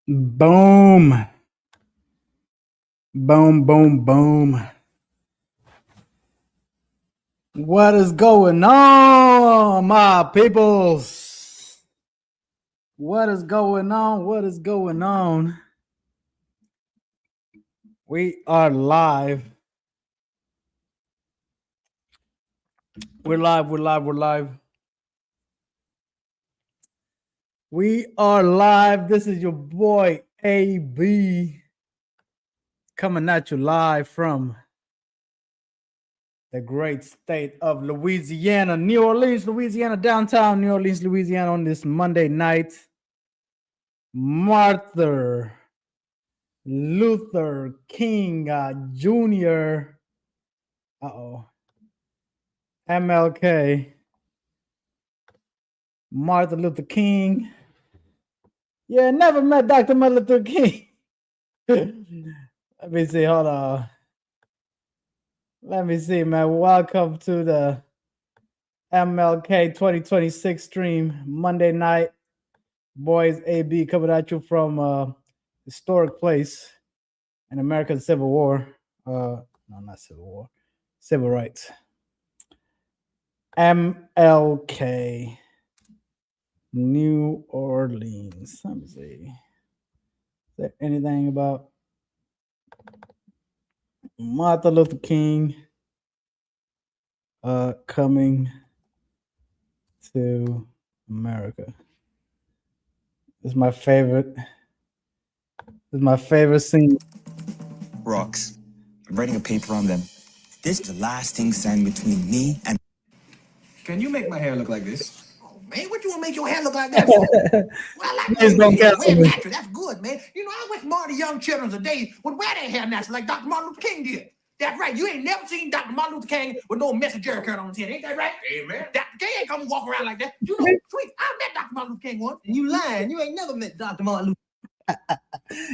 Boom. Boom, boom, boom. What is going on, my peoples? What is going on? What is going on? We are live. We're live. We're live. We're live. We are live. This is your boy AB coming at you live from the great state of Louisiana, New Orleans, Louisiana, downtown New Orleans, Louisiana, on this Monday night. Martin Luther King Jr. MLK. Martin Luther King. Yeah, never met Dr. Martin Luther King. Let me see. Hold on. Let me see, man. Welcome to the MLK 2026 stream Monday night. Boys, AB coming at you from historic place in American Civil War. No, not Civil War. Civil rights. MLK. New Orleans. Let me see. Is there anything about Martin Luther King coming to America? This is my favorite. This is my favorite scene. Rocks. I'm writing a paper on them. This is the lasting sign between me and... Can you make my hair look like this? Oh, man, what you want to make your hair look like that for? Well, I like Please don't hair cancel wear me. natural. That's good, man. You know, I wish more of the young children today would wear their hair natural like Dr. Martin Luther King did. That's right. You ain't never seen Dr. Martin Luther King with no messy Jerry curl on his head. Ain't that right? Amen. Dr. King ain't come and walk around like that. You know, sweet, I met Dr. Martin Luther King once. And you lying. You ain't never met Dr. Martin Luther.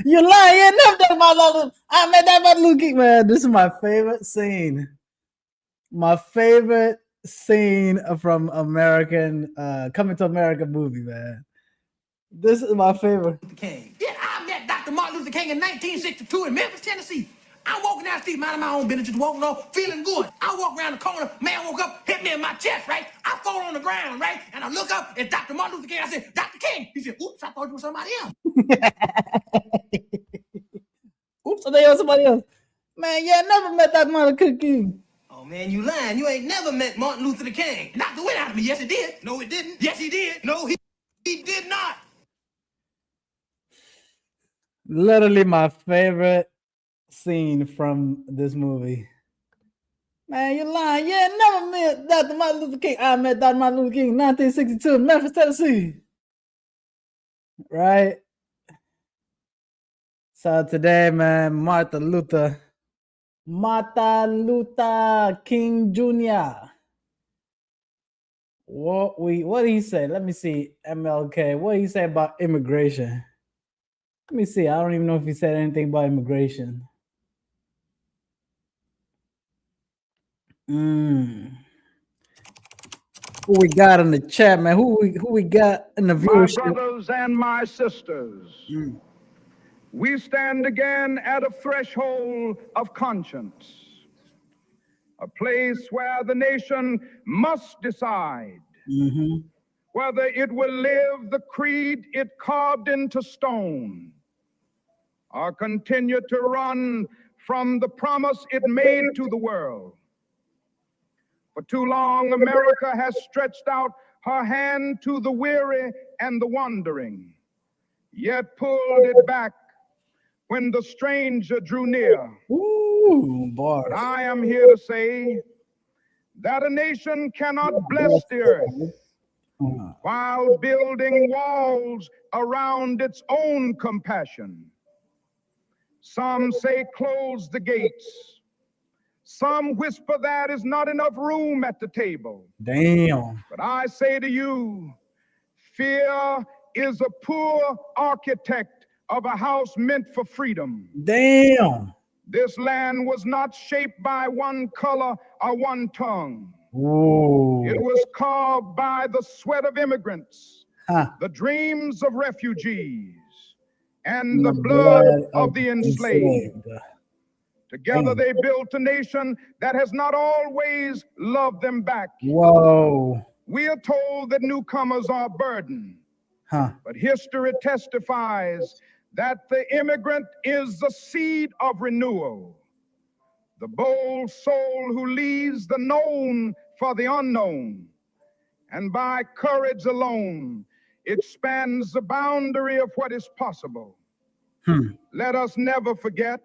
You lying? You never done Martin Luther. I met that Martin Luther King, man. This is my favorite scene. My favorite scene from American Coming to America movie, man. This is my favorite. King. Yeah, I met Dr. Martin Luther King in 1962 in Memphis, Tennessee. I'm walking down the street, minding my own business, just walking off, feeling good. I walk around the corner, man woke up, hit me in my chest, right? I fall on the ground, right? And I look up, it's Dr. Martin Luther King. I said, Dr. King. He said, oops, I thought you were somebody else. Oops, they are somebody else. Man, yeah, I never met Dr. Martin Luther King. Oh, man, you lying. You ain't never met Martin Luther King. Knocked the wind out of me. Yes, he did. No, he didn't. Yes, he did. No, he did not. Literally my favorite scene from this movie. Man, you're lying. Yeah, never met Dr. Martin Luther King. I met Dr. Martin Luther King in 1962 in Memphis, Tennessee. Right? So today, man, Martin Luther King Jr. What did he say? Let me see. MLK. What did he say about immigration? Let me see. I don't even know if he said anything about immigration. Who we got in the chat, man? Who we got in the viewership? My brothers and my sisters, we stand again at a threshold of conscience, a place where the nation must decide whether it will live the creed it carved into stone or continue to run from the promise it made to the world. For too long, America has stretched out her hand to the weary and the wandering, yet pulled it back when the stranger drew near. Ooh, boy. But I am here to say that a nation cannot bless the earth while building walls around its own compassion. Some say close the gates. Some whisper that is not enough room at the table. Damn. But I say to you, fear is a poor architect of a house meant for freedom. Damn. This land was not shaped by one color or one tongue. Ooh. It was carved by the sweat of immigrants, the dreams of refugees, and the blood of the enslaved. Together they built a nation that has not always loved them back. Whoa. We are told that newcomers are a burden. But history testifies that the immigrant is the seed of renewal. The bold soul who leaves the known for the unknown. And by courage alone, it spans the boundary of what is possible. Let us never forget,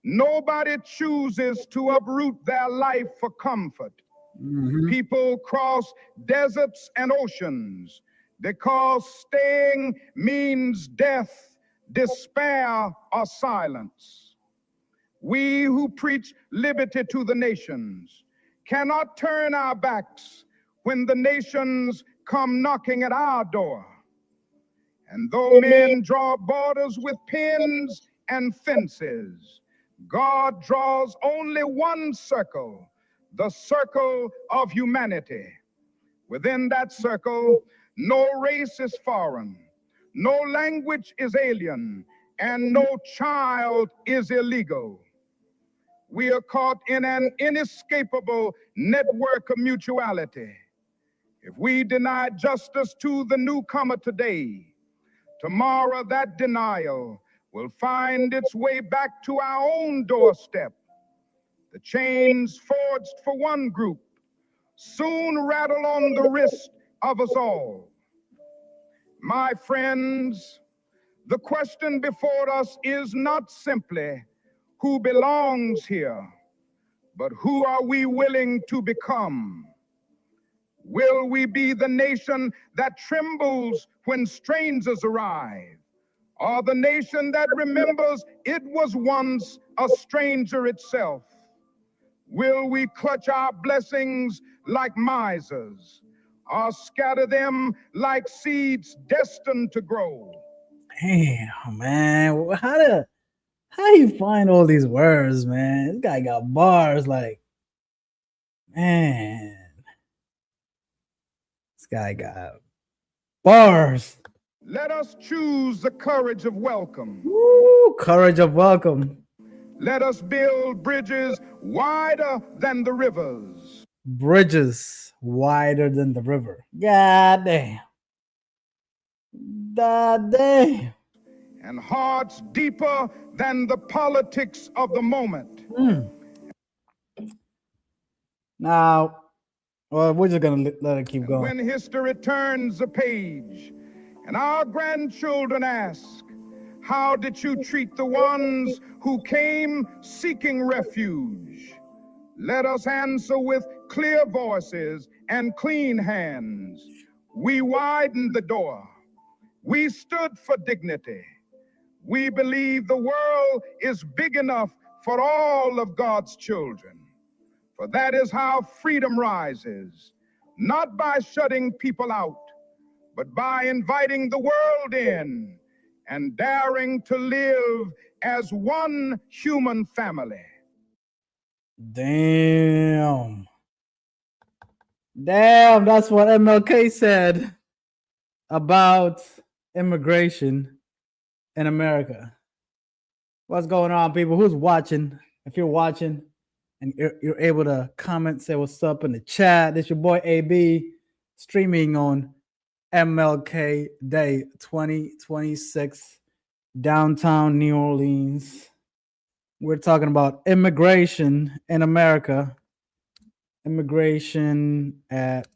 nobody chooses to uproot their life for comfort. People cross deserts and oceans because staying means death, despair, or silence. We who preach liberty to the nations cannot turn our backs when the nations come knocking at our door. And though men draw borders with pins and fences, God draws only one circle, the circle of humanity. Within that circle, no race is foreign, no language is alien, and no child is illegal. We are caught in an inescapable network of mutuality. If we deny justice to the newcomer today, tomorrow that denial will find its way back to our own doorstep. The chains forged for one group soon rattle on the wrist of us all. My friends, the question before us is not simply who belongs here, but who are we willing to become? Will we be the nation that trembles when strangers arrive, or the nation that remembers it was once a stranger itself? Will we clutch our blessings like misers, or scatter them like seeds destined to grow? Damn, man. How do you find all these words, man? This guy got bars like, man. This guy got bars. Let us choose the courage of welcome. Woo, courage of welcome. Let us build bridges wider than the rivers. Bridges wider than the river. God damn. God damn. And hearts deeper than the politics of the moment. Now, well, we're just going to let it keep going. When history turns the page and our grandchildren ask, how did you treat the ones who came seeking refuge? Let us answer with clear voices and clean hands. We widened the door. We stood for dignity. We believe the world is big enough for all of God's children. For that is how freedom rises, not by shutting people out, but by inviting the world in and daring to live as one human family. Damn. Damn, that's what MLK said about immigration in America. What's going on, people? Who's watching? If you're watching and you're able to comment, say what's up in the chat. This your boy AB streaming on MLK Day 2026, downtown New Orleans. We're talking about immigration in America. Immigration at,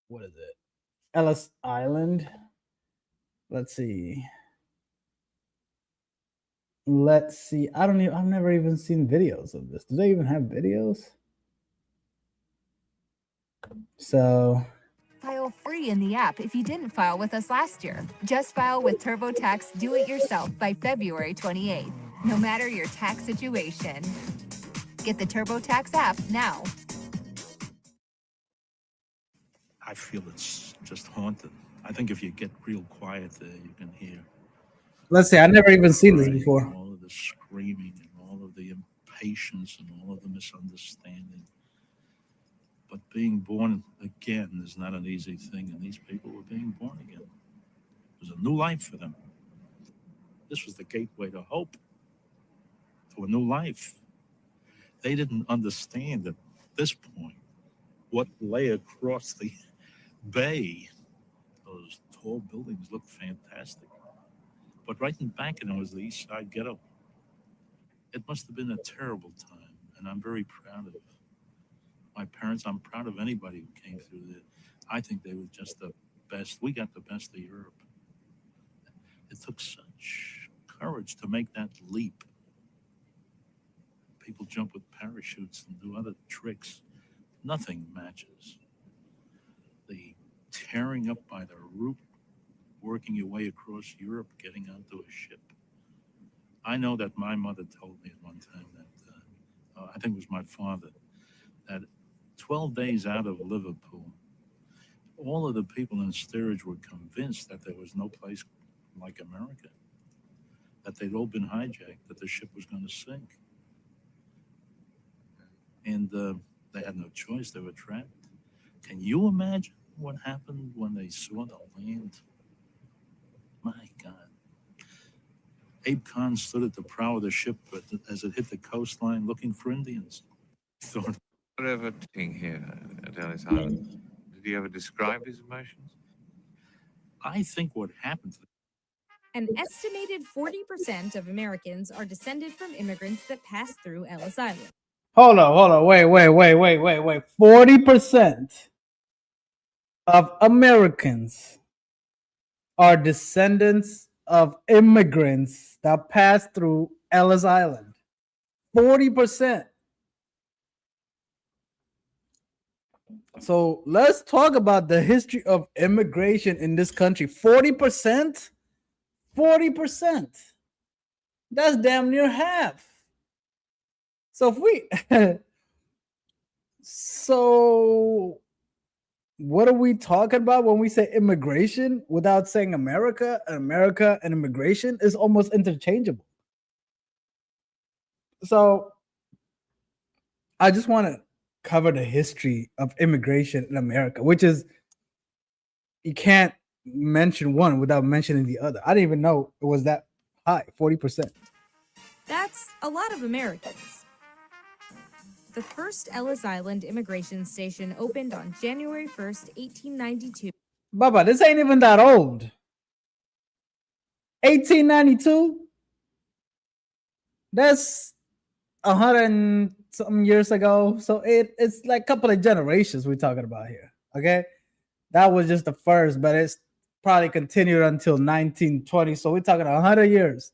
what is it? Ellis Island. Let's see. I've never even seen videos of this. Do they even have videos? So file free in the app if you didn't file with us last year. Just file with TurboTax Do It Yourself by February 28th, no matter your tax situation. Get the TurboTax app now. I feel it's just haunted. I think if you get real quiet there, you can hear. Let's see. I've never even seen this before. All of the screaming and all of the impatience and all of the misunderstanding. But being born again is not an easy thing, and these people were being born again. It was a new life for them. This was the gateway to hope, to a new life. They didn't understand at this point what lay across the bay. Those tall buildings looked fantastic. But right in back of them was the East Side Ghetto. It must have been a terrible time, and I'm very proud of my parents. I'm proud of anybody who came through there. I think they were just the best. We got the best of Europe. It took such courage to make that leap. People jump with parachutes and do other tricks. Nothing matches the tearing up by the root, working your way across Europe, getting onto a ship. I know that my mother told me at one time that, I think it was my father, that 12 days out of Liverpool, all of the people in steerage were convinced that there was no place like America, that they'd all been hijacked, that the ship was going to sink. And they had no choice, they were trapped. Can you imagine what happened when they saw the land? My God. Abe Khan stood at the prow of the ship as it hit the coastline looking for Indians. Thought, ever thing here at Ellis Island, did he ever describe his emotions? I think what happened to An estimated 40% of Americans are descended from immigrants that passed through Ellis Island. Hold on. Wait. 40% of Americans are descendants of immigrants that passed through Ellis Island. 40%. So let's talk about the history of immigration in this country. 40%? 40%. That's damn near half. So if we so what are we talking about when we say immigration without saying America? America and immigration is almost interchangeable. So I just want to cover the history of immigration in America, which is, you can't mention one without mentioning the other. I didn't even know it was that high, 40%. That's a lot of Americans. The first Ellis Island immigration station opened on January 1st, 1892. Baba, this ain't even that old. 1892? That's 100 and something years ago. So it's like a couple of generations we're talking about here. Okay. That was just the first, but it's probably continued until 1920. So we're talking 100 years.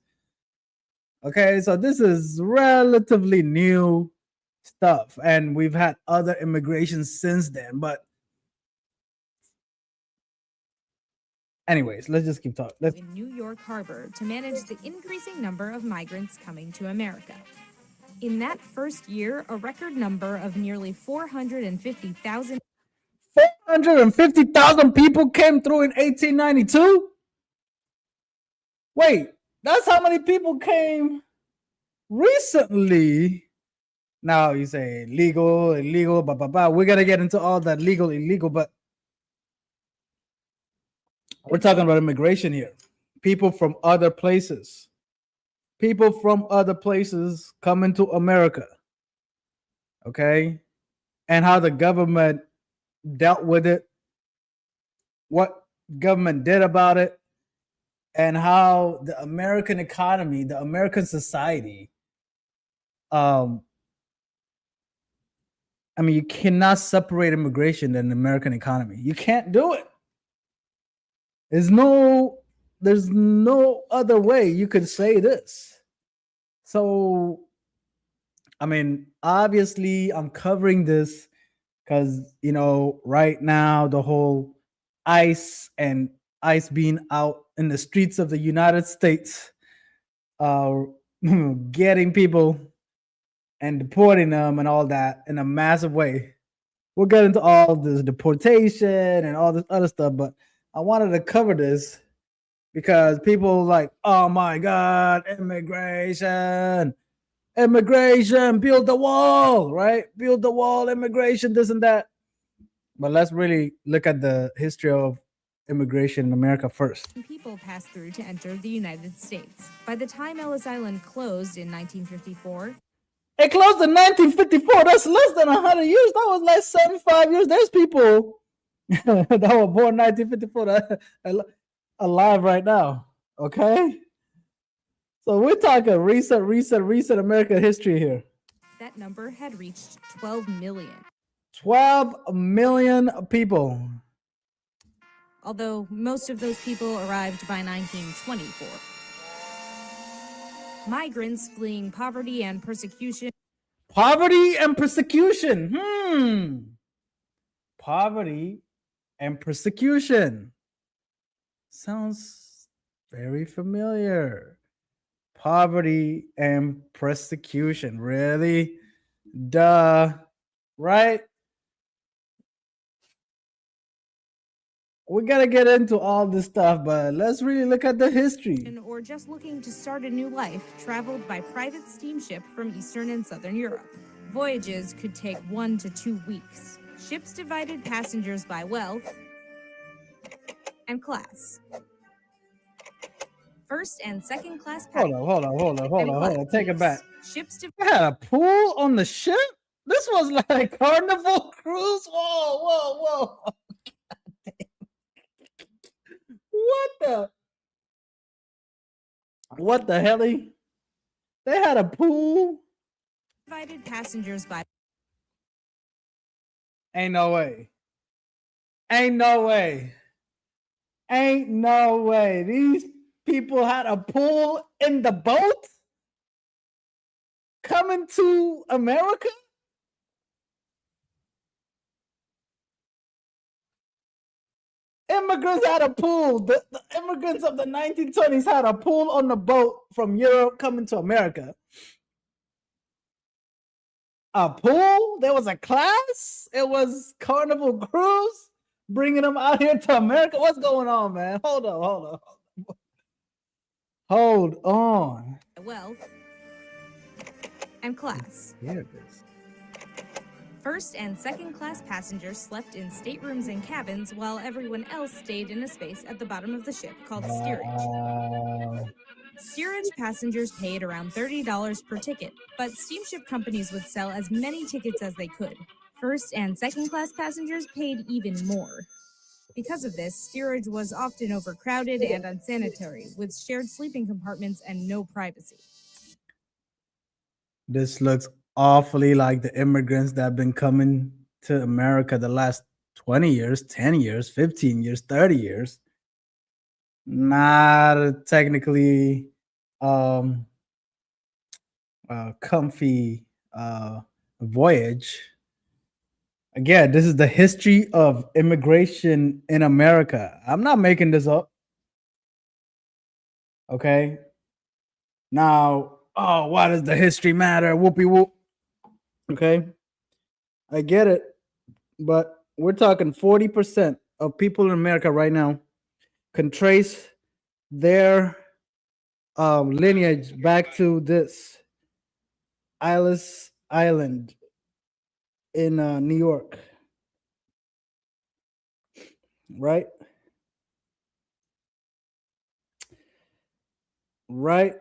Okay. So this is relatively new stuff. And we've had other immigrations since then. But anyways, let's just keep talking. In New York Harbor to manage the increasing number of migrants coming to America. In that first year, a record number of nearly 450,000 people came through in 1892? Wait, that's how many people came recently. Now you say legal, illegal, blah, blah, blah. We're going to get into all that legal, illegal, but we're talking about immigration here. People from other places. People from other places coming to America. Okay? And how the government dealt with it. What government did about it. And how the American economy, the American society, you cannot separate immigration and the American economy. You can't do it. There's no other way you could say this. So, obviously I'm covering this because, right now the whole ICE being out in the streets of the United States, getting people and deporting them and all that in a massive way. We'll get into all this deportation and all this other stuff, but I wanted to cover this because people like, oh my God, immigration, build the wall, right? Build the wall, immigration, this and that. But let's really look at the history of immigration in America first. People passed through to enter the United States. By the time Ellis Island closed in 1954, it closed in 1954. That's less than 100 years. That was like 75 years. There's people that were born 1954 that are alive right now. Okay? So we're talking recent American history here. That number had reached 12 million. 12 million people. Although most of those people arrived by 1924. Migrants fleeing poverty and persecution. Poverty and persecution. Poverty and persecution. Sounds very familiar. Poverty and persecution. Really? Duh. Right? We gotta get into all this stuff, but let's really look at the history. Or just looking to start a new life, traveled by private steamship from Eastern and Southern Europe. Voyages could take 1 to 2 weeks. Ships divided passengers by wealth and class. First and second class passengers. Hold on. Take it back. Ships They had a pool on the ship? This was like Carnival Cruise? Whoa. What the hell? They had a pool? divided passengers by Ain't no way. These people had a pool in the boat coming to America? Immigrants had a pool. The immigrants of the 1920s had a pool on the boat from Europe coming to America. A pool? There was a class? It was Carnival Cruise bringing them out here to America? What's going on, man? Hold on. wealth and class. Here it is. First and second class passengers slept in staterooms and cabins while everyone else stayed in a space at the bottom of the ship called steerage. Steerage passengers paid around $30 per ticket, but steamship companies would sell as many tickets as they could. First and second class passengers paid even more. Because of this, steerage was often overcrowded and unsanitary, with shared sleeping compartments and no privacy. This looks awfully like the immigrants that have been coming to America the last 20 years, 10 years, 15 years, 30 years. Not technically comfy voyage. Again, this is the history of immigration in America. I'm not making this up. Okay. Now, why does the history matter? Whoopie whoop. Okay. I get it. But we're talking 40% of people in America right now can trace their lineage back to this Ellis Island in New York. Right? Right?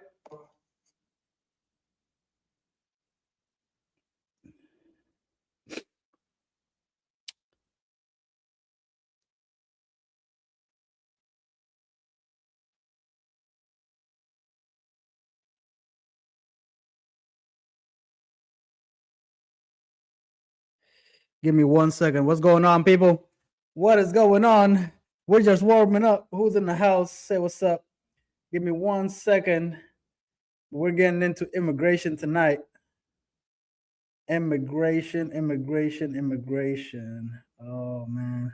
Give me 1 second. What's going on, people? What is going on? We're just warming up. Who's in the house? Say what's up. Give me 1 second. We're getting into immigration tonight. Immigration. Oh, man.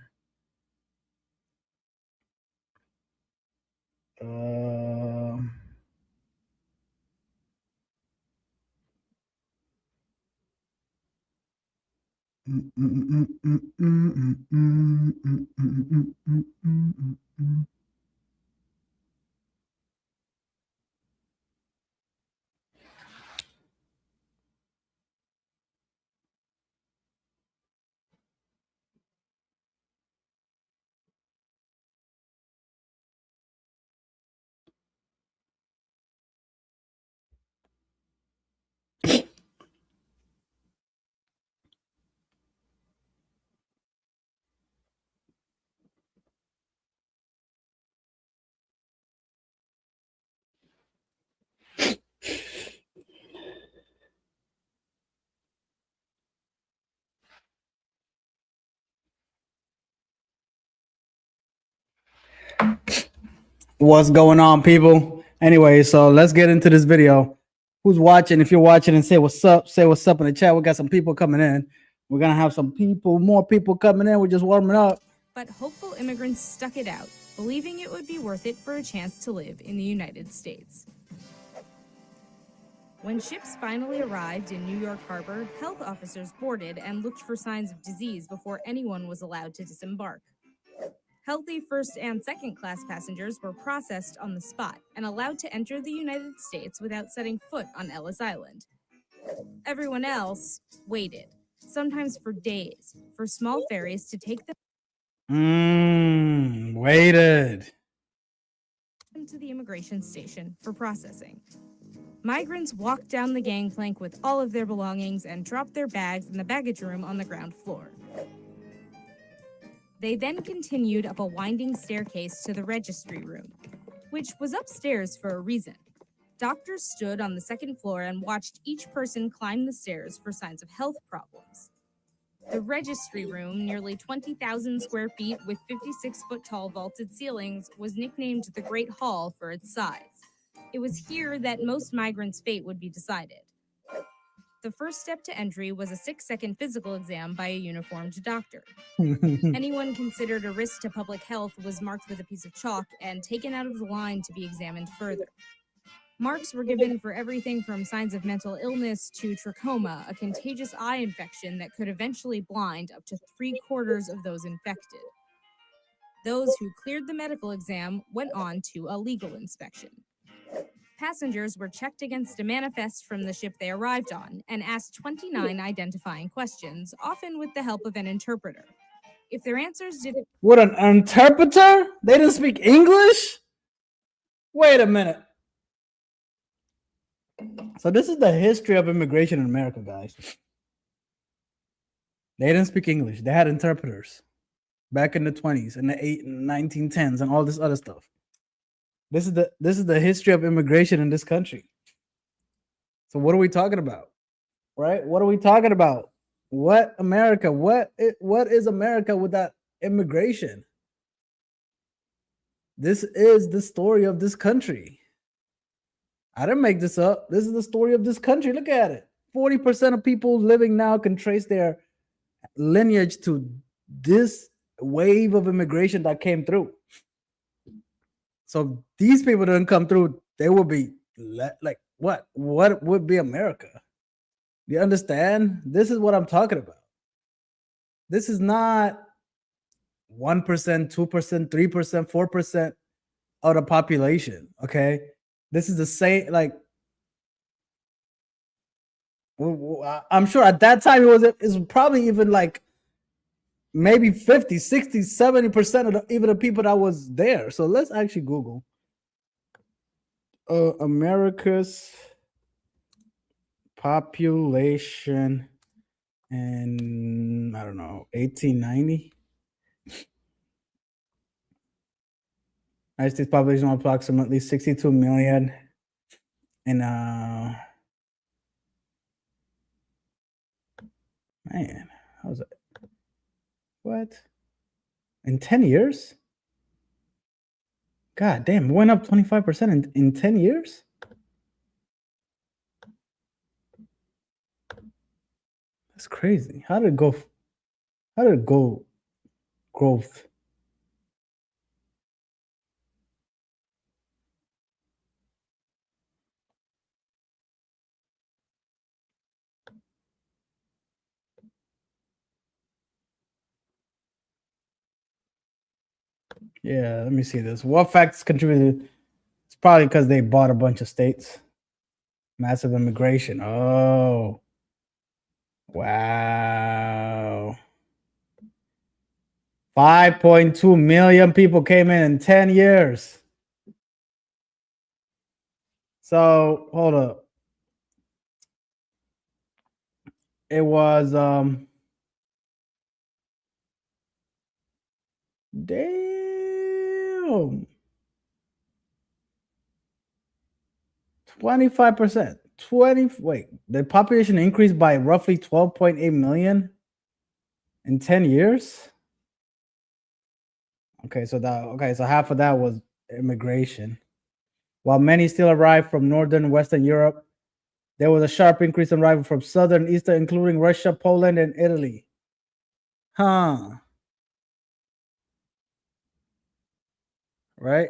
What's going on, people? Anyway, so let's get into this video. Who's watching? If you're watching, and say what's up in the chat. We got some people coming in. We're gonna have more people coming in. We're just warming up. But hopeful immigrants stuck it out, believing it would be worth it for a chance to live in the United States. When ships finally arrived in New York Harbor, health officers boarded and looked for signs of disease before anyone was allowed to disembark. Healthy first and second class passengers were processed on the spot and allowed to enter the United States without setting foot on Ellis Island. Everyone else waited, sometimes for days, for small ferries to take them Waited to the immigration station for processing. Migrants walked down the gangplank with all of their belongings and dropped their bags in the baggage room on the ground floor. They then continued up a winding staircase to the registry room, which was upstairs for a reason. Doctors stood on the second floor and watched each person climb the stairs for signs of health problems. The registry room, nearly 20,000 square feet with 56-foot-tall vaulted ceilings, was nicknamed the Great Hall for its size. It was here that most migrants' fate would be decided. The first step to entry was a 6-second physical exam by a uniformed doctor. Anyone considered a risk to public health was marked with a piece of chalk and taken out of the line to be examined further. Marks were given for everything from signs of mental illness to trachoma, a contagious eye infection that could eventually blind up to 3/4 of those infected. Those who cleared the medical exam went on to a legal inspection. Passengers were checked against a manifest from the ship they arrived on and asked 29 identifying questions, often with the help of an interpreter. If their answers didn't... What, an interpreter? They didn't speak English? Wait a minute. So this is the history of immigration in America, guys. They didn't speak English. They had interpreters back in the 20s and the 1910s and all this other stuff. This is the history of immigration in this country. So what are we talking about? Right? What are we talking about? What America? What is America without immigration? This is the story of this country. I didn't make this up. This is the story of this country. Look at it. 40% of people living now can trace their lineage to this wave of immigration that came through. So these people didn't come through. They would be like, what? What would be America? You understand? This is what I'm talking about. This is not 1%, 2%, 3%, 4% of the population. Okay. This is the same, like, I'm sure at that time it was probably even like maybe 50, 60, 70% of even the people that was there. So let's actually Google America's population in, I don't know, 1890. United States population of approximately 62 million. And man, how's it? What? In 10 years? God damn, it went up 25% in 10 years? That's crazy. How did it go? How did it go growth? Yeah, let me see this. What factors contributed? It's probably because they bought a bunch of states. Massive immigration. Oh, wow. 5.2 million people came in 10 years. So hold up. It was damn, 25%. The population increased by roughly 12.8 million in 10 years. Okay, so half of that was immigration. While many still arrive from Northern and Western Europe, there was a sharp increase in arrival from Southern and Eastern, including Russia, Poland, and Italy. Huh. Right?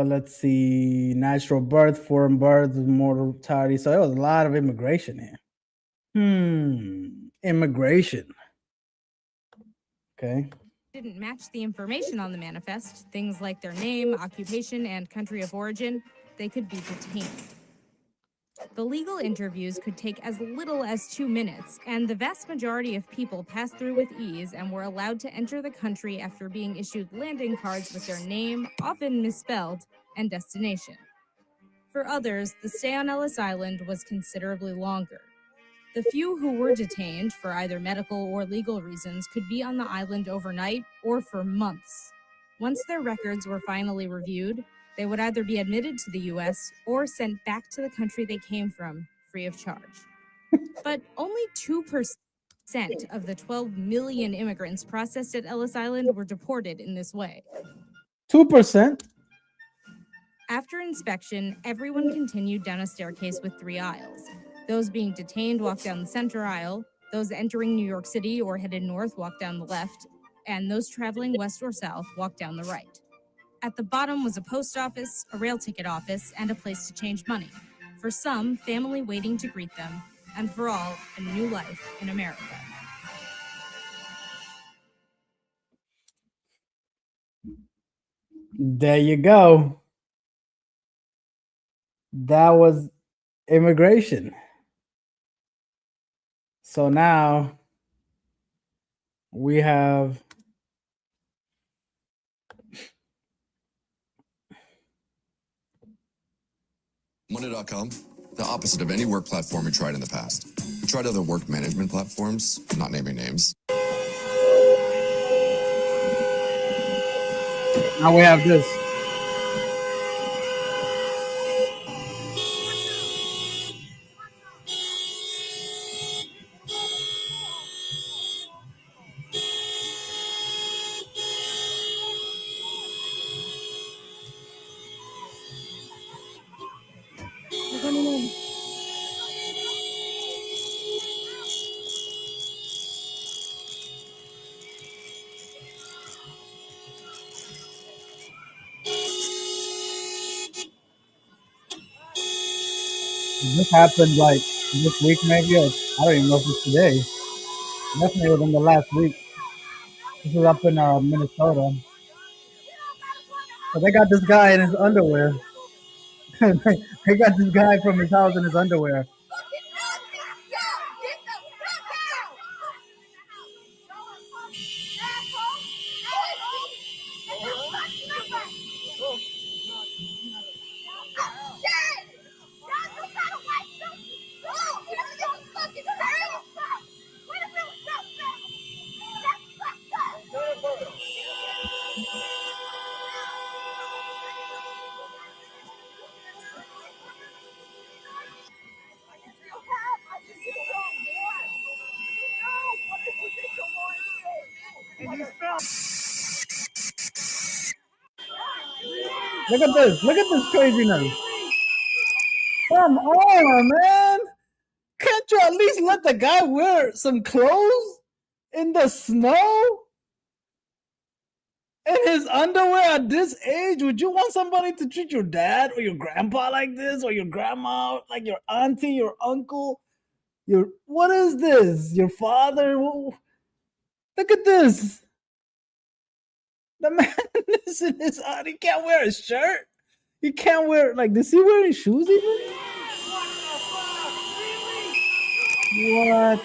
Let's see. Natural birth, foreign birth, mortality. So there was a lot of immigration here. Immigration. Okay. Didn't match the information on the manifest, things like their name, occupation, and country of origin, they could be detained. The legal interviews could take as little as 2 minutes, and the vast majority of people passed through with ease and were allowed to enter the country after being issued landing cards with their name, often misspelled, and destination. For others, the stay on Ellis Island was considerably longer. The few who were detained for either medical or legal reasons could be on the island overnight or for months. Once their records were finally reviewed, they would either be admitted to the U.S. or sent back to the country they came from, free of charge. But only 2% of the 12 million immigrants processed at Ellis Island were deported in this way. 2%? After inspection, everyone continued down a staircase with 3 aisles. Those being detained walked down the center aisle, those entering New York City or headed north walked down the left, and those traveling west or south walked down the right. At the bottom was a post office, a rail ticket office, and a place to change money. For some, family waiting to greet them, and for all, a new life in America. There you go. That was immigration. So now we have Monday.com, the opposite of any work platform we tried in the past. We tried other work management platforms, not naming names. Now we have this. This happened like this week, maybe. Or I don't even know if it's today. Definitely within the last week. This is up in Minnesota. So they got this guy in his underwear. They got this guy from his house in his underwear. Look at this. Look at this craziness. Come on, man. Can't you at least let the guy wear some clothes in the snow? In his underwear at this age? Would you want somebody to treat your dad or your grandpa like this? Or your grandma, like your auntie, your uncle? What is this? Your father? Look at this. The man is in his he can't wear a shirt. He can't wear, like, does he wear any shoes even? What?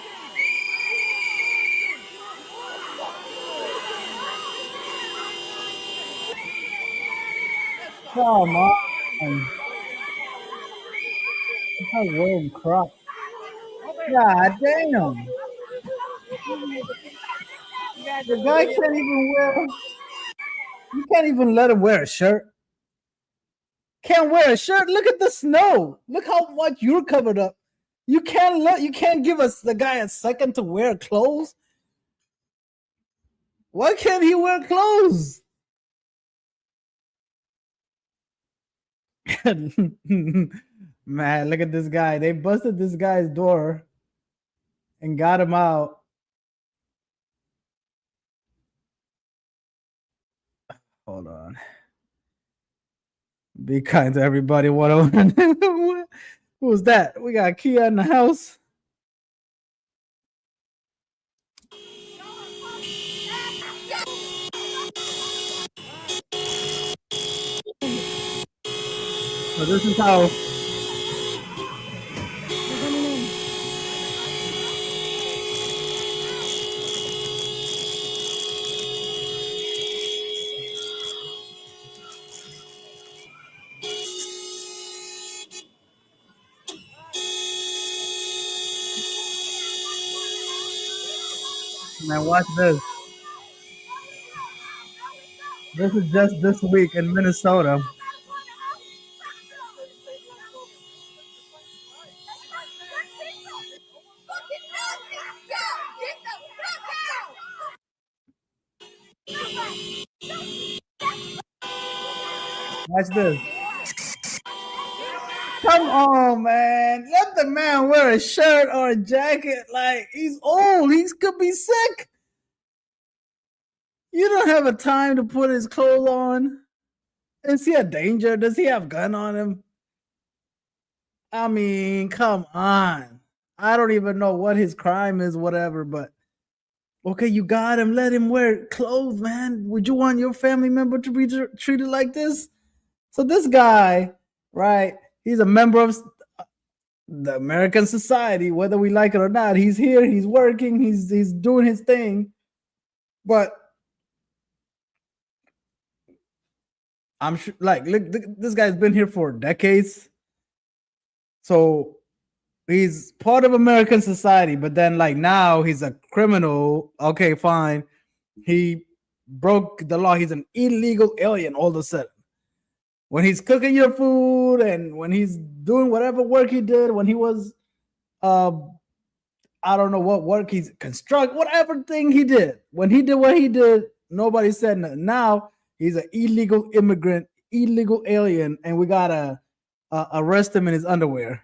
Come on. That's wearing Crocs. God damn. The guy can't even wear. You can't even let him wear a shirt. Can't wear a shirt. Look at the snow. Look how much you're covered up. You can't let. You can't give us the guy a second to wear clothes. Why can't he wear clothes? Man, look at this guy. They busted this guy's door and got him out. Hold on. Be kind to everybody. Who was that? We got Kia in the house. So this is how. Man, watch this. This is just this week in Minnesota. Watch this. Come on, man. Let the man wear a shirt or a jacket. Like, he's old. He could be sick. You don't have a time to put his clothes on. Is he a danger? Does he have a gun on him? I mean, come on. I don't even know what his crime is, whatever, but okay, you got him. Let him wear clothes, man. Would you want your family member to be treated like this? So this guy, right, he's a member of the American society, whether we like it or not. He's here, he's working, he's doing his thing. But I'm sure, like, look, this guy's been here for decades. So he's part of American society, but then like now he's a criminal. Okay, fine. He broke the law. He's an illegal alien all of a sudden. When he's cooking your food and when he's doing whatever work he did, when he was I don't know what work he's construct, whatever thing he did. When he did what he did, nobody said nothing. Now he's an illegal immigrant, illegal alien, and we gotta arrest him in his underwear.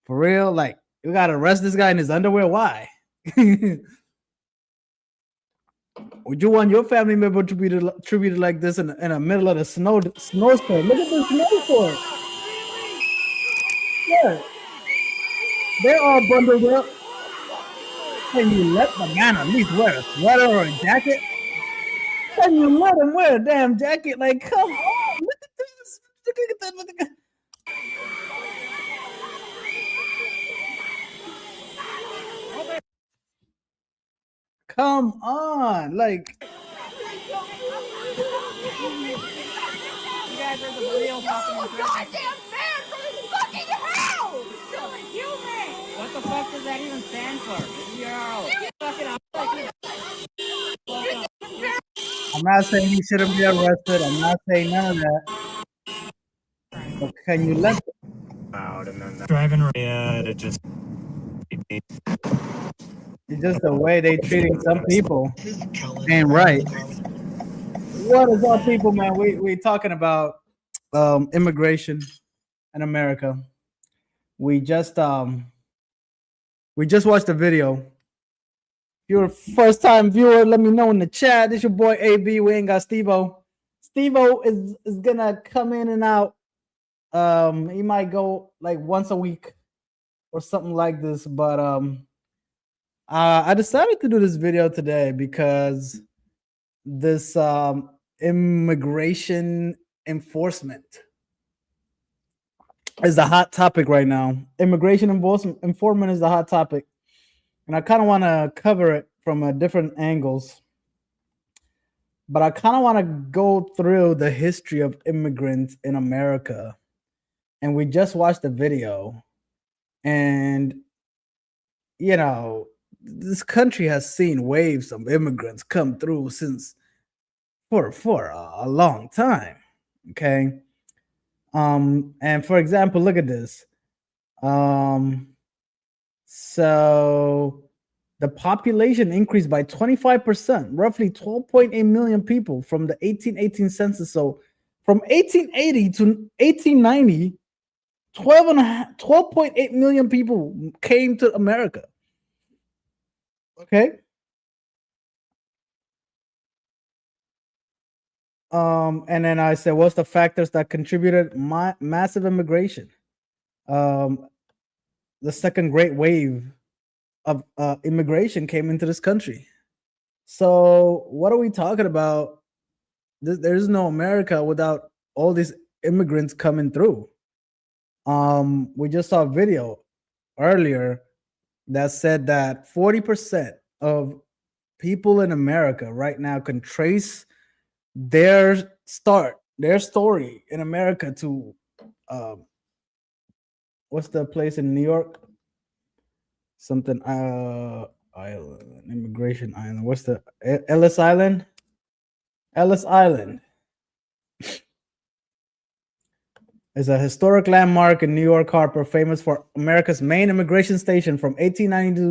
For real? Like, we gotta arrest this guy in his underwear? Why? Would you want your family member to be treated like this in the middle of the snowstorm? Look at the snowstorm. Yeah. They're all bundled up. Can you let the man at least wear a sweater or a jacket? Can you let him wear a damn jacket? Like, come on. Look at this. Look at that. Look at that. Come on, like, you guys are the real goddamn man from his fucking house. What the fuck does that even stand for? I'm not saying he shouldn't be arrested. I'm not saying none of that. But can you let out and then driving to just? It's just the way they treating some people ain't right. What is up, people, man? We talking about immigration in America. We just watched a video. If you're a first time viewer, let me know in the chat. This your boy AB. We ain't got Steve-O. Steve-O is gonna come in and out. He might go like once a week or something like this, but I decided to do this video today because this immigration enforcement is the hot topic right now. Immigration enforcement is the hot topic, and I kind of want to cover it from different angles. But I kind of want to go through the history of immigrants in America, and we just watched the video, and you know, this country has seen waves of immigrants come through since for a long time. Okay. And for example, look at this. So the population increased by 25%, roughly 12.8 million people from the 1818 census. So from 1880 to 1890, 12.8 million people came to America. Okay. And then I said, what's the factors that contributed massive immigration? The second great wave of immigration came into this country. So what are we talking about? There's no America without all these immigrants coming through. We just saw a video earlier that said that 40% of people in America right now can trace their story in America to what's the place in New York? Something island, immigration island. What's the Ellis Island? Ellis Island is a historic landmark in New York Harbor, famous for America's main immigration station from 1892 to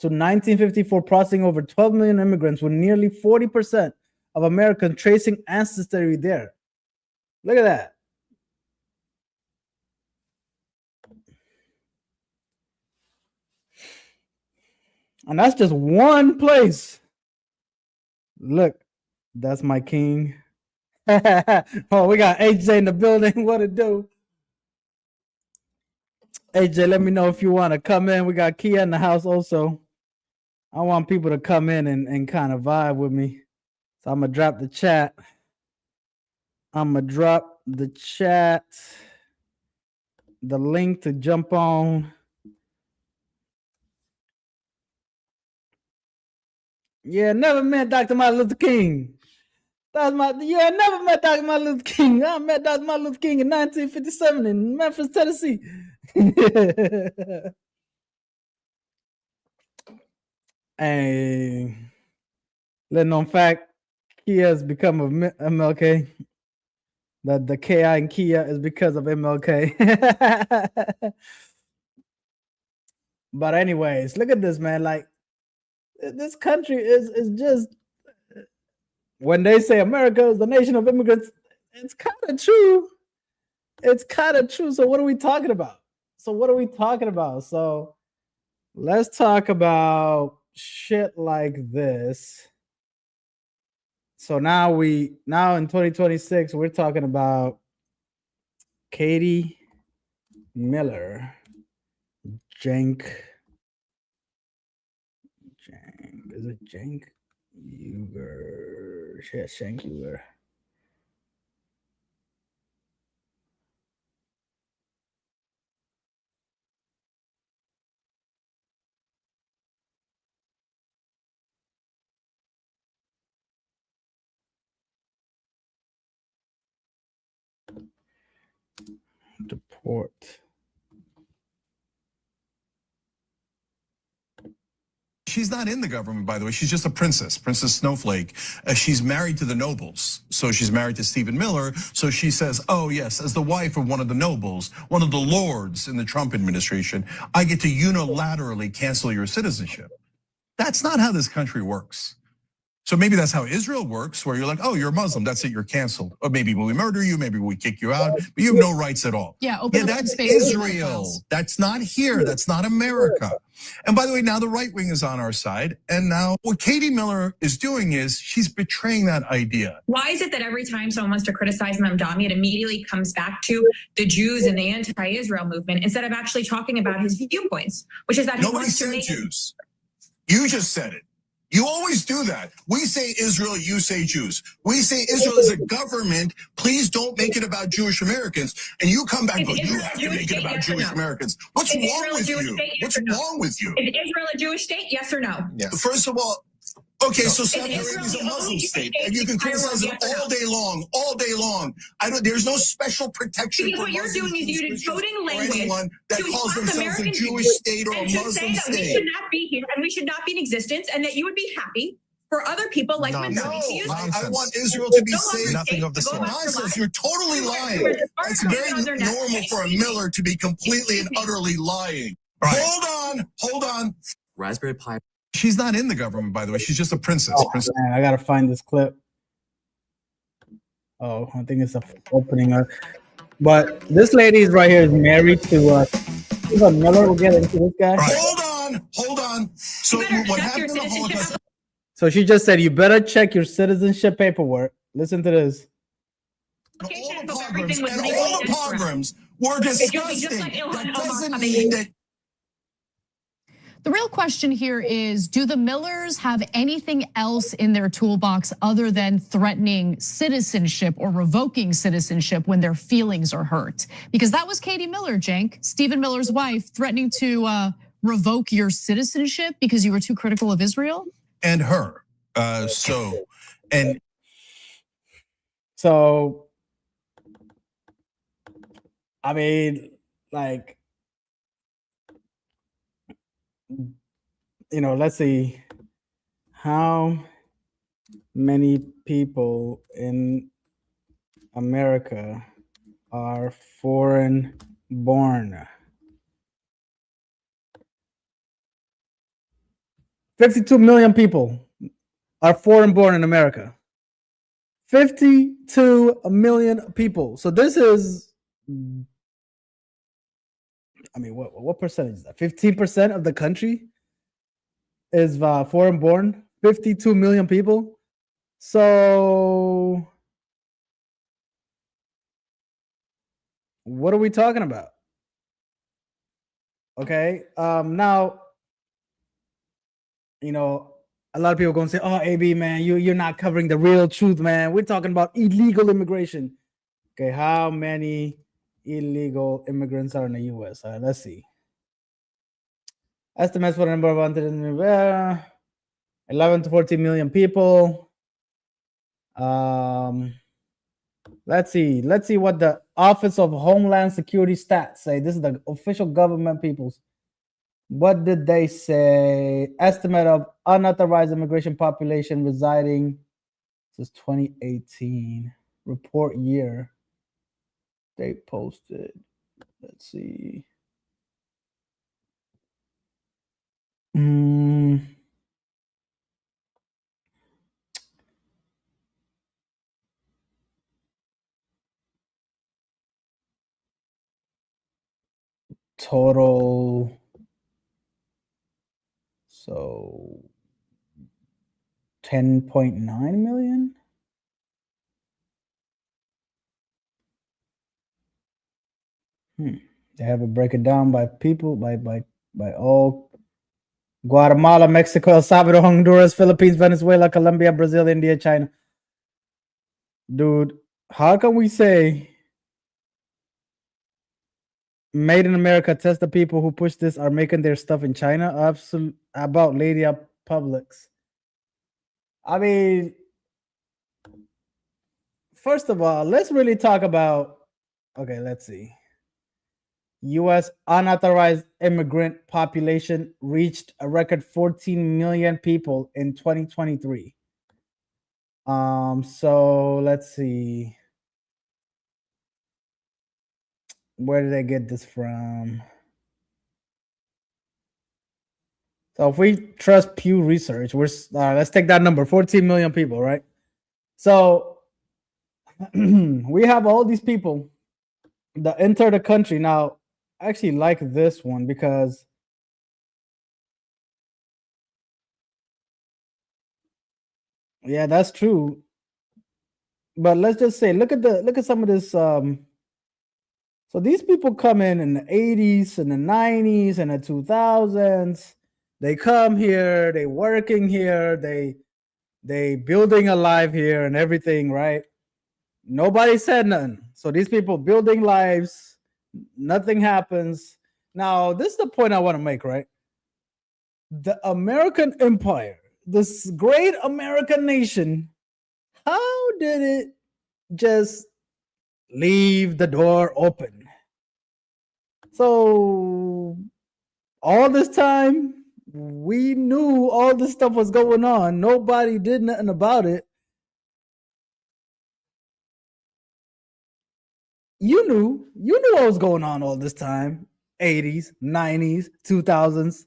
1954, processing over 12 million immigrants, with nearly 40% of Americans tracing ancestry there. Look at that. And that's just one place. Look, that's my king. Oh, we got AJ in the building. What it do? AJ, let me know if you want to come in. We got Kia in the house also. I want people to come in and kind of vibe with me. So I'm going to drop the chat. The link to jump on. Yeah, never met Dr. Martin Luther King. Never met Dr. Martin Luther King. I met Dr. Martin Luther King in 1957 in Memphis, Tennessee. Hey, little known fact, Kia has become a MLK. That the KI in Kia is because of MLK. But anyways, look at this, man. Like, this country is just, when they say America is the nation of immigrants, it's kind of true. It's kind of true. So what are we talking about? So let's talk about shit like this. So now in 2026, we're talking about Katie Miller, Cenk, is it Cenk Uygur? Yeah, Cenk Uygur. Deport. She's not in the government, by the way. She's just a princess, Princess Snowflake. She's married to the nobles. So she's married to Stephen Miller. So she says, oh yes, as the wife of one of the nobles, one of the lords in the Trump administration, I get to unilaterally cancel your citizenship. That's not how this country works. So maybe that's how Israel works, where you're like, oh, you're a Muslim, that's it, you're canceled. Or maybe we murder you, maybe we kick you out, but you have no rights at all. Yeah, that's Israel. That's not here, that's not America. And by the way, now the right wing is on our side. And now what Katie Miller is doing is she's betraying that idea. Why is it that every time someone wants to criticize Mamdani, it immediately comes back to the Jews and the anti-Israel movement instead of actually talking about his viewpoints, which is that he Nobody wants to said make Jews. You just said it. You always do that. We say Israel, you say Jews. We say Israel is a government. Please don't make it about Jewish Americans. And you come back and go, you have to make it about Jewish Americans. What's wrong with you? What's wrong with you? Is Israel a Jewish state? Yes or no? Yes. First of all, Okay, so Saudi Arabia is a Muslim state, and you can criticize it all day long, all day long. There's no special protection because for what you're Muslims, doing is you're Christians, decoding or language anyone that to calls shock themselves American a Jewish people state or a and to Muslim say that we state. should not be here and we should not be in existence, and that you would be happy for other people like Mamdani to use it. I want Israel to be No safe. longer Nothing safe of the to go sort. about your Nonsense. life. You're totally lying. It's very normal for a Miller to be completely and utterly lying. Right. Hold on. Raspberry Pi. She's not in the government, by the way. She's just a princess. Oh, man, I gotta find this clip. Oh, I think it's a opening. But this lady is right here is married to Stephen Miller. We'll get into this guy. Right. Hold on. So what happened in the Holocaust? So she just said, you better check your citizenship paperwork. Listen to this. All the pogroms were disgusting. That doesn't mean that. The real question here is, do the Millers have anything else in their toolbox other than threatening citizenship or revoking citizenship when their feelings are hurt? Because that was Katie Miller, Cenk, Stephen Miller's wife, threatening to revoke your citizenship because you were too critical of Israel? And her. So, I mean, like, you know, let's see, how many people in America are foreign born? 52 million people are foreign born in America. 52 million people. So this is, I mean, what percentage is that? 15% of the country is foreign born. 52 million people. So what are we talking about? Okay. Now, you know, a lot of people are going to say, oh, AB, man, you're not covering the real truth, man. We're talking about illegal immigration. Okay, how many illegal immigrants are in the U.S.? Let's see. Estimates for the number of 11 to 14 million people. Let's see what the Office of Homeland Security stats say. This is the official government people's. What did they say? Estimate of unauthorized immigration population residing. This is 2018 report year. They posted. Let's see. Total. So 10.9 million. They have it break it down by people, by all. Guatemala, Mexico, El Salvador, Honduras, Philippines, Venezuela, Colombia, Brazil, India, China. Dude, how can we say Made in America test the people who push this are making their stuff in China? Absolutely. About Lady of Publix. I mean, first of all, let's really talk about, okay, let's see. U.S. unauthorized immigrant population reached a record 14 million people in 2023. So let's see. Where did I get this from? So if we trust Pew Research, let's take that number, 14 million people, right? So we have all these people that enter the country. Now, I actually like this one because yeah, that's true. But let's just say, look at some of this. So these people come in the 80s and the 90s and the 2000s. They come here, they working here, they building a life here and everything, right? Nobody said nothing. So these people building lives, nothing happens. Now, this is the point I want to make, right? The American empire, this great American nation, how did it just leave the door open? So all this time, we knew all this stuff was going on. Nobody did nothing about it. You knew what was going on all this time. 80s, 90s, 2000s,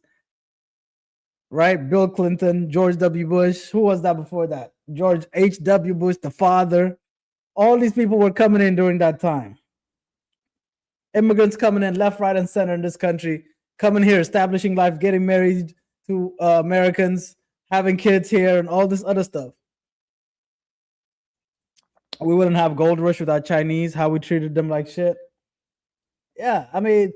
right? Bill Clinton, George W. Bush. Who was that before that? George H.W. Bush, the father. All these people were coming in during that time. Immigrants coming in left, right, and center in this country, coming here, establishing life, getting married to Americans, having kids here, and all this other stuff. We wouldn't have gold rush without Chinese, how we treated them like shit. Yeah, I mean,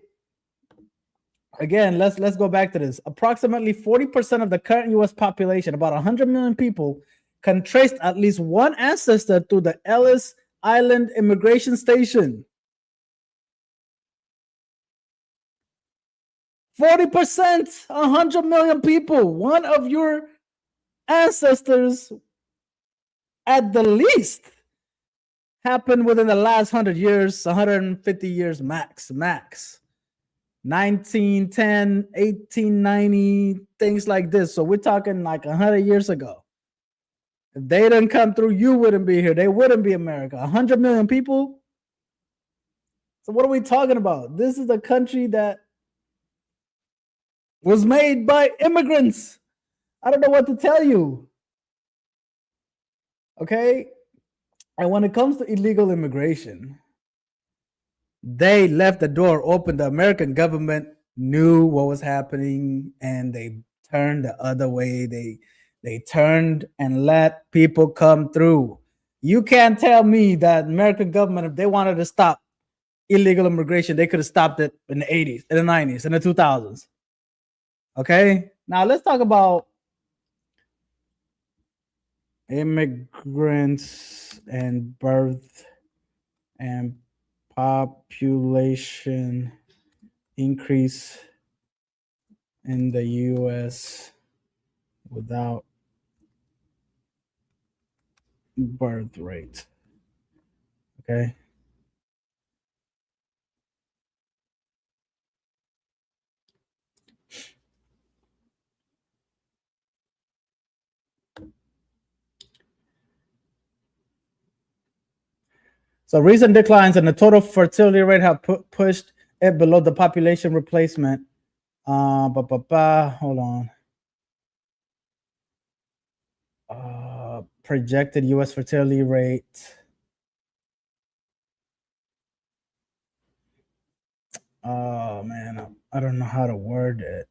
again, let's go back to this. Approximately 40% of the current US population, about 100 million people, can trace at least one ancestor through the Ellis Island Immigration Station. 40%, 100 million people, one of your ancestors at the least happened within the last 100 years, 150 years max. 1910, 1890, things like this. So we're talking like 100 years ago. If they didn't come through, you wouldn't be here. They wouldn't be America. 100 million people. So what are we talking about? This is a country that was made by immigrants. I don't know what to tell you. Okay? And when it comes to illegal immigration, they left the door open. The American government knew what was happening and they turned the other way. They turned and let people come through. You can't tell me that American government, if they wanted to stop illegal immigration, they could have stopped it in the 80s, in the 90s, in the 2000s. Okay? Now let's talk about immigrants and birth and population increase in the US without birth rate. Okay. So recent declines in the total fertility rate have pushed it below the population replacement. Hold on. Projected U.S. fertility rate. Oh man, I don't know how to word it.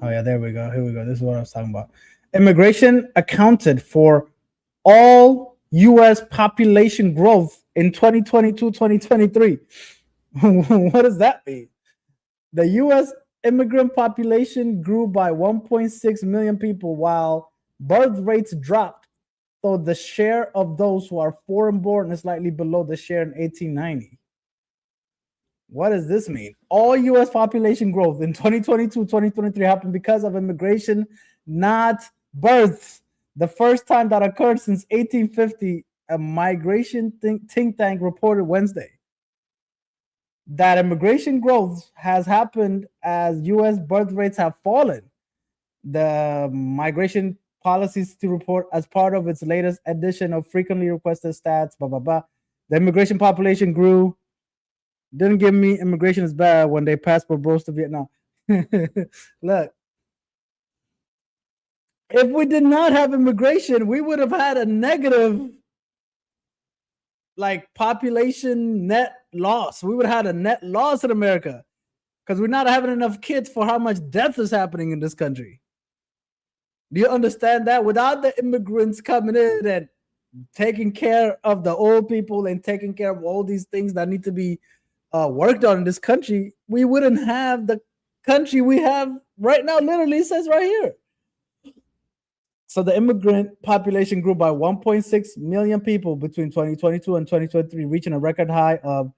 Oh yeah, there we go. Here we go. This is what I was talking about. Immigration accounted for all U.S. population growth in 2022-2023. What does that mean? The U.S. immigrant population grew by 1.6 million people while birth rates dropped. So the share of those who are foreign born is slightly below the share in 1890. What does this mean? All U.S. population growth in 2022-2023 happened because of immigration, not births. The first time that occurred since 1850, a migration think tank reported Wednesday that immigration growth has happened as U.S. birth rates have fallen. The Migration Policies to report as part of its latest edition of frequently requested stats, The immigration population grew. Didn't give me immigration is bad when they passport bros to Vietnam. Look. If we did not have immigration, we would have had a negative like population net loss. We would have had a net loss in America because we're not having enough kids for how much death is happening in this country. Do you understand that? Without the immigrants coming in and taking care of the old people and taking care of all these things that need to be worked on in this country, we wouldn't have the country we have right now. Literally, it says right here. So the immigrant population grew by 1.6 million people between 2022 and 2023, reaching a record high of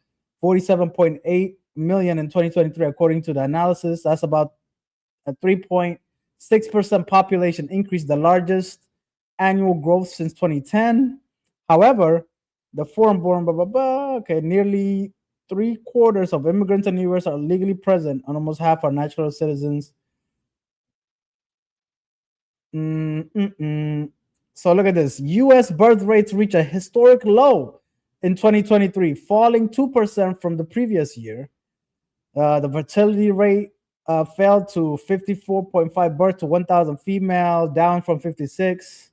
47.8 million in 2023, according to the analysis. That's about a 3.6% population increase, the largest annual growth since 2010. However, the foreign-born, okay, nearly 3/4 of immigrants in the U.S. are legally present, and almost half are natural citizens. So look at this. U.S. birth rates reach a historic low in 2023, falling 2% from the previous year. The fertility rate fell to 54.5 birth to 1,000 female, down from 56.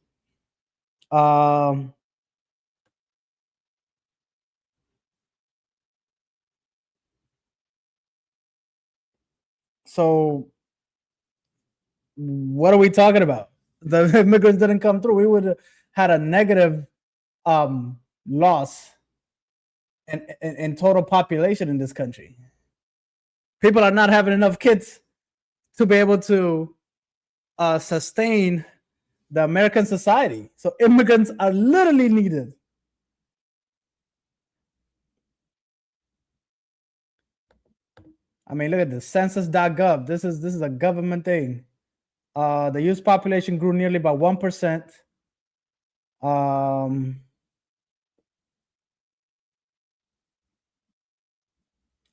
So what are we talking about? The immigrants didn't come through. We would have had a negative loss in total population in this country. People are not having enough kids to be able to sustain the American society. So immigrants are literally needed. I mean, look at this, census.gov. This is a government thing. The youth population grew nearly by 1%.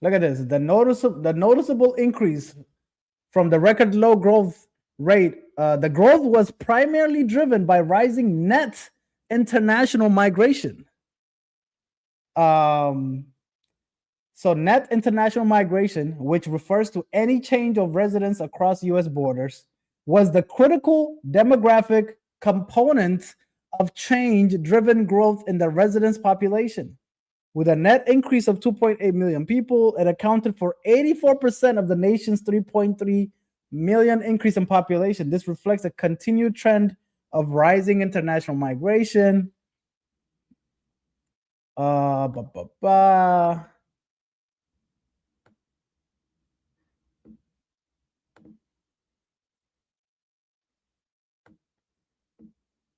Look at this. The noticeable increase from the record low growth rate. The growth was primarily driven by rising net international migration. So net international migration, which refers to any change of residence across U.S. borders, was the critical demographic component of change-driven growth in the residence population. With a net increase of 2.8 million people, it accounted for 84% of the nation's 3.3 million increase in population. This reflects a continued trend of rising international migration.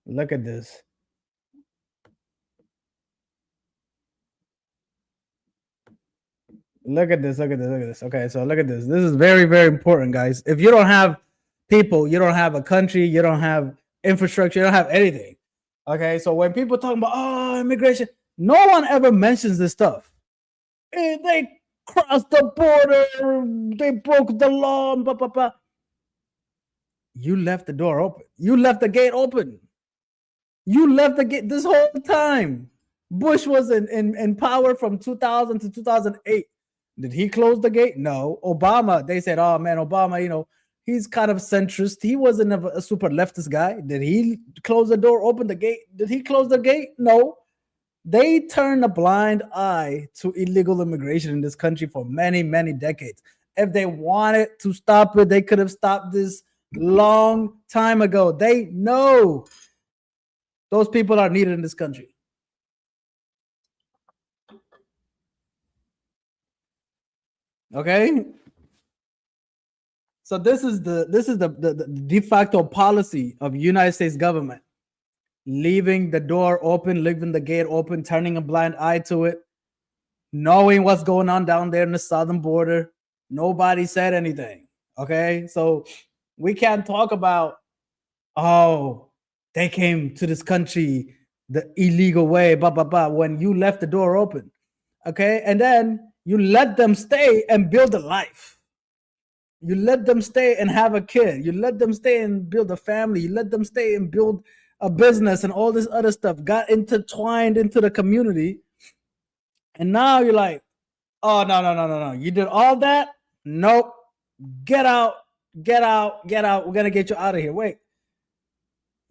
Look at this. Look at this. Okay, so look at this. This is very, very important, guys. If you don't have people, you don't have a country, you don't have infrastructure, you don't have anything. Okay, so when people talk about immigration, no one ever mentions this stuff. They crossed the border, they broke the law, blah, blah, blah. You left the door open. You left the gate open. You left the gate this whole time. Bush was in power from 2000 to 2008. Did he close the gate? No. Obama, they said, oh man, Obama, he's kind of centrist. He wasn't a super leftist guy. Did he close the door, open the gate? Did he close the gate? No. They turned a blind eye to illegal immigration in this country for many, many decades. If they wanted to stop it, they could have stopped this long time ago. They know those people are needed in this country. Okay, so this is the de facto policy of United States government, leaving the door open, leaving the gate open, turning a blind eye to it, knowing what's going on down there in the southern border. Nobody said anything. Okay, so we can't talk about, oh, they came to this country the illegal way, blah, blah, blah, when you left the door open. Okay, and then you let them stay and build a life. You let them stay and have a kid. You let them stay and build a family. You let them stay and build a business, and all this other stuff got intertwined into the community. And now you're like, oh, no. You did all that? Nope. Get out. We're going to get you out of here. Wait.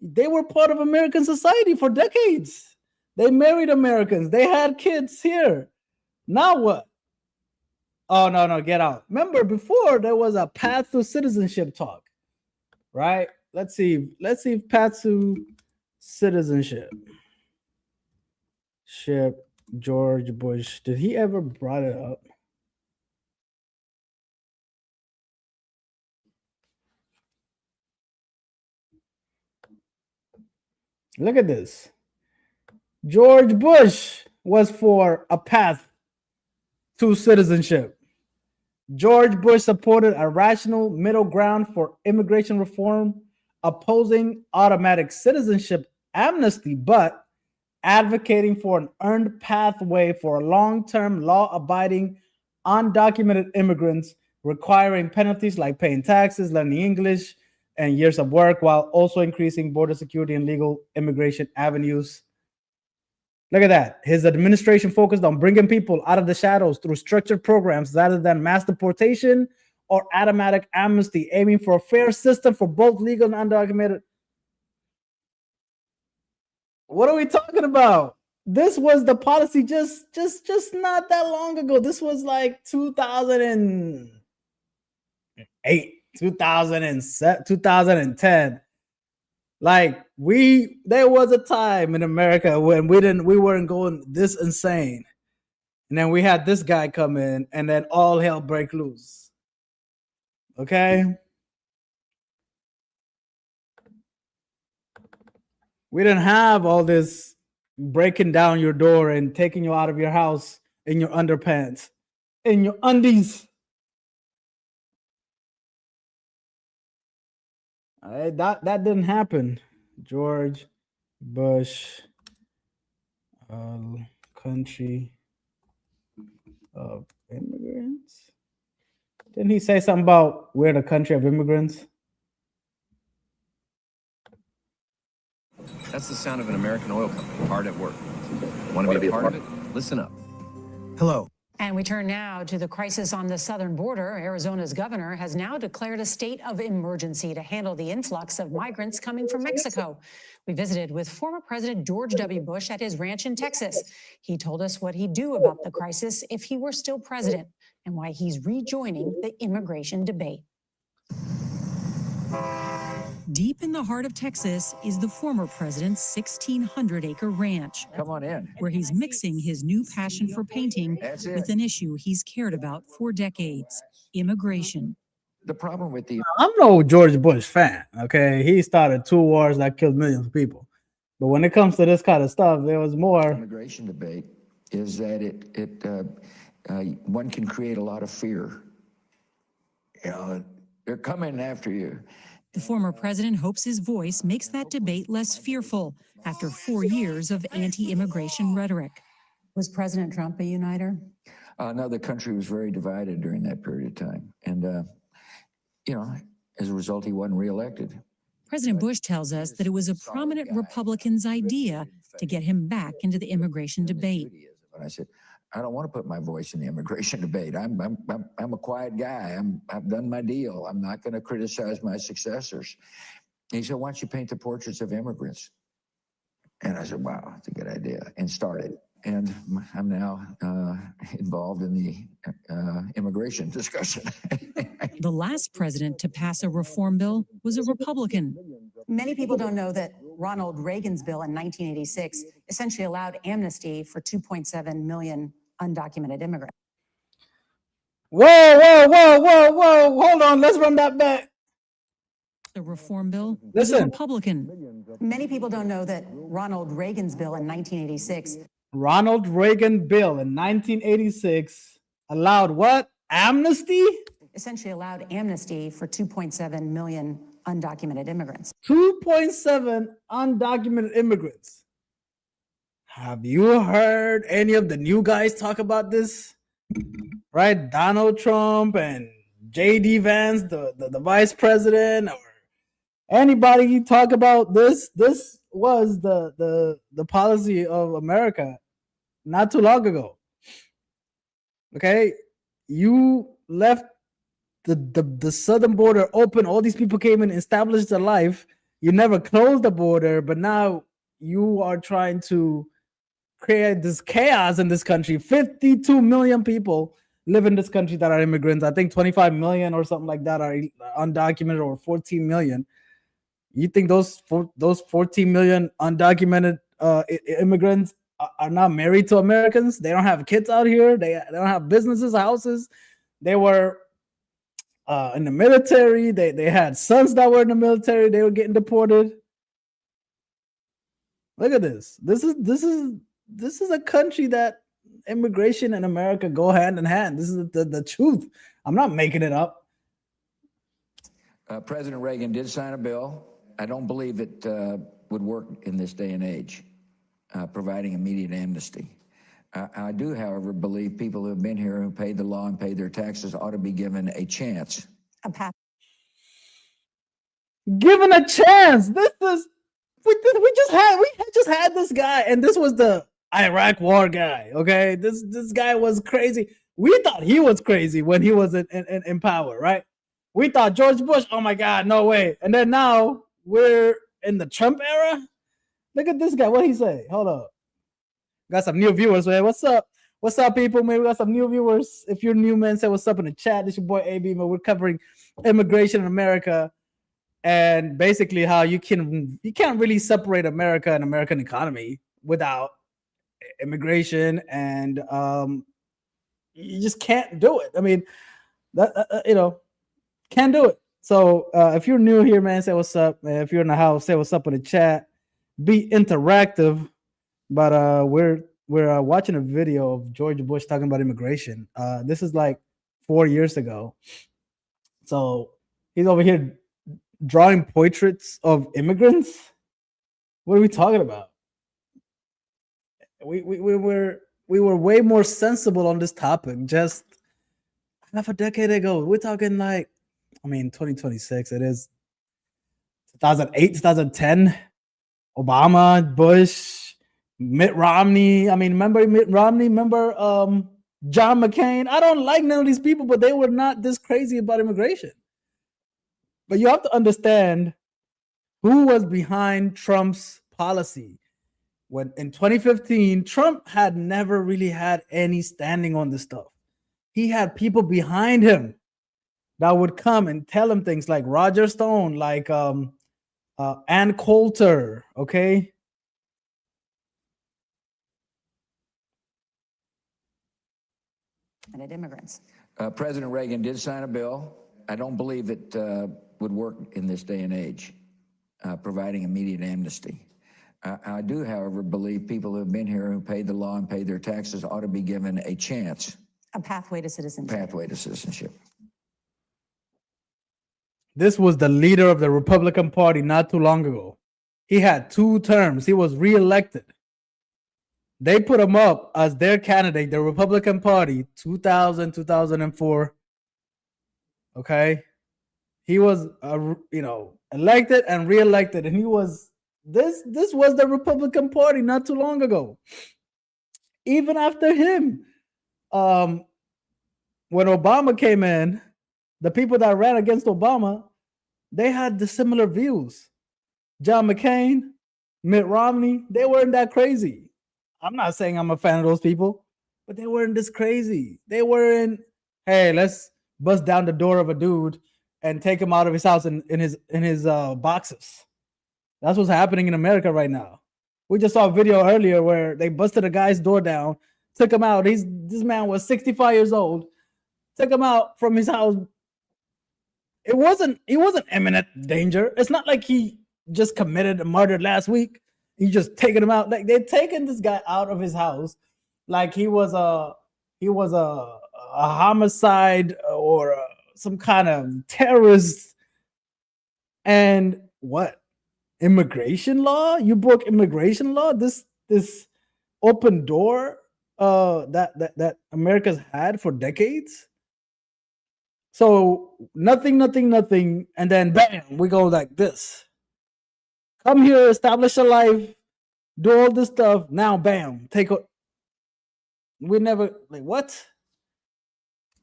They were part of American society for decades. They married Americans. They had kids here. Now what? Oh, no, get out. Remember, before there was a path to citizenship talk, right? Let's see if path to citizenship. George Bush, did he ever brought it up? Look at this. George Bush was for a path to citizenship. George Bush supported a rational middle ground for immigration reform, opposing automatic citizenship amnesty, but advocating for an earned pathway for long-term law-abiding undocumented immigrants, requiring penalties like paying taxes, learning English, and years of work, while also increasing border security and legal immigration avenues. Look at that. His administration focused on bringing people out of the shadows through structured programs rather than mass deportation or automatic amnesty, aiming for a fair system for both legal and undocumented. What are we talking about? This was the policy just not that long ago. This was like 2008, 2007, 2010. Like there was a time in America when we weren't going this insane. And then we had this guy come in and then all hell break loose. Okay? We didn't have all this breaking down your door and taking you out of your house in your underpants, in your undies. That didn't happen. George Bush, country of immigrants. Didn't he say something about we're the country of immigrants? That's the sound of an American oil company hard at work. Want to be a part of it? Listen up. Hello. And we turn now to the crisis on the southern border. Arizona's governor has now declared a state of emergency to handle the influx of migrants coming from Mexico. We visited with former President George W. Bush at his ranch in Texas. He told us what he'd do about the crisis if he were still president and why he's rejoining the immigration debate. Deep in the heart of Texas is the former president's 1,600-acre ranch. Come on in. Where he's mixing his new passion for painting with an issue he's cared about for decades, immigration. The problem with the... I'm no George Bush fan, okay? He started 2 wars that killed millions of people. But when it comes to this kind of stuff, there was more... Immigration debate is that one can create a lot of fear. You know, they're coming after you. The former president hopes his voice makes that debate less fearful after 4 years of anti-immigration rhetoric. Was President Trump a uniter? No, the country was very divided during that period of time. And, you know, as a result, he wasn't reelected. President Bush tells us that it was a prominent Republican's idea to get him back into the immigration debate. And I said, I don't want to put my voice in the immigration debate. I'm a quiet guy. I've done my deal. I'm not going to criticize my successors. And he said, why don't you paint the portraits of immigrants? And I said, wow, that's a good idea. And started. And I'm now involved in the immigration discussion. The last president to pass a reform bill was a Republican. Many people don't know that Ronald Reagan's bill in 1986 essentially allowed amnesty for 2.7 million undocumented immigrants. Whoa. Hold on. Let's run that back. The reform bill was a Republican. Many people don't know that Ronald Reagan's bill in 1986. Ronald Reagan bill in 1986 allowed what? Amnesty? Essentially allowed amnesty for 2.7 million undocumented immigrants. 2.7 undocumented immigrants. Have you heard any of the new guys talk about this? Right? Donald Trump and J.D. Vance, the vice president, or anybody talk about this? This was the policy of America not too long ago. Okay? You left the southern border open. All these people came in, established their life. You never closed the border, but now you are trying to create this chaos in this country. 52 million people live in this country that are immigrants. I think 25 million or something like that are undocumented, or 14 million. You think those 14 million undocumented immigrants are not married to Americans? They don't have kids out here. They don't have businesses, houses. They were in the military. They had sons that were in the military. They were getting deported. Look at this. This is a country that immigration and America go hand in hand. This is the truth. I'm not making it up. President Reagan did sign a bill. I don't believe it would work in this day and age, providing immediate amnesty. I do, however, believe people who have been here, who paid the law and paid their taxes, ought to be given a chance. Given a chance. We just had this guy, and this was the Iraq war guy. Okay, this guy was crazy. We thought he was crazy when he was in power, right? We thought George Bush, oh my God, no way. And then now we're in the Trump era. Look at this guy. What he say? Hold up. Got some new viewers, man. What's up? What's up, people? Man, we got some new viewers. If you're new, man, say what's up in the chat. This is your boy AB, man. We're covering immigration in America and basically how you can't really separate America and American economy without immigration, and you just can't do it. I mean, that can't do it. So if you're new here, man, say what's up. If you're in the house, say what's up in the chat. Be interactive. But we're watching a video of George Bush talking about immigration. This is like 4 years ago. So he's over here drawing portraits of immigrants. What are we talking about? We were way more sensible on this topic just half a decade ago. We're talking like, 2026. It is 2008, 2010. Obama, Bush, Mitt Romney. Remember Mitt Romney? Remember John McCain? I don't like none of these people, but they were not this crazy about immigration. But you have to understand who was behind Trump's policy. When in 2015, Trump had never really had any standing on this stuff. He had people behind him that would come and tell him things like Roger Stone, like Ann Coulter, okay? And immigrants. President Reagan did sign a bill. I don't believe it would work in this day and age, providing immediate amnesty. I do, however, believe people who have been here, who paid the law and paid their taxes, ought to be given a chance. A pathway to citizenship. Pathway to citizenship. This was the leader of the Republican Party not too long ago. He had 2 terms. He was reelected. They put him up as their candidate, the Republican Party, 2000, 2004. Okay. He was, elected and reelected, and he was, this was the Republican Party not too long ago. Even after him, when Obama came in, the people that ran against Obama, they had the similar views. John McCain, Mitt Romney, they weren't that crazy. I'm not saying I'm a fan of those people, but they weren't this crazy. They weren't, hey, let's bust down the door of a dude and take him out of his house in his boxes. That's what's happening in America right now. We just saw a video earlier where they busted a guy's door down, took him out. This man was 65 years old, took him out from his house. He wasn't imminent danger. It's not like he just committed a murder last week. He just taking him out. Like, they're taking this guy out of his house like he was a homicide or some kind of terrorist. And what? Immigration law? You broke immigration law? This open door that America's had for decades. So nothing, and then bam, we go like this. Come here, establish a life, do all this stuff. Now, bam, we never, like, what?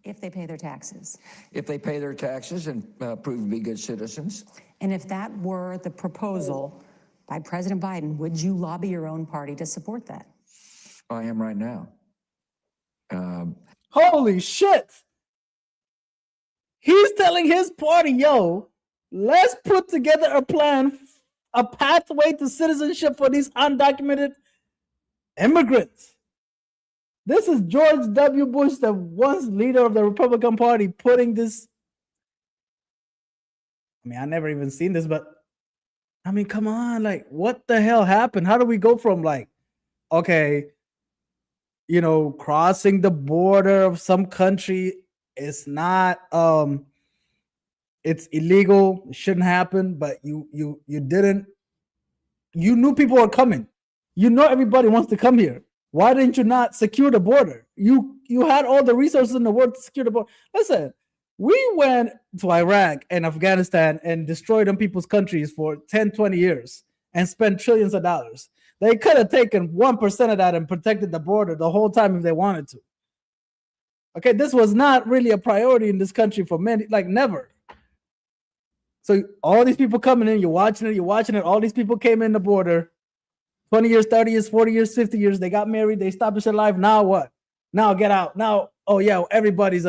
If they pay their taxes. If they pay their taxes and prove to be good citizens. And if that were the proposal by President Biden, would you lobby your own party to support that? I am right now. Holy shit. He's telling his party, yo, let's put together a plan, a pathway to citizenship for these undocumented immigrants. This is George W. Bush, the once leader of the Republican Party, putting this. I never even seen this, but come on, like, what the hell happened? How do we go from like, okay, crossing the border of some country is not it's illegal. It shouldn't happen, but you didn't. You knew people were coming. Everybody wants to come here. Why didn't you not secure the border? You had all the resources in the world to secure the border. Listen, we went to Iraq and Afghanistan and destroyed them people's countries for 10, 20 years and spent trillions of dollars. They could have taken 1% of that and protected the border the whole time if they wanted to. Okay, this was not really a priority in this country for many, like never. So all these people coming in, you're watching it. All these people came in the border, 20 years, 30 years, 40 years, 50 years. They got married. They established their life. Now what? Now get out. Now, oh yeah, everybody's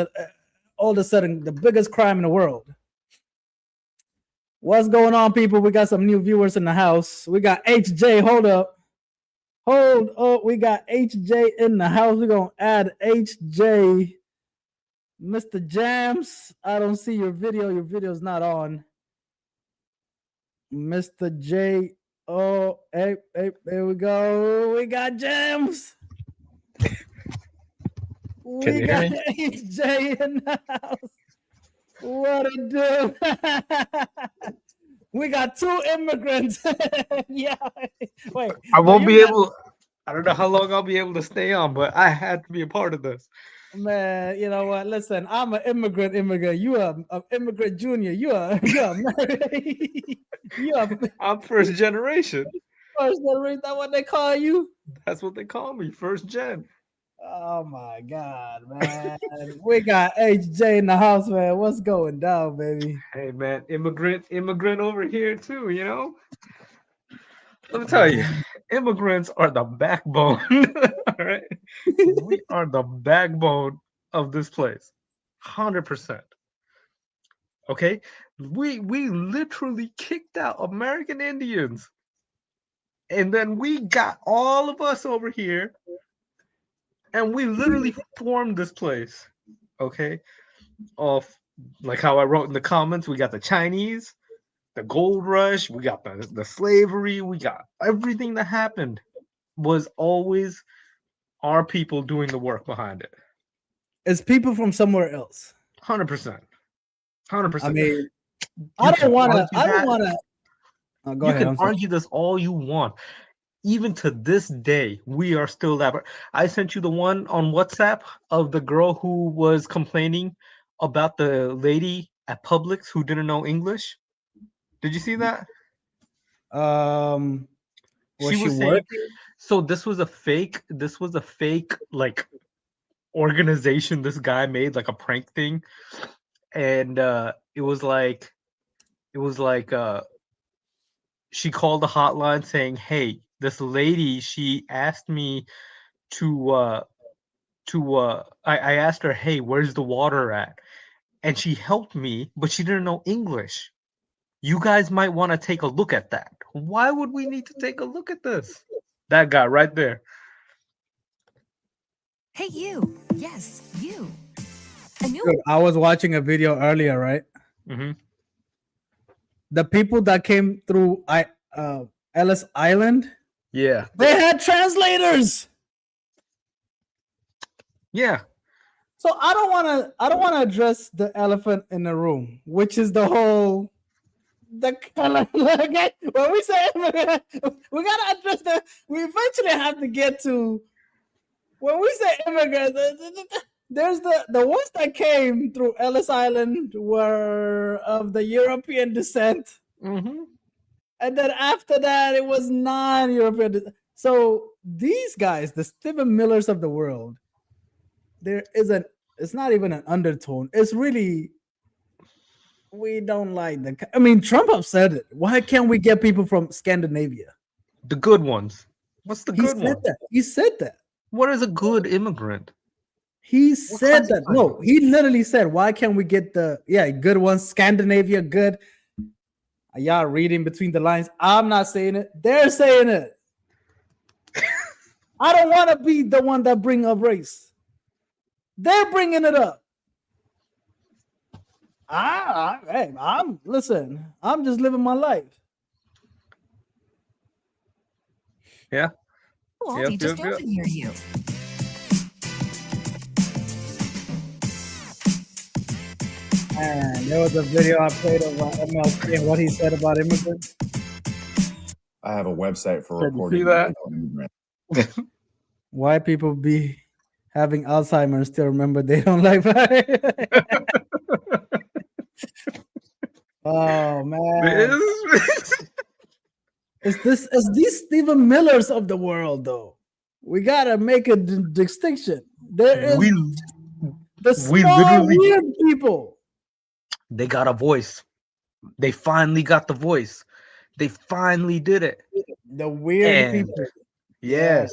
all of a sudden the biggest crime in the world. What's going on, people? We got some new viewers in the house. We got HJ. Hold up. We got HJ in the house. We're going to add HJ. Mr. Jams, I don't see your video. Your video's not on. Mr. J. Oh, hey, there we go. We got Jams. We got HJ in the house. What a dude. We got 2 immigrants. Yeah. Wait. I won't be able. I don't know how long I'll be able to stay on, but I had to be a part of this. Man, you know what? Listen, I'm an immigrant. You are an immigrant junior. You are married. I'm first generation. First generation, that what they call you? That's what they call me, first gen. Oh my God, man. We got HJ in the house, man. What's going down, baby? Hey man, immigrant over here too, Let me tell you, immigrants are the backbone. All right. We are the backbone of this place. 100%. Okay. We literally kicked out American Indians. And then we got all of us over here. And we literally formed this place. Okay. Of like how I wrote in the comments, we got the Chinese, the gold rush, we got the slavery, we got everything that happened was always our people doing the work behind it. It's people from somewhere else. 100%. 100%. I mean, I don't want to. Go ahead. You can argue this all you want. Even to this day, we are still that. I sent you the one on WhatsApp of the girl who was complaining about the lady at Publix who didn't know English. Did you see that? Was she saying, so this was a fake like organization this guy made, like a prank thing. And it was like she called the hotline saying, hey, this lady, she asked me I asked her, hey, where's the water at? And she helped me, but she didn't know English. You guys might want to take a look at that. Why would we need to take a look at this? That guy right there. Hey, you. Yes, you. Dude, I was watching a video earlier, right? Mm-hmm. The people that came through Ellis Island, yeah, they had translators. Yeah. So I don't want to address the elephant in the room, which is the whole color. When we say we gotta address we eventually have to get to when we say immigrants. There's the ones that came through Ellis Island were of the European descent. Mm-hmm. And then after that, it was non-European. So these guys, the Stephen Millers of the world, it's not even an undertone. It's really, we don't like Trump have said it. Why can't we get people from Scandinavia? The good ones. What's the good one? He said that. What is a good immigrant? He said that. No, he literally said, why can't we get the good ones? Scandinavia, good. Y'all reading between the lines. I'm not saying it. They're saying it. I don't want to be the one that bring up race. They're bringing it up. I'm just living my life. Just can't hear you. Man, there was a video I played of MLK and what he said about immigrants. I have a website for Can you reporting see that? illegal immigrants. Why people be having Alzheimer's still remember they don't like Oh man. It's these Stephen Millers of the world though. We gotta make a distinction. There is the small weird people. They got a voice. They finally got the voice. They finally did it. The weird people. Yes.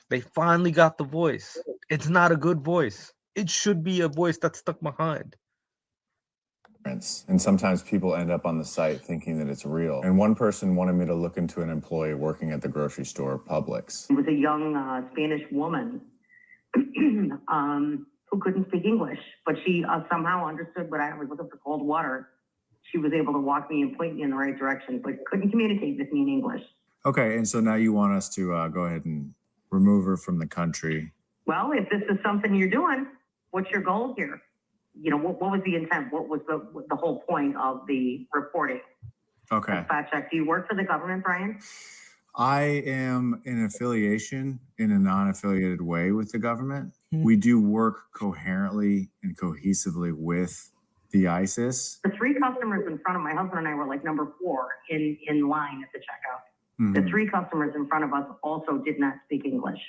They finally got the voice. It's not a good voice. It should be a voice that's stuck behind. And sometimes people end up on the site thinking that it's real. And one person wanted me to look into an employee working at the grocery store Publix. It was a young Spanish woman who couldn't speak English, but she somehow understood what I was looking for cold water. She was able to walk me and point me in the right direction, but couldn't communicate with me in English. Okay, and so now you want us to go ahead and remove her from the country. Well, if this is something you're doing, what's your goal here? You know, what was the intent? What was the whole point of the reporting? Okay. Fact check. Do you work for the government, Brian? I am in affiliation in a non-affiliated way with the government. We do work coherently and cohesively with the ISIS. The three customers in front of my husband and I were like number 4 in line at the checkout. The 3 customers in front of us also did not speak English.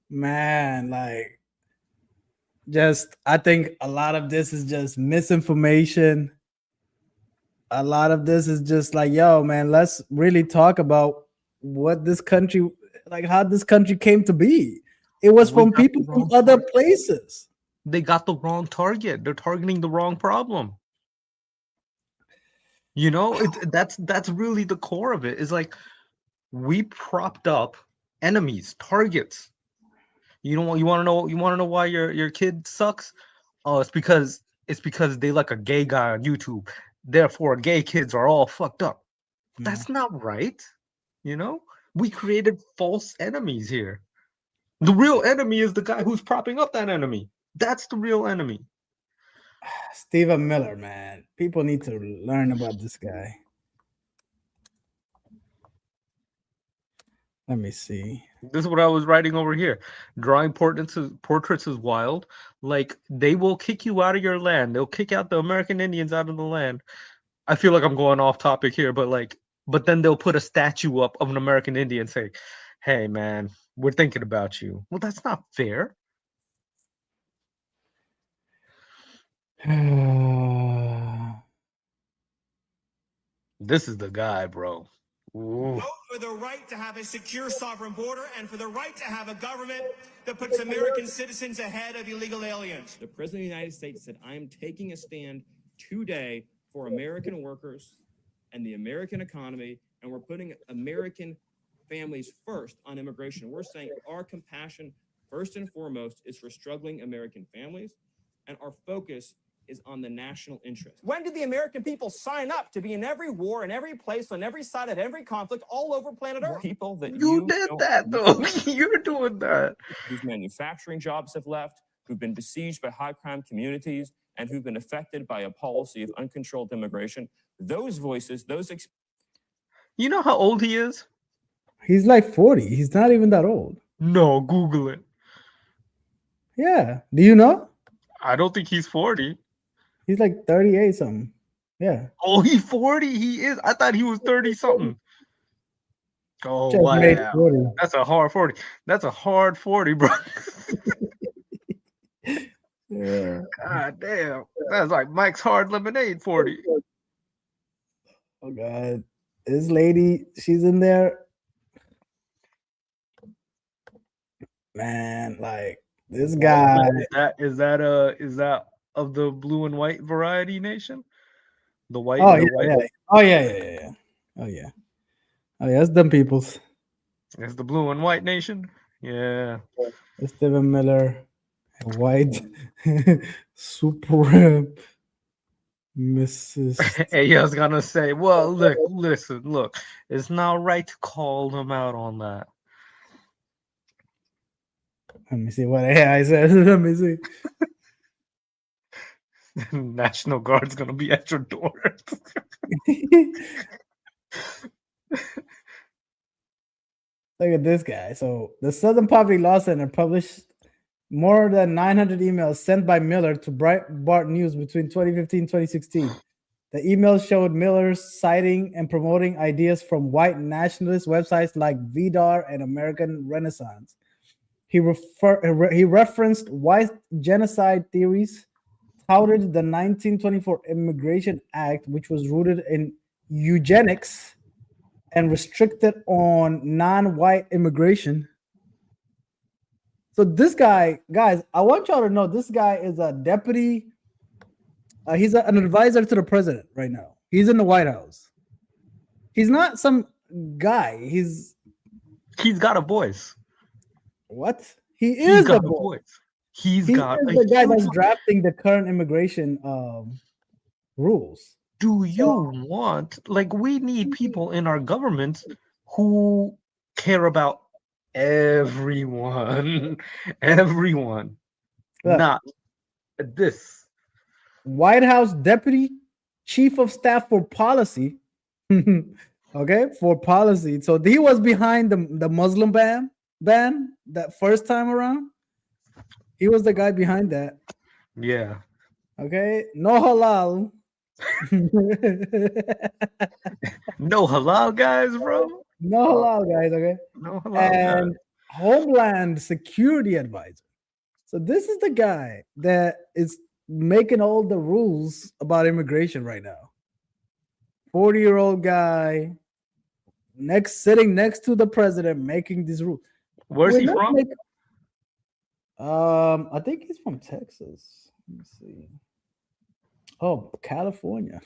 Man, like, I think a lot of this is just misinformation. A lot of this is just like, yo, man, let's really talk about what this country, like how this country came to be. It was from people from other places. They got the wrong target. They're targeting the wrong problem. You know, that's really the core of it. Is like we propped up enemies, targets. You want to know why your kid sucks? Oh, it's because they like a gay guy on YouTube. Therefore, gay kids are all fucked up. That's not right. You know, we created false enemies here. The real enemy is the guy who's propping up that enemy. That's the real enemy. Stephen Miller, man. People need to learn about this guy. Let me see. This is what I was writing over here. Drawing portraits is wild. Like, they will kick you out of your land. They'll kick out the American Indians out of the land. I feel like I'm going off topic here, but then they'll put a statue up of an American Indian saying, "Hey, man, we're thinking about you." Well, that's not fair. This is the guy, bro. Ooh. Vote for the right to have a secure sovereign border and for the right to have a government that puts American citizens ahead of illegal aliens. The President of the United States said, I am taking a stand today for American workers and the American economy, and we're putting American families first on immigration. We're saying our compassion, first and foremost, is for struggling American families, and our focus is on the national interest. When did the American people sign up to be in every war, in every place, on every side of every conflict, all over planet Earth? People that You did that, though. You're doing that. Whose manufacturing jobs have left, who've been besieged by high crime communities, and who've been affected by a policy of uncontrolled immigration. Those voices, You know how old he is? He's like 40. He's not even that old. No, Google it. Yeah. Do you know? I don't think he's 40. He's like 38 something. Yeah. Oh, he's 40. He is. I thought he was 30 something. Oh, Just made wow. 40. That's a hard 40. That's a hard 40, bro. Yeah. God damn. That's like Mike's Hard Lemonade 40. Oh God. This lady, she's in there. Man, like this guy. Is that of the blue and white variety nation? The white. Oh, the yeah, white. yeah. Oh yeah. Oh yeah. Oh yeah, it's them peoples. It's the blue and white nation. Yeah. It's Stephen Miller, white supreme Mrs. Hey, I was gonna say, well, look, it's not right to call them out on that. Let me see what AI says. Let me see. National Guard's gonna be at your door. Look at this guy. So the Southern Poverty Law Center published more than 900 emails sent by Miller to Breitbart News between 2015 and 2016. The emails showed Miller citing and promoting ideas from white nationalist websites like VDAR and American Renaissance. He referenced white genocide theories, touted the 1924 Immigration Act, which was rooted in eugenics and restricted on non-white immigration. So this guy, guys, I want y'all to know this guy is a deputy. He's an advisor to the president right now. He's in the White House. He's not some guy. He's got a voice. What? He is the voice. He's got is the guy that's drafting the current immigration rules. Do you want, like, we need people in our government who care about everyone, everyone, not this. White House Deputy Chief of Staff for Policy. Okay, for policy. So he was behind the Muslim ban that first time around. He was the guy behind that. Yeah. Okay, no halal. No halal guys, bro. No halal guys, okay? No halal And guys. Homeland Security Advisor. So this is the guy that is making all the rules about immigration right now. 40-year-old guy sitting next to the president making these rules. Where's he from? I think he's from Texas. Let me see. Oh, California.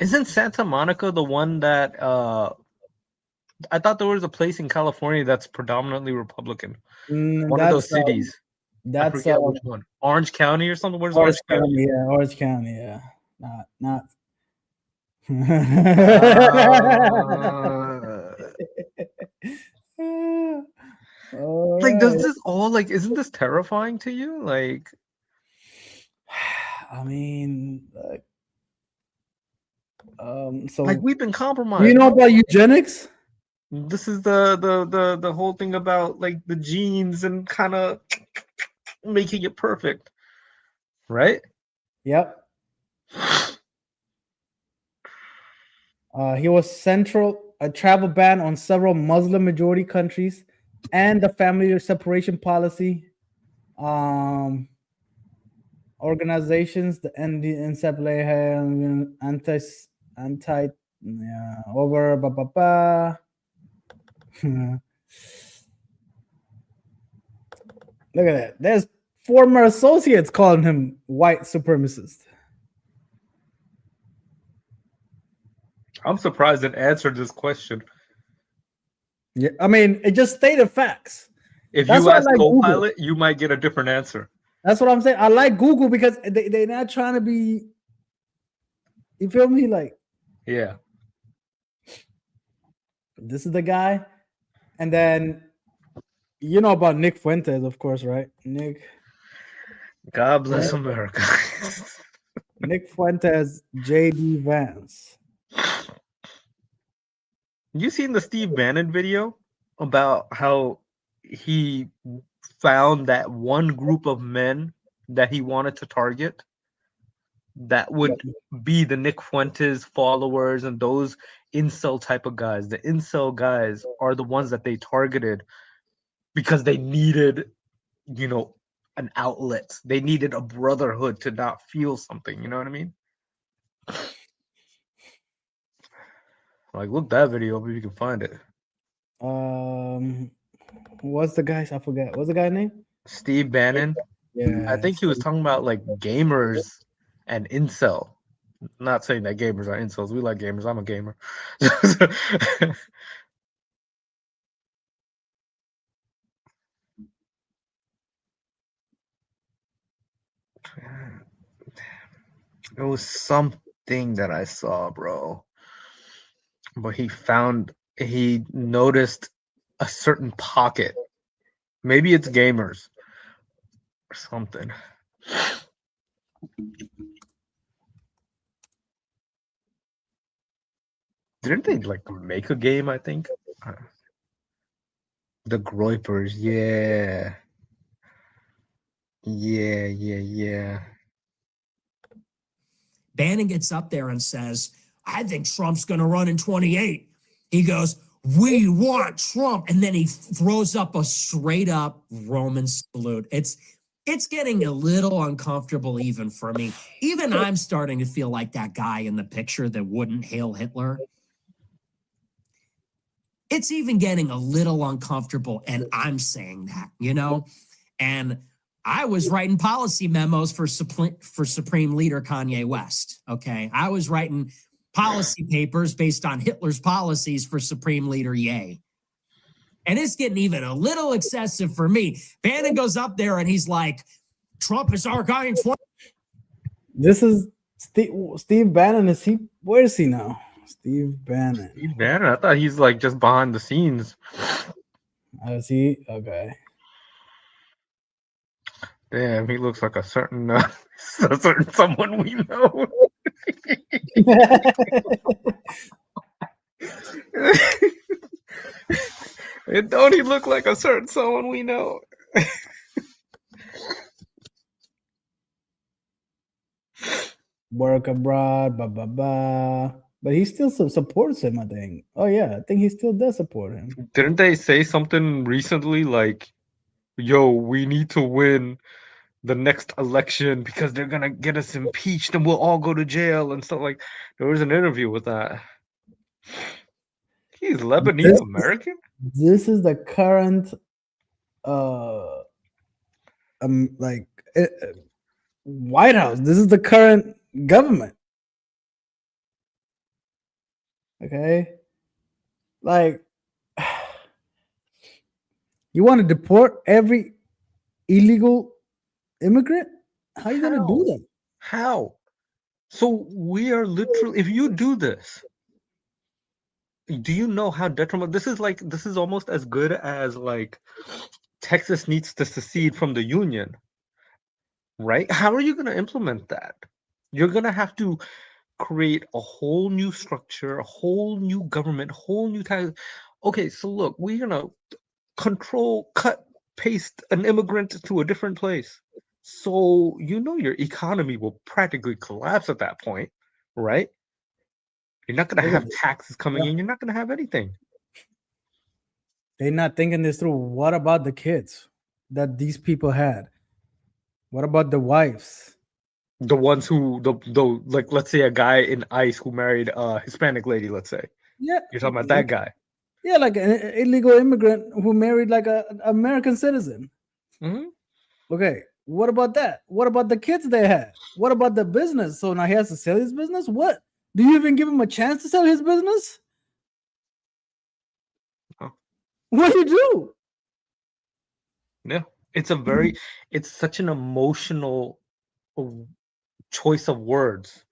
Isn't Santa Monica the one that I thought there was a place in California that's predominantly Republican? One of those cities. I forget which one. Orange County or something. Where's Orange County? Yeah, Orange County. Yeah, not. Like, does this all, like, isn't this terrifying to you? Like, I mean, so like, we've been compromised. Do you know about eugenics? This is the whole thing about, like, the genes and kind of making it perfect, right? Yep. He was a travel ban on several Muslim majority countries and the family separation policy organizations, the NCAA, anti over Look at that. There's former associates calling him white supremacist. I'm surprised it answered this question. Yeah, I mean, it just stated facts. If That's you why I ask like Copilot, you might get a different answer. That's what I'm saying. I like Google because they're not trying to be. You feel me? Like, yeah. This is the guy, and then you know about Nick Fuentes, of course, right? Nick. God bless America. Nick Fuentes, J.D. Vance. You seen the Steve Bannon video about how he found that one group of men that he wanted to target that would be the Nick Fuentes followers and those incel type of guys. The incel guys are the ones that they targeted because they needed, you know, an outlet. They needed a brotherhood to not feel something. You know what I mean? Like, look that video up if you can find it. What's the guy's? I forget. What's the guy's name? Steve Bannon. Yeah, I think he was talking about like gamers and incel. Not saying that gamers are incels. We like gamers. I'm a gamer. It was something that I saw, bro. But he noticed a certain pocket. Maybe it's gamers. or something. Didn't they like make a game? I think the Groypers. Yeah. Bannon gets up there and says, I think Trump's going to run in 28. He goes, we want Trump. And then he throws up a straight up Roman salute. It's getting a little uncomfortable even for me. Even I'm starting to feel like that guy in the picture that wouldn't hail Hitler. It's even getting a little uncomfortable, and I'm saying that, you know? And I was writing policy memos for Supreme Leader Kanye West, okay? I was writing policy papers based on Hitler's policies for Supreme Leader Ye. And it's getting even a little excessive for me. Bannon goes up there and he's like, Trump is our guy in 20. This is Steve Bannon. Where is he now? Steve Bannon. Steve Bannon. I thought he's like just behind the scenes. Is he? Okay. Damn, he looks like a certain someone we know. Don't he look like a certain someone we know? Work abroad, blah blah blah. But he still supports him, I think. Oh yeah, I think he still does support him. Didn't they say something recently like, yo, we need to win the next election because they're gonna get us impeached and we'll all go to jail and stuff like? There was an interview with that. He's Lebanese American? This is the current White House. This is the current government. Okay? Like, you want to deport every illegal immigrant? How are you going to do that? How? So we are literally, if you do this, do you know how detrimental this is almost as good as like Texas needs to secede from the union, right? How are you going to implement that? You're going to have to create a whole new structure, a whole new government, whole new tax. Okay, so look, we're going to control, cut, paste an immigrant to a different place. So you know your economy will practically collapse at that point, right? You're not going to have taxes coming in. You're not going to have anything. They're not thinking this through. What about the kids that these people had? What about the wives? The ones who, like, let's say a guy in ICE who married a Hispanic lady, let's say. Yeah. You're talking about that guy. Yeah, like an illegal immigrant who married like an American citizen. Mm-hmm. Okay, what about that? What about the kids they had? What about the business? So now he has to sell his business? What? Do you even give him a chance to sell his business? Oh. What do you do? Yeah, it's such an emotional choice of words.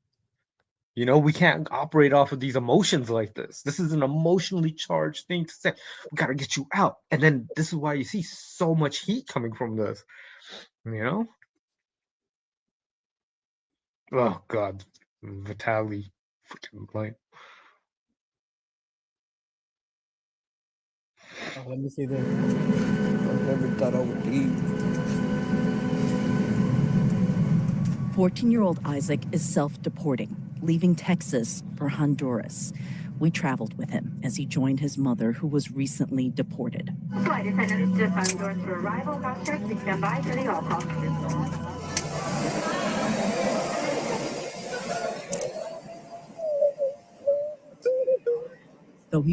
You know, we can't operate off of these emotions like this. This is an emotionally charged thing to say. We got to get you out. And then this is why you see so much heat coming from this. You know? Oh, God. Vitaly. Freaking blank. Oh, let me see this. 14-year-old Isaac is self-deporting, leaving Texas for Honduras. We traveled with him as he joined his mother, who was recently deported. Flight attendants just on doors for arrival. House check, please stand by for the all call.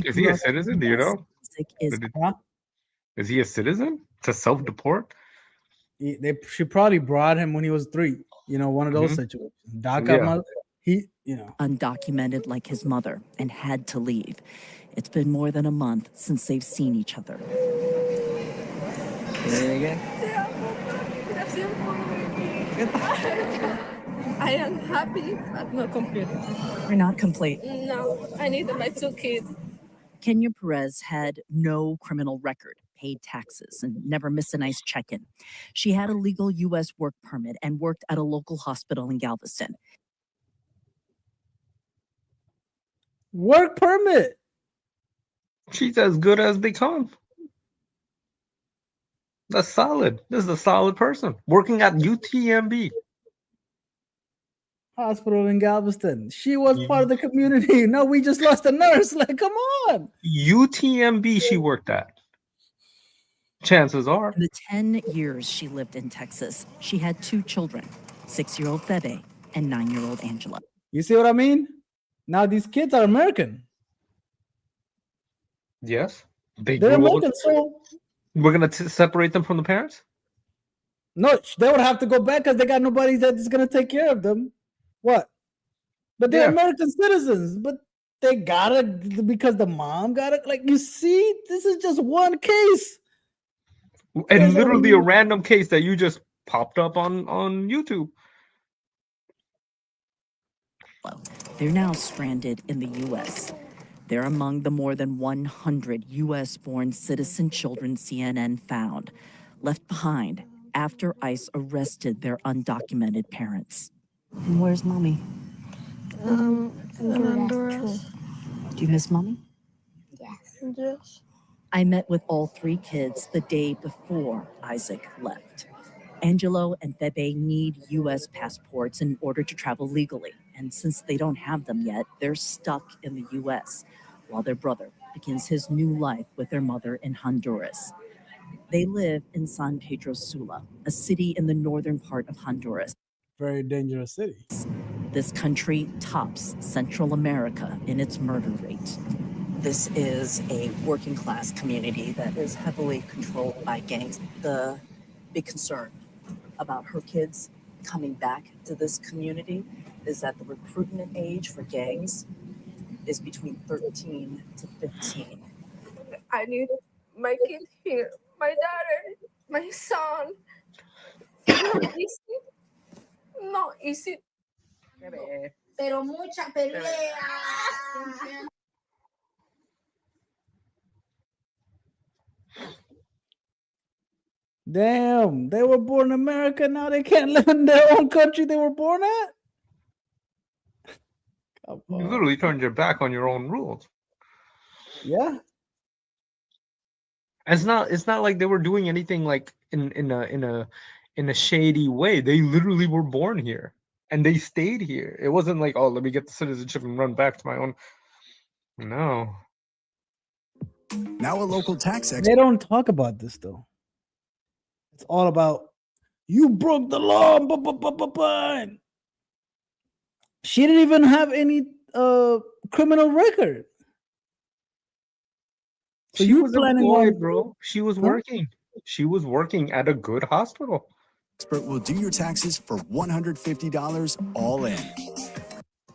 Is he a citizen? Do you know? Is he a citizen to self-deport? She probably brought him when he was 3. You know, one of those situations. DACA, undocumented like his mother, and had to leave. It's been more than a month since they've seen each other. I am happy, but not complete. You're not complete. No, I need my 2 kids. Kenya Perez had no criminal record, paid taxes, and never missed a nice check-in. She had a legal U.S. work permit and worked at a local hospital in Galveston. Work permit. She's as good as they come. That's solid. This is a solid person working at UTMB. Hospital in Galveston. She was part of the community. No, we just lost a nurse. Like, come on. UTMB she worked at. Chances are. In the 10 years she lived in Texas, she had 2 children, 6-year-old Febe and 9-year-old Angela. You see what I mean? Now these kids are American. Yes. They're American, so we're going to separate them from the parents? no, they would have to go back because they got nobody that's going to take care of them. What? But they're American citizens. But they got it because the mom got it. Like, you see, this is just one case. And literally a random case that you just popped up on YouTube. They're now stranded in the U.S. They're among the more than 100 U.S.-born citizen children CNN found, left behind after ICE arrested their undocumented parents. Where's Mommy? In Honduras. Do you miss Mommy? Yes. I met with all 3 kids the day before Isaac left. Angelo and Febe need U.S. passports in order to travel legally, and since they don't have them yet, they're stuck in the U.S., while their brother begins his new life with their mother in Honduras. They live in San Pedro Sula, a city in the northern part of Honduras. Very dangerous city. This country tops Central America in its murder rate. This is a working class community that is heavily controlled by gangs. The big concern about her kids coming back to this community is that the recruitment age for gangs is between 13 to 15. I need my kid here, my daughter, my son. Not easy. Not easy. Pero mucha pelea. Damn, they were born in America. Now they can't live in their own country they were born at. You literally turned your back on your own rules. Yeah. It's not like they were doing anything like in a shady way. They literally were born here and they stayed here. It wasn't like, oh, let me get the citizenship and run back to my own. No. Now a local tax expert. They don't talk about this though. It's all about you broke the law. She didn't even have any criminal record. So She you was planning employed, on, bro. She was Huh? working. She was working at a good hospital. Expert will do your taxes for $150 all in.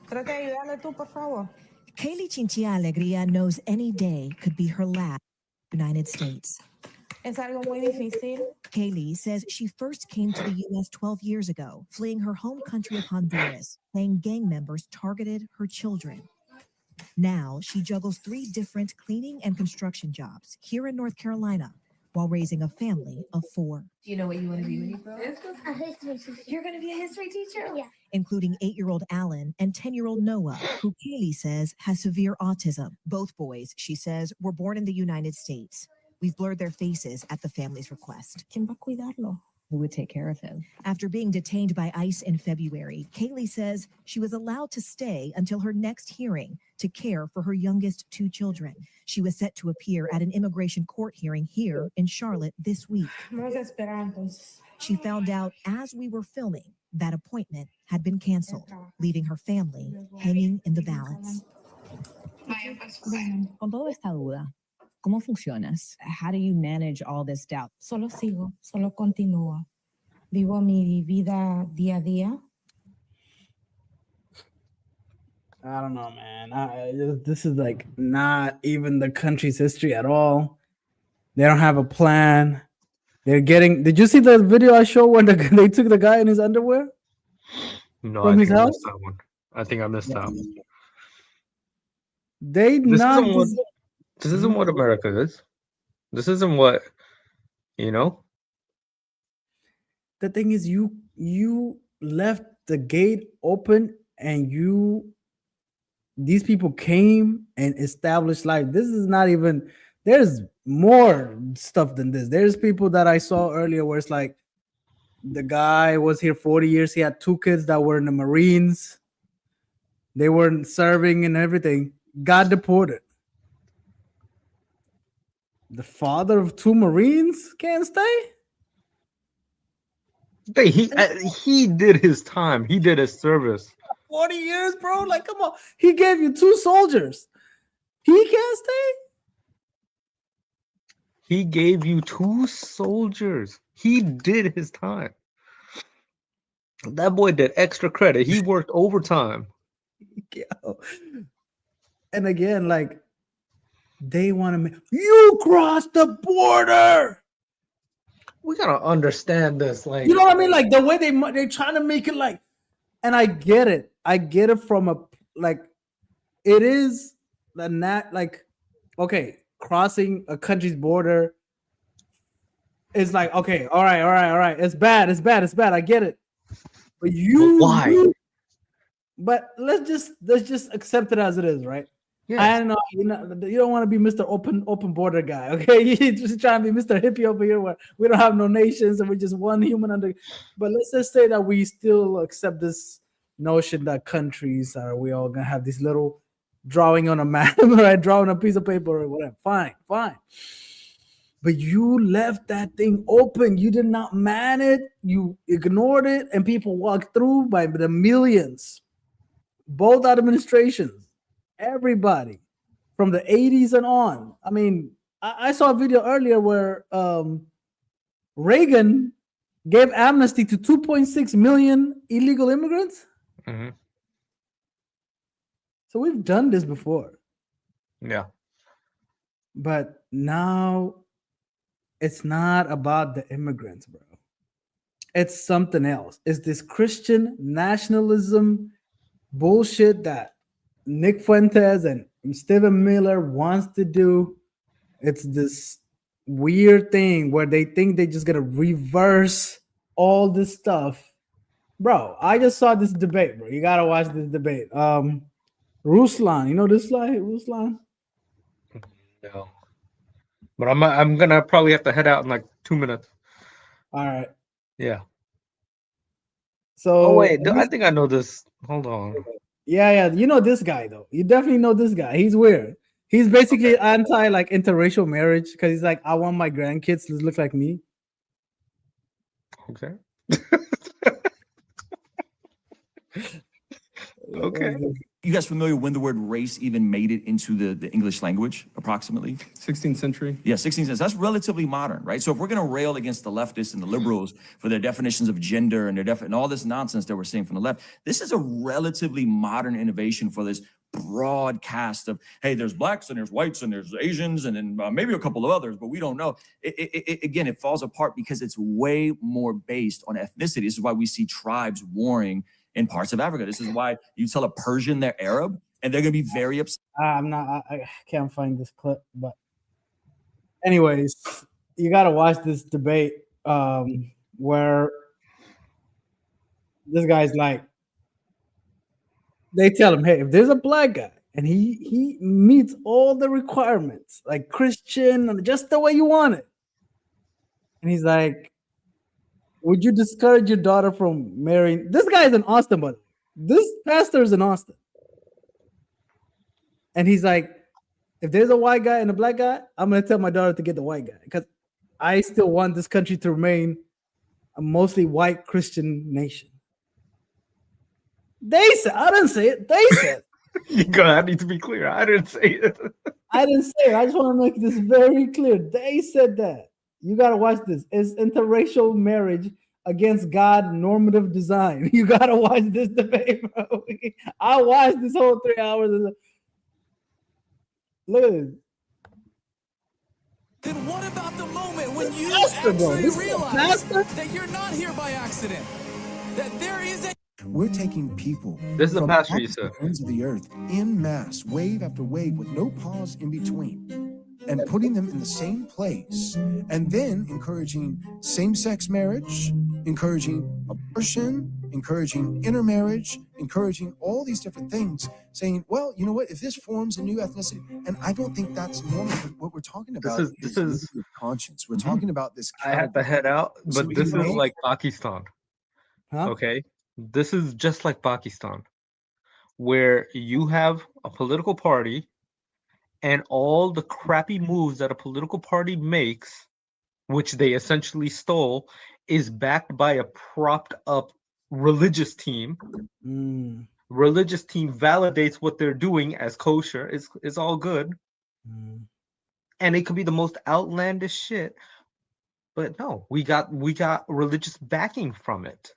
Trata de ayudarle tú, por favor. Kaylee Chinchilla Alegría knows any day could be her last in the United States. Es algo muy difícil. Kaylee says she first came to the U.S. 12 years ago, fleeing her home country of Honduras, saying gang members targeted her children. Now she juggles 3 different cleaning and construction jobs here in North Carolina while raising a family of 4. Do you know what you want to be when you grow up? A history teacher. You're going to be a history teacher? Yeah. Including 8-year-old Alan and 10-year-old Noah, who Kaylee says has severe autism. Both boys, she says, were born in the United States. We've blurred their faces at the family's request. ¿Quién va a cuidarlo? Who would take care of him? After being detained by ICE in February, Kaylee says she was allowed to stay until her next hearing to care for her youngest 2 children. She was set to appear at an immigration court hearing here in Charlotte this week. Vamos a esperar entonces. She found out as we were filming that appointment had been canceled, leaving her family hanging in the balance. Con toda esta duda, ¿cómo funcionas? How do you manage all this doubt? Solo sigo, solo continúo. Vivo mi vida día a día. I don't know, man. This is like not even the country's history at all. They don't have a plan. They're getting. Did you see the video I showed when they took the guy in his underwear? No, From I his think I house? missed that one. I think I missed that one. They This not. isn't what America is. This isn't what You know? The thing is, you left the gate open, and these people came and established life. This is not even. There's more stuff than this. There's people that I saw earlier where it's like the guy was here 40 years. He had 2 kids that were in the Marines. They weren't serving and everything. Got deported. The father of 2 Marines can't stay. He did his time. He did his service. 40 years, bro. Like, come on. He gave you 2 soldiers. He can't stay. He gave you 2 soldiers. He did his time. That boy did extra credit. He worked overtime. Yo. And again, like, they want to make you cross the border. We gotta understand this. Like, you know what I mean? Like the way they're trying to make it like, and I get it. I get it from a like, it is the like, okay, crossing a country's border is like, okay, all right. It's bad. I get it. But why? But let's just accept it as it is, right? Yeah. I don't know. You don't want to be Mr. Open border guy, okay? You're just trying to be Mr. Hippie over here, where we don't have no nations and we're just one human under. But let's just say that we still accept this notion that countries are we all gonna have this little drawing on a map, right? Drawing a piece of paper or whatever. Fine. But you left that thing open. You did not man it. You ignored it, and people walked through by the millions. Both administrations, everybody, from the 80s and on. I mean, I saw a video earlier where Reagan gave amnesty to 2.6 million illegal immigrants. Mm-hmm. So we've done this before. Yeah. But now it's not about the immigrants, bro. It's something else. It's this Christian nationalism bullshit that Nick Fuentes and Stephen Miller wants to do. It's this weird thing where they think they're just gonna reverse all this stuff. Bro, I just saw this debate, bro. You gotta watch this debate. Ruslan, you know this guy, Ruslan? No. But I'm gonna probably have to head out in like 2 minutes. All right. Yeah. So wait, I think I know this. Hold on. Yeah. You know this guy though. You definitely know this guy. He's weird. He's basically anti like interracial marriage because he's like, I want my grandkids to look like me. Okay. Okay. You guys familiar when the word race even made it into the English language, approximately? 16th century. Yeah, 16th century. That's relatively modern, right? So if we're going to rail against the leftists and the liberals for their definitions of gender and and all this nonsense that we're seeing from the left, this is a relatively modern innovation for this broad cast of, hey, there's blacks and there's whites and there's Asians and then maybe a couple of others, but we don't know. Again, it falls apart because it's way more based on ethnicity. This is why we see tribes warring in parts of Africa. This is why you tell a Persian they're Arab, and they're gonna be very upset. I can't find this clip, but anyways, you gotta watch this debate where this guy's like, they tell him, hey, if there's a black guy and he meets all the requirements, like Christian and just the way you want it, and he's like, would you discourage your daughter from marrying? This guy is in Austin, but this pastor is in Austin. And he's like, if there's a white guy and a black guy, I'm going to tell my daughter to get the white guy because I still want this country to remain a mostly white Christian nation. They said, I didn't say it. They said. I need to be clear. I didn't say it. I didn't say it. I just want to make this very clear. They said that. You got to watch this. It's interracial marriage against God normative design. You got to watch this debate, bro. I watched this whole 3 hours. Look at this. Then what about the moment when you Pastor, actually bro. realize that you're not here by accident? That there is a... We're taking people. This is a from pastor, all you said. ends of the earth, en masse, wave after wave, with no pause in between. and putting them in the same place, and then encouraging same-sex marriage, encouraging abortion, encouraging intermarriage, encouraging all these different things, saying, well, you know what, if this forms a new ethnicity, and I don't think that's normal. What we're talking about This is conscience. We're talking about this I have to head out, but this is like Pakistan. Huh? Okay, this is just like Pakistan, where you have a political party and all the crappy moves that a political party makes, which they essentially stole, is backed by a propped up religious team. Religious team validates what they're doing as kosher. It's all good. And it could be the most outlandish shit. But no, we got religious backing from it.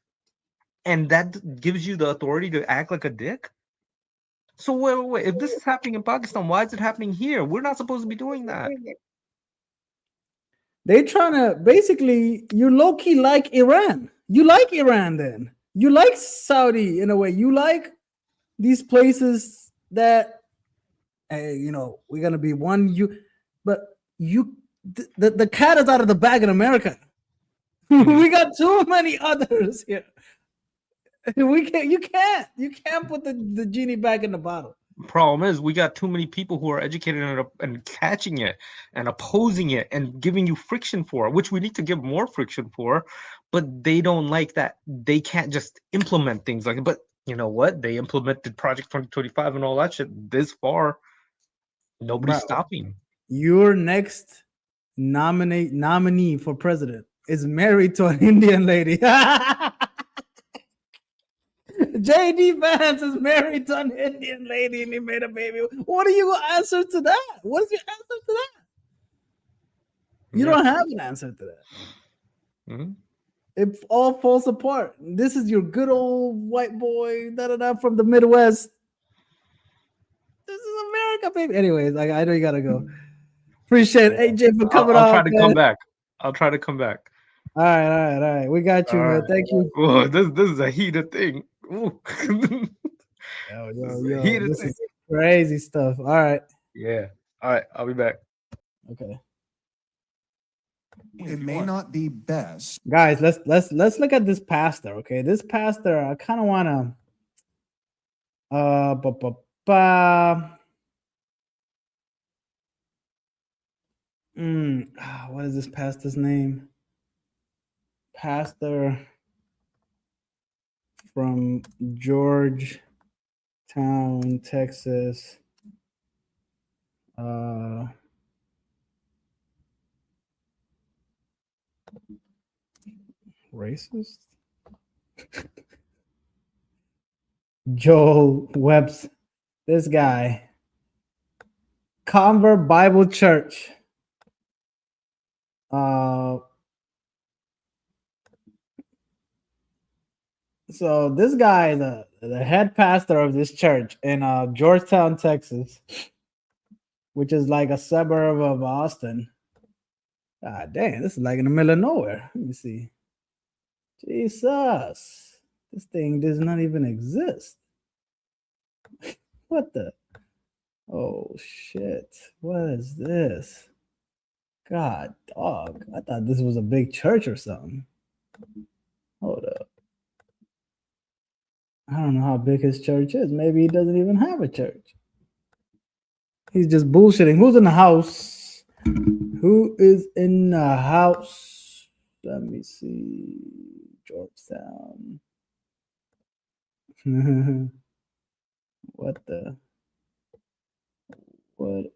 And that gives you the authority to act like a dick? So wait. If this is happening in Pakistan, why is it happening here? We're not supposed to be doing that. They trying to basically, you low-key like Iran. You like Iran then. You like Saudi in a way. You like these places that, hey, you know, we're gonna be one. But the cat is out of the bag in America. We got too many others here. You can't put the genie back in the bottle. Problem is, we got too many people who are educated and catching it and opposing it and giving you friction for it, which we need to give more friction for, but they don't like that. They can't just implement things like it. But you know what? They implemented Project 2025 and all that shit this far. Nobody's stopping. Your next nominee for president is married to an Indian lady. JD Vance is married to an Indian lady and he made a baby. What are you going to answer to that? What is your answer to that? You don't have an answer to that. It all falls apart. This is your good old white boy from the Midwest. This is America, baby. Anyways, I know you got to go. Appreciate AJ for coming on. I'll try to come back. I'll try to come back. All right. We got you, man. Thank you. Oh, this is a heated thing. Ooh. This is crazy stuff. All right. Yeah. All right. I'll be back. Okay. It may not be best. Guys, let's look at this pastor. Okay, this pastor, I kind of want to. What is this pastor's name? Pastor from Georgetown, Texas. Racist? Joel Webster. This guy. Convert Bible Church. So this guy, the head pastor of this church in Georgetown, Texas, which is like a suburb of Austin. God damn, this is like in the middle of nowhere. Let me see. Jesus, this thing does not even exist. What the? Oh shit! What is this? God, dog! I thought this was a big church or something. Hold up. I don't know how big his church is. Maybe he doesn't even have a church. He's just bullshitting. Who's in the house? Who is in the house? Let me see. Georgetown. What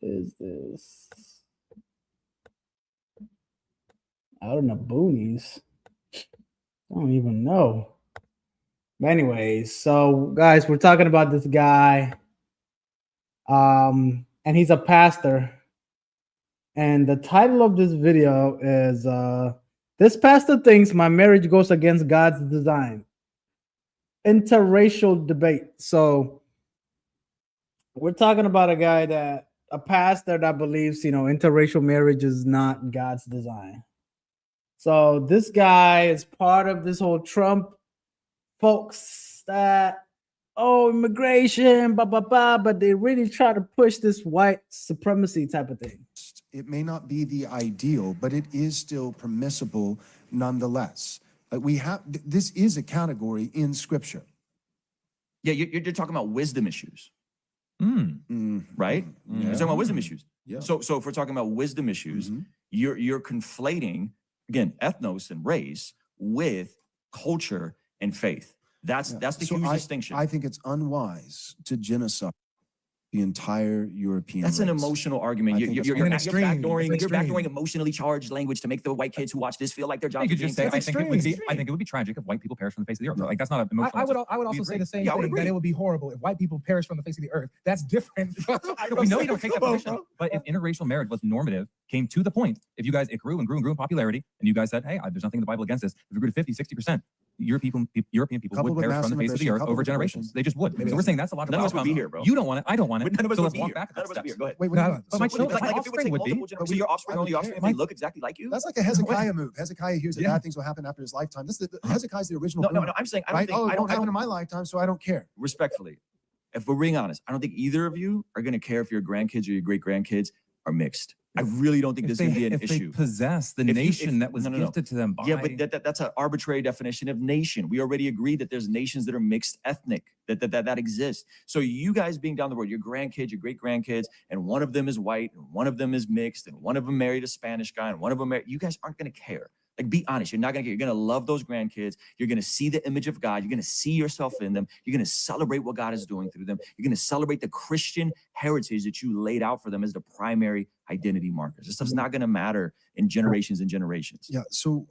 is this? Out in the boonies. I don't even know. Anyways, so guys, we're talking about this guy. And he's a pastor. And the title of this video is this pastor thinks my marriage goes against God's design. Interracial debate. So we're talking about a pastor that believes, interracial marriage is not God's design. So this guy is part of this whole Trump folks that, immigration, but they really try to push this white supremacy type of thing. It may not be the ideal, but it is still permissible nonetheless. Like we have, this is a category in Scripture. Yeah, you're talking about wisdom issues, right? Yeah. You're talking about wisdom issues. Yeah. So if we're talking about wisdom issues, you're conflating again ethnos and race with culture and faith. That's the So huge I, distinction. I think it's unwise to genocide the entire European That's an race. emotional argument. I You're think it's backdooring emotionally charged language to make the white kids who watch this feel like their job. You could just say, I think it would be tragic if white people perish from the face of the earth. Like that's not an emotional. I would also say the same thing, that it would be horrible if white people perish from the face of the earth. That's different. We know you don't take that position, but if interracial marriage was normative, came to the point, if you guys, it grew and grew and grew in popularity, and you guys said, hey, there's nothing in the Bible against this. If it grew to 50, 60%, European people would perish from the face of the earth over generations. They just would. So we're saying that's a logical None of us would outcome. be here, bro. You don't want it. I don't want it. None of us So would let's be walk here. back a None couple of us would be steps. here. Go ahead. Wait, But my Like children, if my it would offspring take would be. multiple generations, will your offspring, they look exactly like you? That's like a Hezekiah move. Hezekiah hears that bad things will happen after his lifetime. Hezekiah's the original. No, I'm saying I don't think. it won't happen in my lifetime, so I don't care. Respectfully, if we're being honest, I don't think either of you are going to care if your grandkids or your great grandkids are mixed. I really don't think this is going to be an if issue. They possess the nation that was gifted to them by. Yeah, but that's an arbitrary definition of nation. We already agreed that there's nations that are mixed ethnic, that exist. So you guys being down the road, your grandkids, your great grandkids, and one of them is white, and one of them is mixed, and one of them married a Spanish guy, and one of them you guys aren't going to care. Like, be honest. You're not going to care. You're going to love those grandkids. You're going to see the image of God. You're going to see yourself in them. You're going to celebrate what God is doing through them. You're going to celebrate the Christian heritage that you laid out for them as the primary identity markers. This stuff's not going to matter in generations and generations. Yeah. So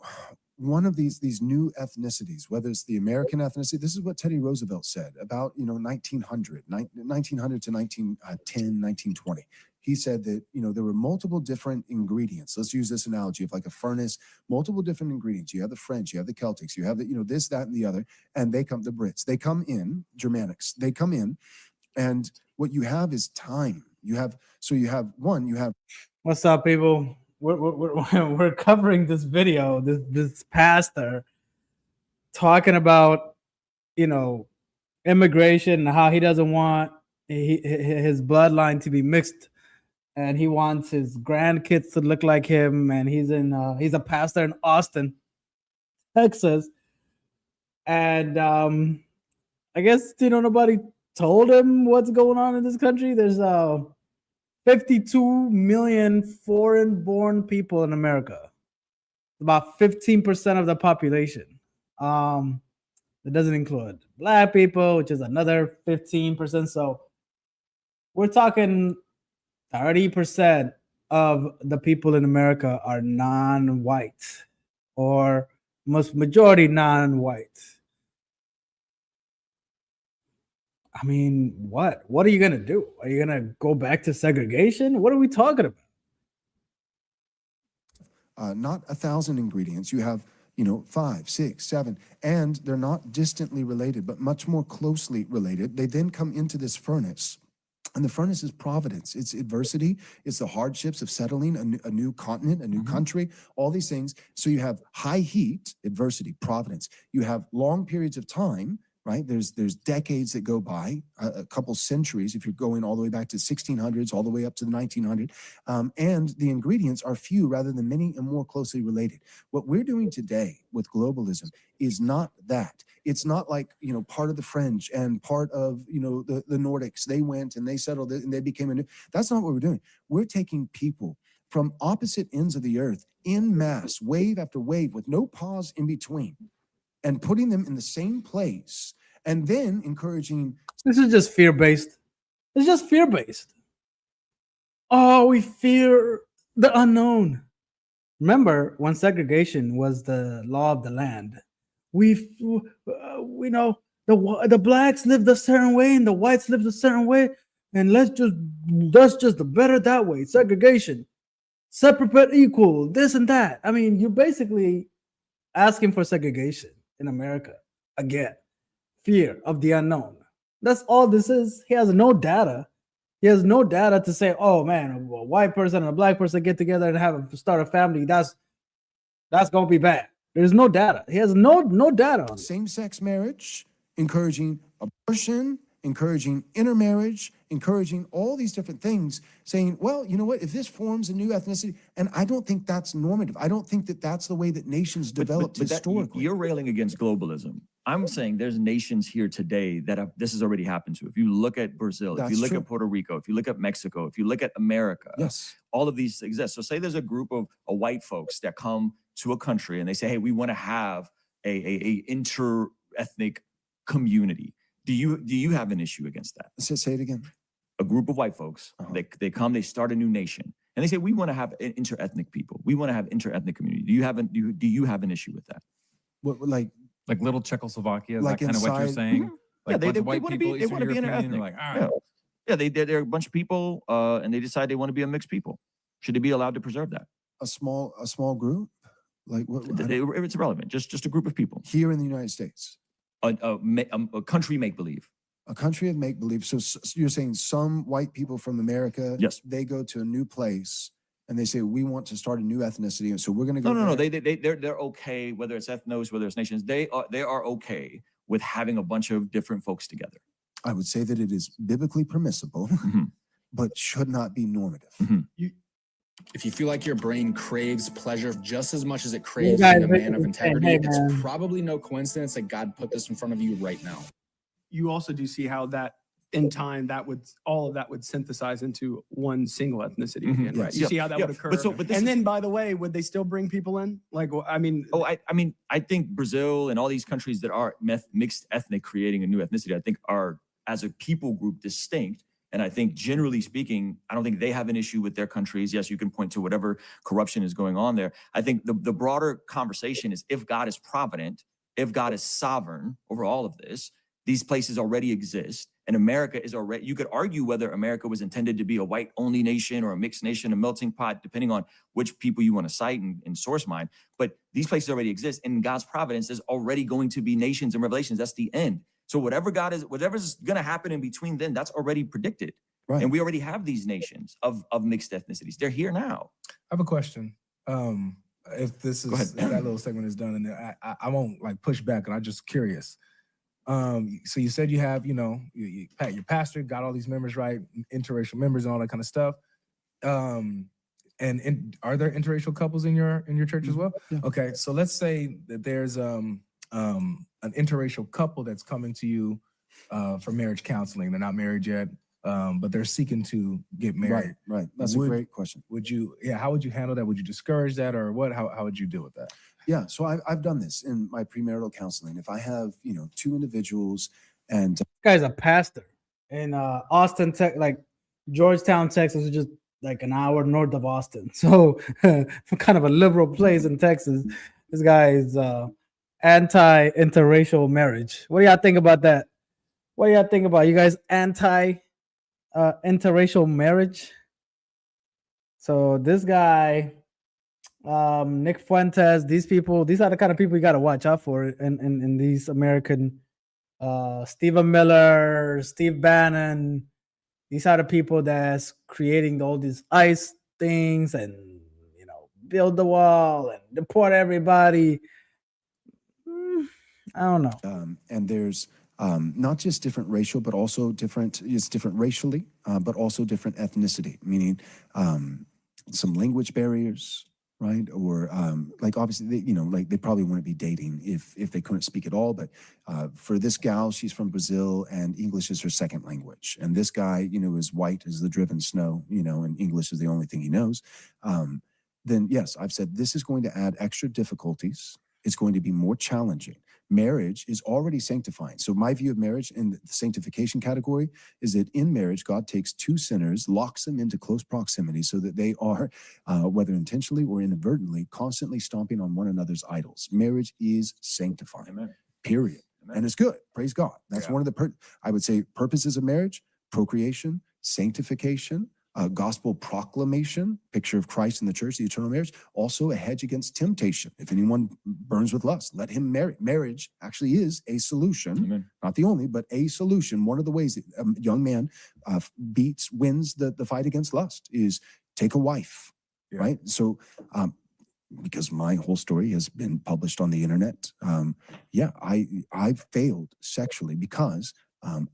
one of these new ethnicities, whether it's the American ethnicity, this is what Teddy Roosevelt said about 1900 to 1910, 1920. He said that, there were multiple different ingredients. Let's use this analogy of like a furnace, multiple different ingredients. You have the French, you have the Celtics, you have the, this, that, and the other, and the Brits. They come in, Germanics, they come in, and what you have is time. What's up, people? We're covering this video, this pastor talking about, immigration and how he doesn't want his bloodline to be mixed. And he wants his grandkids to look like him. And he's a pastor in Austin, Texas. And I guess nobody told him what's going on in this country. There's 52 million foreign-born people in America. About 15% of the population. That doesn't include Black people, which is another 15%. So we're talking 30% of the people in America are non-white, or majority non-white. I mean, what are you gonna do? Are you gonna go back to segregation? What are we talking about? Not 1,000 ingredients. You have 5, 6, 7, and they're not distantly related, but much more closely related. They then come into this furnace. And the furnace is providence. It's adversity. It's the hardships of settling a new continent, a new country, all these things. So you have high heat, adversity, providence. You have long periods of time, right? There's decades that go by, a couple centuries, if you're going all the way back to 1600s, all the way up to the 1900s. And the ingredients are few rather than many and more closely related. What we're doing today with globalism is not that. It's not like, part of the French and part of, the Nordics. They went and they settled it and they became a new. That's not what we're doing. We're taking people from opposite ends of the earth in mass, wave after wave, with no pause in between, and putting them in the same place, and then encouraging. This is just fear-based. It's just fear-based. Oh, we fear the unknown. Remember when segregation was the law of the land? We know the blacks lived a certain way and the whites lived a certain way, and that's just the better that way. Segregation, separate but equal, this and that. I mean, you're basically asking for segregation in America again. Fear of the unknown. That's all this is. He has no data. He has no data to say, oh man, a white person and a black person get together and start a family. That's gonna be bad. There's no data. He has no data on it. Same-sex marriage, encouraging abortion, encouraging intermarriage, encouraging all these different things, saying, well, you know what, if this forms a new ethnicity, and I don't think that's normative. I don't think that that's the way that nations developed historically. You're railing against globalism. I'm saying there's nations here today that this has already happened to. If you look at Brazil, if you look at Puerto Rico, if you look at Mexico, if you look at America, all of these exist. So say there's a group of white folks that come to a country and they say, hey, we want to have a inter-ethnic community. Do you have an issue against that? Say it again. A group of white folks, they come, they start a new nation, and they say, we want to have inter-ethnic people. We want to have inter-ethnic community. Do you have an issue with that? What, like little Czechoslovakia? Is like that kind of what you're saying? Like yeah, they white want to people, be, they want to be inter-ethnic. Like, all right. Yeah, they're a bunch of people, and they decide they want to be a mixed people. Should they be allowed to preserve that? A small group? Like what? It's irrelevant. Just a group of people here in the United States. A country make-believe. A country of make-believe. So you're saying some white people from America, they go to a new place and they say, we want to start a new ethnicity. And so we're going to go. No. They're okay, whether it's ethnos, whether it's nations, they are okay with having a bunch of different folks together. I would say that it is biblically permissible, but should not be normative. If you feel like your brain craves pleasure just as much as it craves being a man of integrity, it's probably no coincidence that God put this in front of you right now. You also do see how that in time all of that would synthesize into one single ethnicity again, right? You see how that would occur. And then, by the way, would they still bring people in? Like, I mean, I think Brazil and all these countries that are mixed ethnic, creating a new ethnicity, I think are as a people group distinct. And I think generally speaking, I don't think they have an issue with their countries. Yes, you can point to whatever corruption is going on there. I think the broader conversation is if God is provident, if God is sovereign over all of this, these places already exist. And America is already, you could argue whether America was intended to be a white-only nation or a mixed nation, a melting pot, depending on which people you want to cite and source mine. But these places already exist. And in God's providence, there's already going to be nations and revelations. That's the end. So whatever's going to happen in between then, that's already predicted. Right. And we already have these nations of mixed ethnicities. They're here now. I have a question. If this is if that little segment is done, and I won't like push back, and I'm just curious. So you said you have, your pastor got all these members, right? Interracial members and all that kind of stuff. And are there interracial couples in your church as well? Yeah. Okay, so let's say that there's an interracial couple that's coming to you for marriage counseling. They're not married yet, but they're seeking to get married. Right. That's a great question. How would you handle that? Would you discourage that, or what? How would you deal with that? Yeah, so I've done this in my premarital counseling. If I have, two individuals and this guy's a pastor in Austin, like Georgetown, Texas, is just like an hour north of Austin. So kind of a liberal place in Texas. This guy is anti-interracial marriage. What do y'all think about that? What do y'all think about you guys interracial marriage? So this guy, Nick Fuentes, these are the kind of people you got to watch out for in these American, Stephen Miller, Steve Bannon. These are the people that's creating all these ICE things and, build the wall and deport everybody. I don't know. And there's not just different racial, but also different racially, but also different ethnicity, meaning some language barriers, right? Or like obviously, they probably wouldn't be dating if they couldn't speak at all. But for this gal, she's from Brazil and English is her second language. And this guy, is white as the driven snow, and English is the only thing he knows. Then yes, I've said this is going to add extra difficulties. It's going to be more challenging. Marriage is already sanctifying. So my view of marriage in the sanctification category is that in marriage, God takes two sinners, locks them into close proximity so that they are, whether intentionally or inadvertently, constantly stomping on one another's idols. Marriage is sanctifying, Amen. Period. Amen. And it's good. Praise God. That's one of the, I would say, purposes of marriage: procreation, sanctification, gospel proclamation, picture of Christ in the church, the eternal marriage, also a hedge against temptation. If anyone burns with lust, let him marry. Marriage actually is a solution, Amen. Not the only, but a solution. One of the ways that a young man wins the fight against lust is take a wife, right? So, because my whole story has been published on the internet, I failed sexually because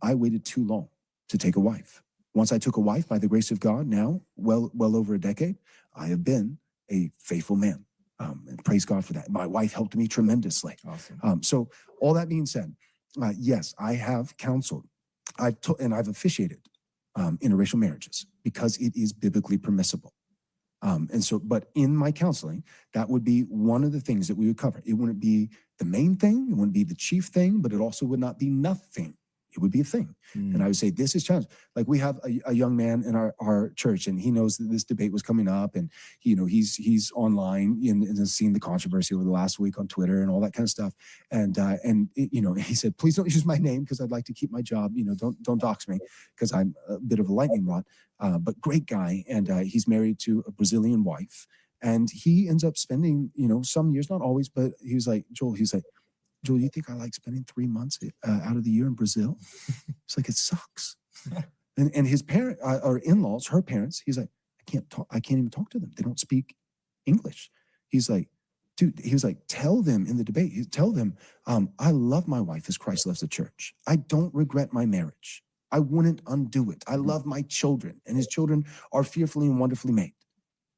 I waited too long to take a wife. Once I took a wife by the grace of God, now, well over a decade, I have been a faithful man. And praise God for that. My wife helped me tremendously. Awesome. So all that being said, yes, I have counseled. I've officiated interracial marriages because it is biblically permissible. But in my counseling, that would be one of the things that we would cover. It wouldn't be the main thing, it wouldn't be the chief thing, but it also would not be nothing. It would be a thing. And I would say, this is challenging. Like we have a young man in our church, and he knows that this debate was coming up, and he's online and has seen the controversy over the last week on Twitter and all that kind of stuff. And he said, please don't use my name because I'd like to keep my job. Don't dox me because I'm a bit of a lightning rod. But great guy, and he's married to a Brazilian wife, and he ends up spending some years, not always, but he was like, Joel, you think I like spending 3 months out of the year in Brazil? It's like, it sucks. And his parent or in-laws, her parents, he's like, I can't even talk to them. They don't speak English. He's like, dude, he was like, tell them in the debate, tell them, I love my wife as Christ loves the church. I don't regret my marriage. I wouldn't undo it. I love my children, and his children are fearfully and wonderfully made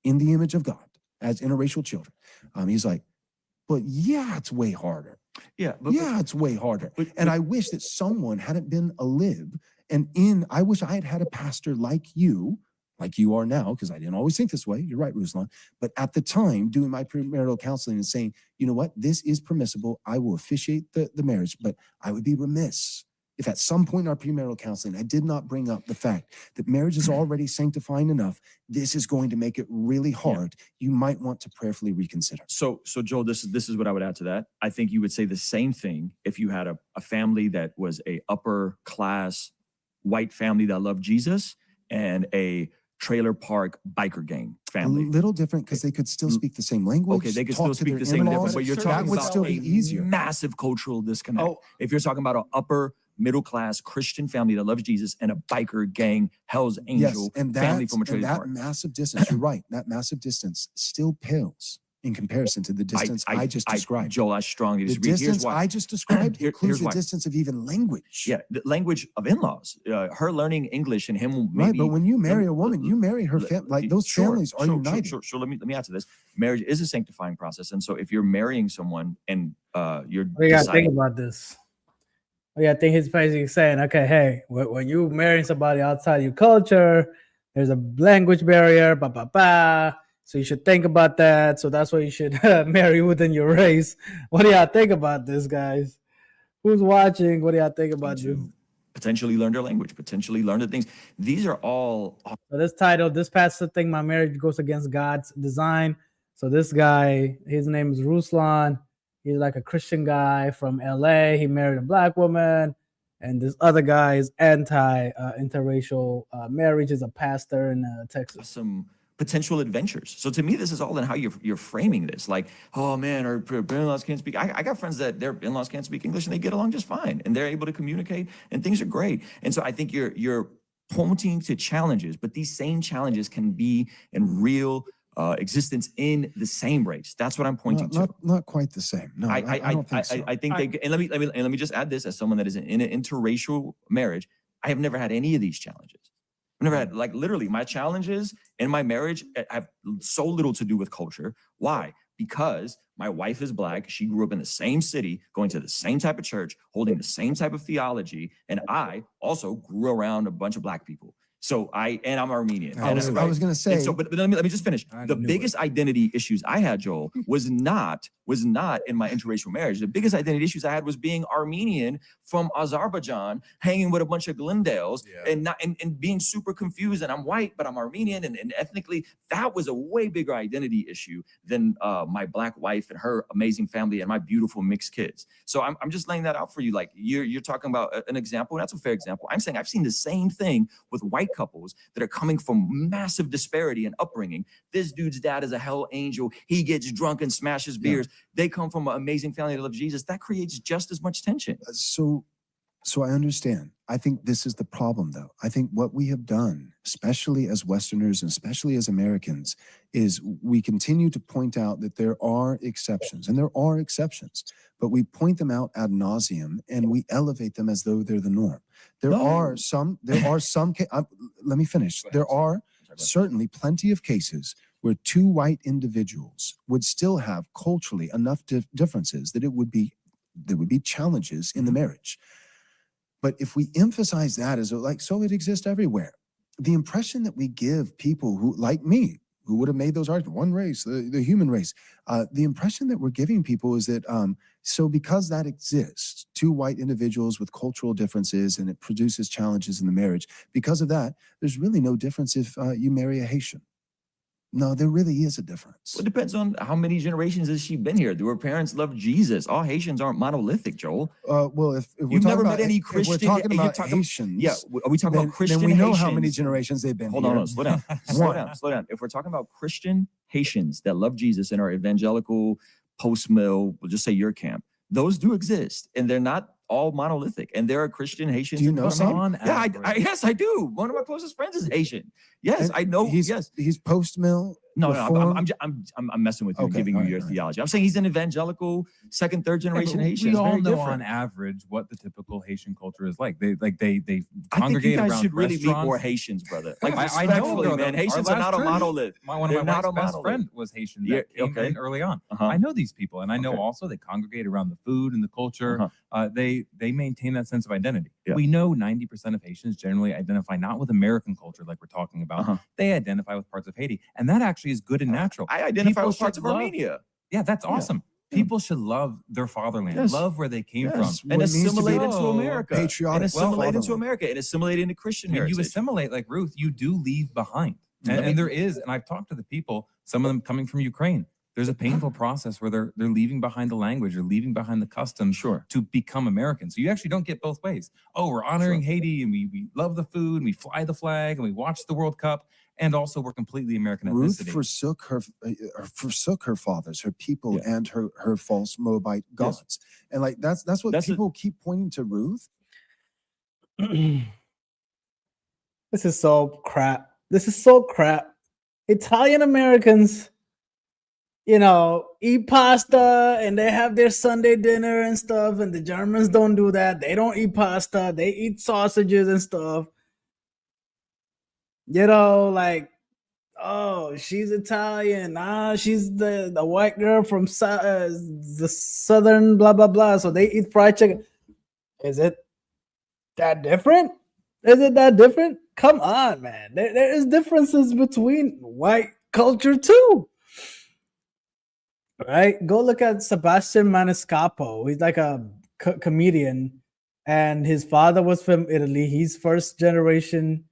in the image of God as interracial children. He's like, but yeah, it's way harder. It's way harder. And I wish that someone hadn't been a lib. I wish I had had a pastor like you are now, because I didn't always think this way. You're right, Ruslan. But at the time, doing my premarital counseling and saying, you know what, this is permissible. I will officiate the marriage, but I would be remiss if at some point in our premarital counseling, I did not bring up the fact that marriage is already sanctifying enough. This is going to make it really hard. You might want to prayerfully reconsider. So Joel, this is what I would add to that. I think you would say the same thing if you had a family that was a upper class white family that loved Jesus and a trailer park biker gang family. A little different because they could still speak the same language. Okay, they could still speak the same language, but you're talking that would about still be easier. Massive cultural disconnect. If you're talking about an upper middle class Christian family that loves Jesus and a biker gang, Hell's Angel family from a trailer park. That massive distance, you're right. That massive distance still pales in comparison to the distance I just described. Joel, I strongly disagree. The distance I just described includes the distance of even language. Yeah, the language of in-laws. Her learning English and him maybe. Right, but when you marry a woman, you marry her family. Like those families are united. Sure. Let me answer this. Marriage is a sanctifying process, and so if you're marrying someone and you're we gotta think about this. I think he's basically saying, okay, hey, when you marry somebody outside your culture, there's a language barrier, so you should think about that. So that's why you should marry within your race. What do y'all think about this, guys? Who's watching? What do y'all think about this? Potentially learn their language, potentially learn the things. These are all. So this title, this pastor thing, my marriage goes against God's design. So this guy, his name is Ruslan. He's like a Christian guy from LA. He married a black woman. And this other guy is anti-interracial marriage, is a pastor in Texas. Some potential adventures. So to me, this is all in how you're framing this. Like, oh man, our in-laws can't speak. I got friends that their in-laws can't speak English and they get along just fine. And they're able to communicate and things are great. And so I think you're pointing to challenges, but these same challenges can be in real existence in the same race. That's what I'm pointing to. Not quite the same. No, I don't think so. I think they. And let me just add this as someone that is in an interracial marriage. I have never had any of these challenges. I've never had, like, literally my challenges in my marriage have so little to do with culture. Why? Because my wife is black. She grew up in the same city, going to the same type of church, holding the same type of theology, and I also grew around a bunch of black people. So I'm Armenian. I was going to say. But let me just finish. The biggest identity issues I had, Joel, was not in my interracial marriage. The biggest identity issues I had was being Armenian from Azerbaijan, hanging with a bunch of Glendales, and being super confused. And I'm white, but I'm Armenian, and ethnically, that was a way bigger identity issue than my black wife and her amazing family and my beautiful mixed kids. So I'm just laying that out for you. Like you're talking about an example, and that's a fair example. I'm saying I've seen the same thing with white couples that are coming from massive disparity in upbringing. This dude's dad is a hell angel. He gets drunk and smashes beers. They come from an amazing family that loves Jesus. That creates just as much tension. So So I understand. I think this is the problem, though. I think what we have done, especially as Westerners and especially as Americans, is we continue to point out that there are exceptions, and there are exceptions, but we point them out ad nauseum and we elevate them as though they're the norm. There are some, let me finish. There are certainly plenty of cases where two white individuals would still have culturally enough differences that there would be challenges in the marriage. But if we emphasize that as so it exists everywhere, the impression that we give people who, like me, who would have made those arguments, one race, the human race, the impression that we're giving people is that, so because that exists, two white individuals with cultural differences and it produces challenges in the marriage, because of that, there's really no difference if you marry a Haitian. No, there really is a difference. Well, it depends on how many generations has she been here. Do her parents love Jesus? All Haitians aren't monolithic, Joel. Well, if we're You've never talking met about, any Christian. if we're talking about Haitians, yeah, are we talking about Christian? Then we know Haitians? how many generations they've been Hold here. on, slow down, slow down. If we're talking about Christian Haitians that love Jesus and are evangelical, post-mill, we'll just say your camp, those do exist, and they're not all monolithic. And there are Christian Haitians. Do you know some? Yeah, yes, I do. One of my closest friends is Haitian. Yes, And I know. He's post-mill. No, Reformed? I'm messing with you and Okay, giving you all right, your all right. theology. I'm saying he's an evangelical, second, third generation Haitian. We It's all very know different. on average what the typical Haitian culture is like. They I think you congregate guys around should really meet restaurants. more Haitians, brother. Like I know, respectfully, bro, man. our Haitians are last not a church, monolith. One of They're my not wife's a best monolith. friend was Haitian. Yeah, That came okay. in early on. Uh-huh. I know these people, and I know Okay. also they congregate around the food and the culture. They maintain that sense of identity. Yeah. We know 90% of Haitians generally identify not with American culture like we're talking about. They identify with parts of Haiti, and that actually is good and natural. I identify People with parts should of love- Armenia. Yeah, that's awesome. People should love their fatherland, Yes. love where they came Yes. from, And assimilate into So America. patriotic And assimilate into fatherland. America. And assimilate into Christian When you heritage. assimilate like Ruth, you do leave behind. And there is, and I've talked to the people, some of them coming from Ukraine. There's a painful process where they're leaving behind the language, they're leaving behind the customs to become American. So you actually don't get both ways. Oh, we're honoring Haiti and we love the food and we fly the flag and we watch the World Cup. And also we're completely American Ruth ethnicity. forsook her fathers, her people, and her false Moabite gods, and like that's what people keep pointing to Ruth. This is so crap. This is so crap. Italian Americans, eat pasta and they have their Sunday dinner and stuff, and the Germans don't do that. They don't eat pasta. They eat sausages and stuff. Like, oh, she's Italian. She's the white girl from the southern blah, blah, blah. So they eat fried chicken. Is it that different? Is it that different? Come on, man. There is differences between white culture too. Right? Go look at Sebastian Maniscalco. He's like a comedian, and his father was from Italy. He's first generation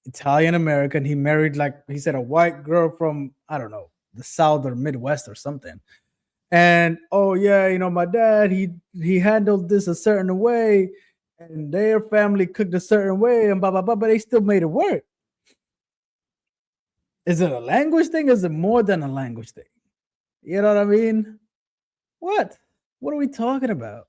Italian American. He married, like he said, a white girl from, I don't know, the South or Midwest or something. And oh yeah, my dad, he handled this a certain way, and their family cooked a certain way, and blah blah blah, but they still made it work. Is it a language thing? Is it more than a language thing? You know what I mean? What are we talking about?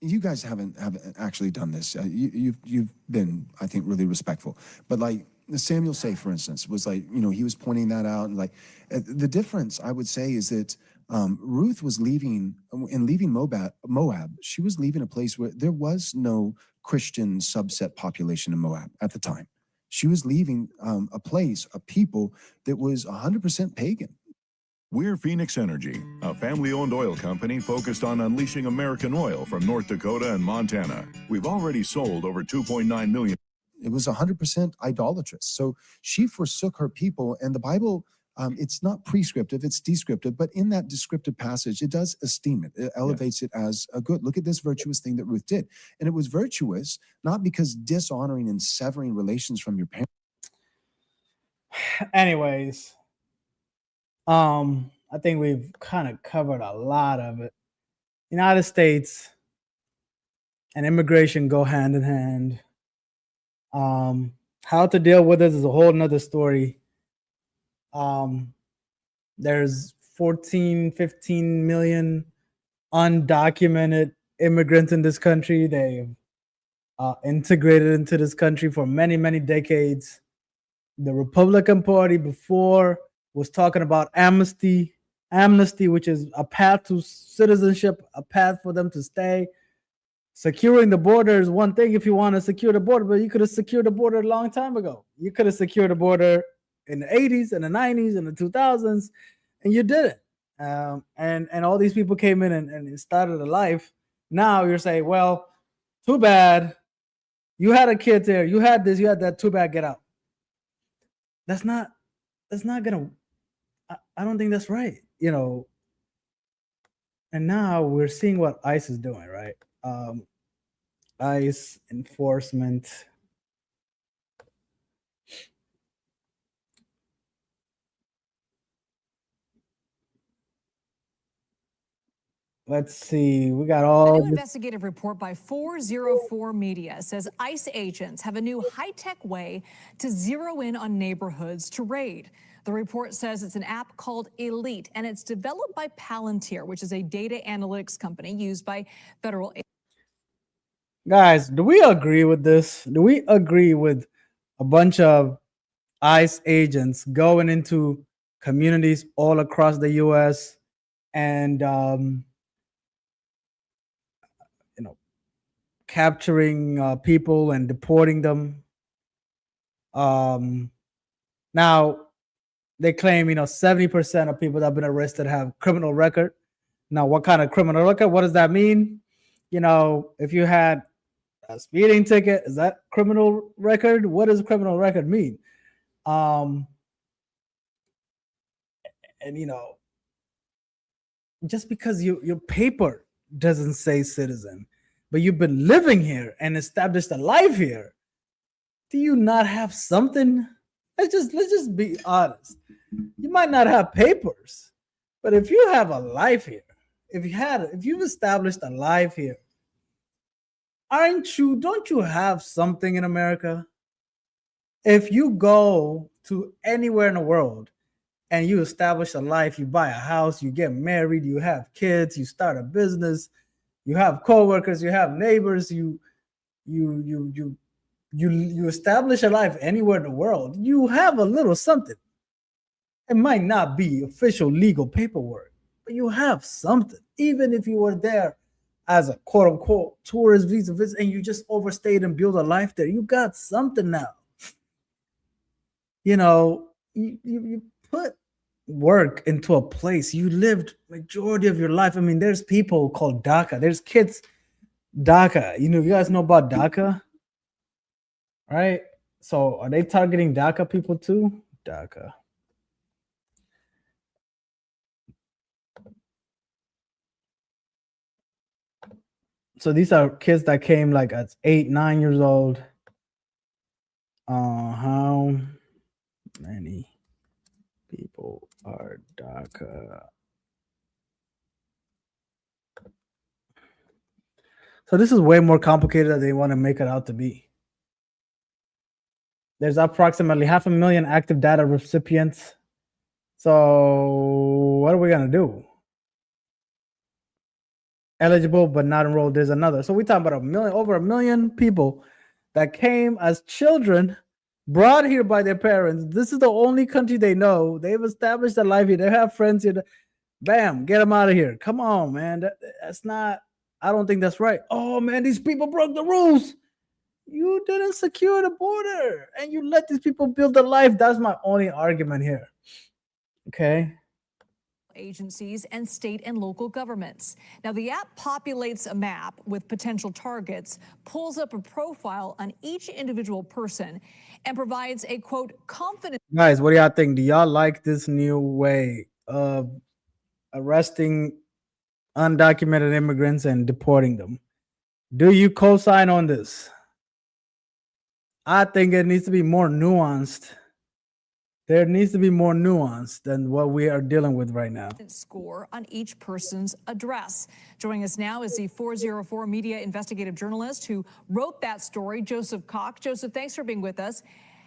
You guys haven't actually done this. You've been, I think, really respectful. But like Samuel Say, for instance, was like, he was pointing that out, and like the difference I would say is that Ruth was leaving Moab. She was leaving a place where there was no Christian subset population in Moab at the time. She was leaving a place, a people that was 100% pagan. We're Phoenix Energy, a family-owned oil company focused on unleashing American oil from North Dakota and Montana. We've already sold over 2.9 million. It was 100% idolatrous. So she forsook her people, and the Bible, it's not prescriptive, it's descriptive, but in that descriptive passage, it does esteem it. It elevates it as a good. Look at this virtuous thing that Ruth did. And it was virtuous, not because dishonoring and severing relations from your parents. Anyways, I think we've kind of covered a lot of it. United States and immigration go hand in hand. How to deal with it is a whole nother story. There's 14, 15 million undocumented immigrants in this country. They've integrated into this country for many, many decades. The Republican Party before was talking about amnesty, which is a path to citizenship, a path for them to stay. Securing the border is one thing if you want to secure the border, but you could have secured the border a long time ago. You could have secured the border in the 80s and the 90s and the 2000s, and you didn't. And all these people came in and started a life. Now you're saying, well, too bad. You had a kid there. You had this. You had that. Too bad. Get out. That's not gonna. I don't think that's right. And now we're seeing what ICE is doing, right? ICE enforcement. Let's see. We got all. A new investigative report by 404 Media says ICE agents have a new high-tech way to zero in on neighborhoods to raid. The report says it's an app called Elite, and it's developed by Palantir, which is a data analytics company used by federal. Guys, do we agree with this? Do we agree with a bunch of ICE agents going into communities all across the U.S. and capturing people and deporting them? Now they claim 70% of people that have been arrested have criminal record. Now, what kind of criminal record? What does that mean? If you had a speeding ticket, is that criminal record? What does criminal record mean? And just because your paper doesn't say citizen, but you've been living here and established a life here, do you not have something? Let's just be honest. You might not have papers, but if you have a life here, if you've established a life here, don't you have something in America? If you go to anywhere in the world and you establish a life, you buy a house, you get married, you have kids, you start a business, you have coworkers, you have neighbors, you establish a life anywhere in the world, you have a little something. It might not be official legal paperwork, but you have something. Even if you were there as a quote unquote tourist visa and you just overstayed and built a life there, you got something now. You put work into a place. You lived majority of your life. I mean, there's people called DACA. There's kids DACA. You guys know about DACA, right? So are they targeting DACA people too? DACA. So these are kids that came at 8, 9 years old. How many people are DACA? So this is way more complicated than they want to make it out to be. There's approximately 500,000 active data recipients. So what are we gonna do? Eligible but not enrolled. There's another. So we're talking about over a million people that came as children, brought here by their parents. This is the only country they know. They've established a life here. They have friends here. Bam, get them out of here. Come on, man. That's not. I don't think that's right. Oh man, these people broke the rules. You didn't secure the border, and you let these people build a life. That's my only argument here. Okay. Agencies and state and local governments. Now, the app populates a map with potential targets, pulls up a profile on each individual person, and provides a, quote, confident. Guys, what do y'all think? Do y'all like this new way of arresting undocumented immigrants and deporting them? Do you co-sign on this? I think it needs to be more nuanced. There needs to be more nuance than what we are dealing with right now. Score on each person's address. Joining us now is the 404 Media investigative journalist who wrote that story, Joseph Koch. Joseph, thanks for being with us.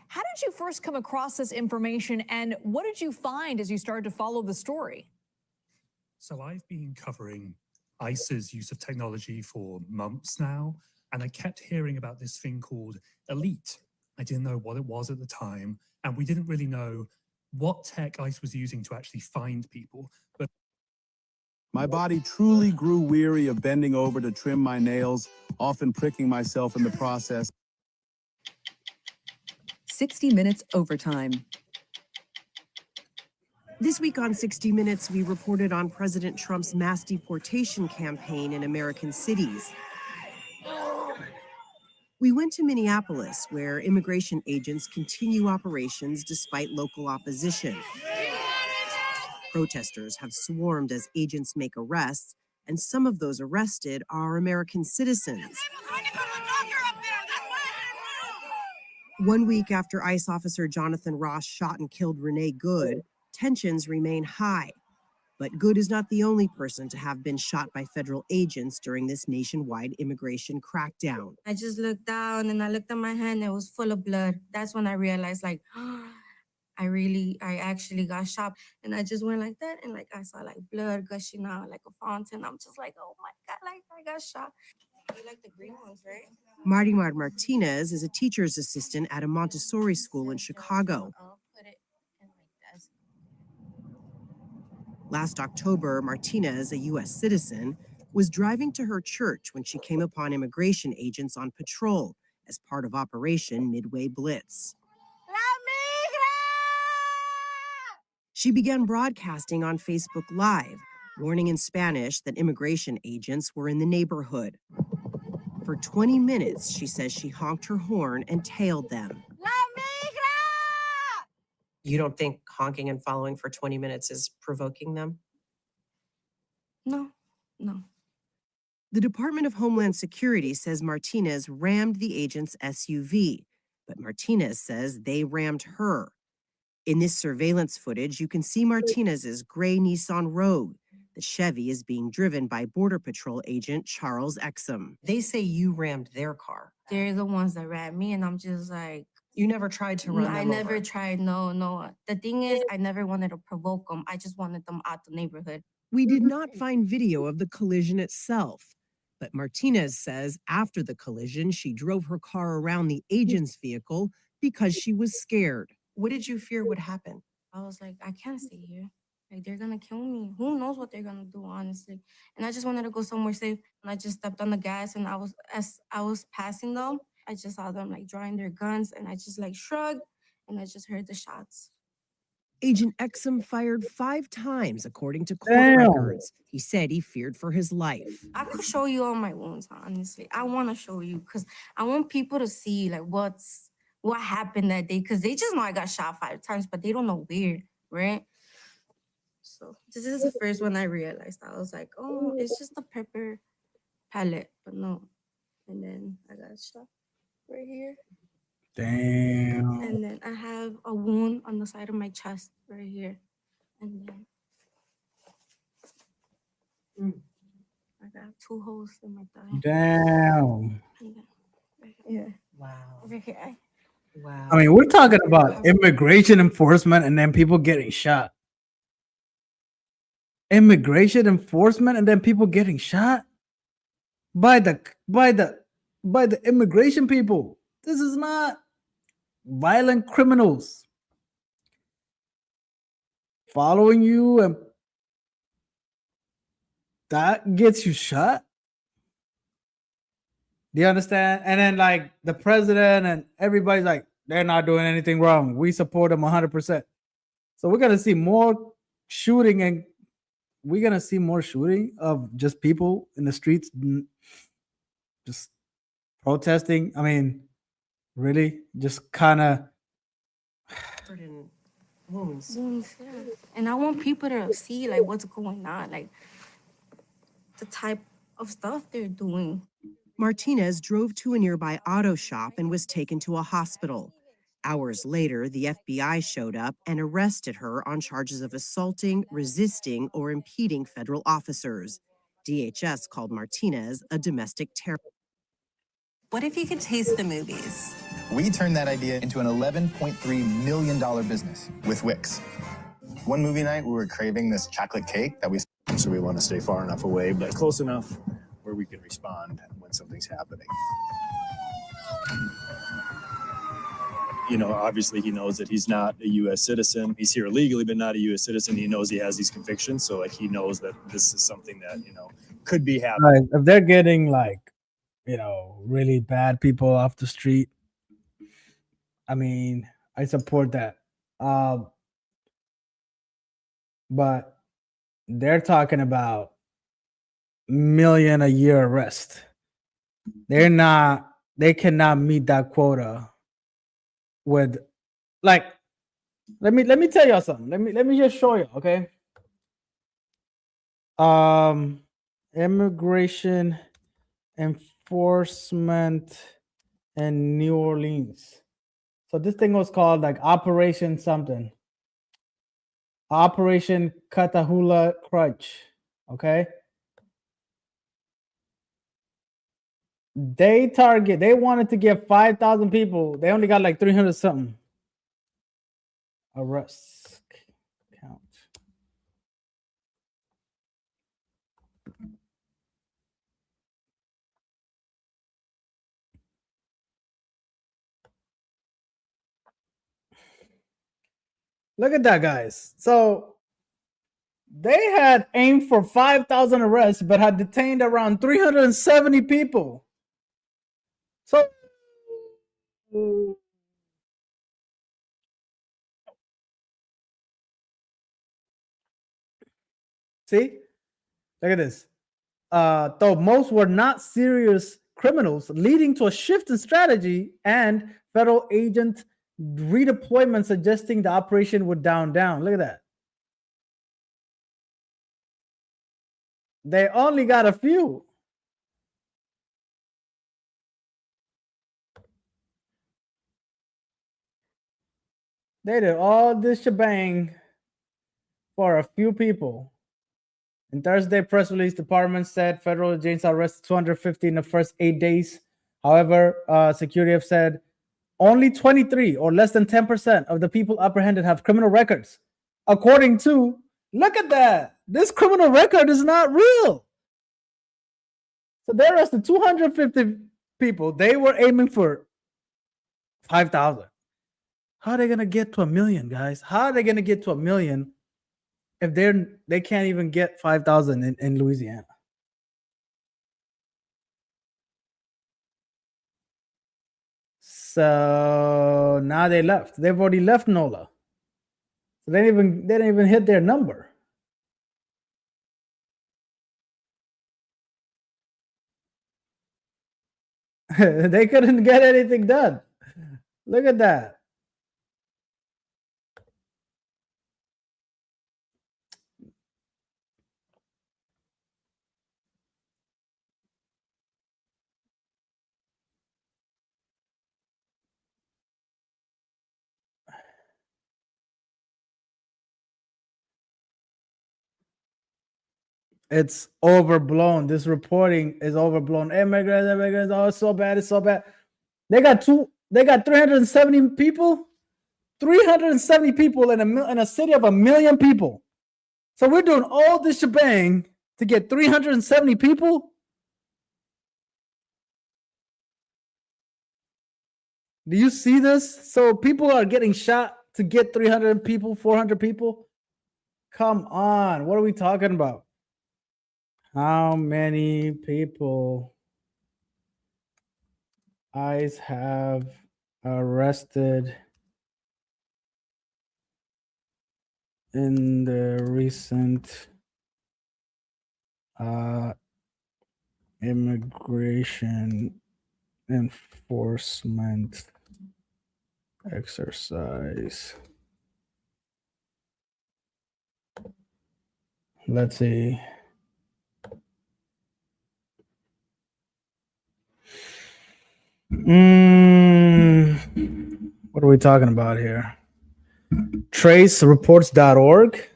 How did you first come across this information, and what did you find as you started to follow the story? So I've been covering ICE's use of technology for months now, and I kept hearing about this thing called elite. I didn't know what it was at the time, and we didn't really know what tech ICE was using to actually find people. But my body truly grew weary of bending over to trim my nails, often pricking myself in the process. 60 Minutes Overtime. This week on 60 Minutes, we reported on President Trump's mass deportation campaign in American cities. We went to Minneapolis, where immigration agents continue operations despite local opposition. Protesters have swarmed as agents make arrests, and some of those arrested are American citizens. 1 week after ICE officer Jonathan Ross shot and killed Renee Good, tensions remain high. But Good is not the only person to have been shot by federal agents during this nationwide immigration crackdown. I just looked down and I looked at my hand, it was full of blood. That's when I realized, like, I actually got shot. And I just went like that, and like I saw like blood gushing out like a fountain. I'm just like, oh my God, like I got shot. You like the green ones, right? Marimar Martinez is a teacher's assistant at a Montessori school in Chicago. I'll put it in my desk. Last October, Martinez, a U.S. citizen, was driving to her church when she came upon immigration agents on patrol as part of Operation Midway Blitz. She began broadcasting on Facebook Live, warning in Spanish that immigration agents were in the neighborhood. For 20 minutes, she says she honked her horn and tailed them. You don't think honking and following for 20 minutes is provoking them? No. The Department of Homeland Security says Martinez rammed the agent's SUV, but Martinez says they rammed her. In this surveillance footage, you can see Martinez's gray Nissan Rogue. The Chevy is being driven by Border Patrol agent Charles Exum. They say you rammed their car. They're the ones that rammed me, and I'm just like... You never tried to run them I over? never tried, no. The thing is, I never wanted to provoke them. I just wanted them out the neighborhood. We did not find video of the collision itself, but Martinez says after the collision, she drove her car around the agent's vehicle because she was scared. What did you fear would happen? I was like, I can't stay here. Like, they're gonna kill me. Who knows what they're gonna do, honestly. And I just wanted to go somewhere safe. And I just stepped on the gas, and as I was passing them, I just saw them like drawing their guns, and I just like shrugged, and I just heard the shots. Agent Exum fired 5 times, according to court records. He said he feared for his life. I could show you all my wounds, honestly. I want to show you because I want people to see like what happened that day, because they just know I got shot 5 times, but they don't know where, right? So this is the first one I realized. I was like, oh, it's just a pepper pellet, but no. And then I got shot right here. Damn. And then I have a wound on the side of my chest right here. And then I got 2 holes in my thigh. Damn. And then right here. Wow. Over here. Wow. I mean, we're talking about immigration enforcement and then people getting shot. Immigration enforcement and then people getting shot by the immigration people. This is not violent criminals following you and that gets you shot. Do you understand? And then like the president and everybody's like, they're not doing anything wrong. We support them 100%. So we're going to see more shooting, and we're going to see more shooting of just people in the streets just protesting. I mean, really just kind of Wounds, yeah. And I want people to see like what's going on, like the type of stuff they're doing. Martinez drove to a nearby auto shop and was taken to a hospital. Hours later, the FBI showed up and arrested her on charges of assaulting, resisting, or impeding federal officers. DHS called Martinez a domestic terrorist. What if you could taste the movies? We turned that idea into an $11.3 million business with Wix. One movie night, we were craving this chocolate cake that we... So we want to stay far enough away, but close enough where we can respond when something's happening. You know, obviously he knows that he's not a U.S. citizen. He's here illegally, but not a U.S. citizen. He knows he has these convictions. So like he knows that this is something that, you know, could be happening. Right. If they're getting like, you know, really bad people off the street, I mean, I support that. But they're talking about million a year arrest. They cannot meet that quota with, like, let me tell y'all something. Let me just show you, okay? Immigration enforcement in New Orleans. So this thing was called like Operation something. Operation Catahoula Crunch. Okay. They wanted to get 5,000 people. They only got like 300 something arrests. Count. Look at that, guys. So they had aimed for 5,000 arrests, but had detained around 370 people. So see, look at this. Though most were not serious criminals, leading to a shift in strategy and federal agent redeployment suggesting the operation would down. Look at that. They only got a few. They did all this shebang for a few people. In Thursday press release, department said federal agents arrested 250 in the first 8 days. However, security have said only 23 or less than 10% of the people apprehended have criminal records. According to, look at that. This criminal record is not real. So they arrested 250 people. They were aiming for 5,000. How are they going to get to 1 million, guys? How are they going to get to 1 million if they can't even get 5,000 in Louisiana? So now they left. They've already left NOLA. So they didn't even hit their number. They couldn't get anything done. Look at that. It's overblown. This reporting is overblown. Immigrants, oh, it's so bad. It's so bad. They got 370 people. 370 people in a city of 1 million people. So we're doing all this shebang to get 370 people. Do you see this? So people are getting shot to get 300 people, 400 people. Come on. What are we talking about? How many people ICE have arrested in the recent immigration enforcement exercise? Let's see. What are we talking about here? Tracereports.org.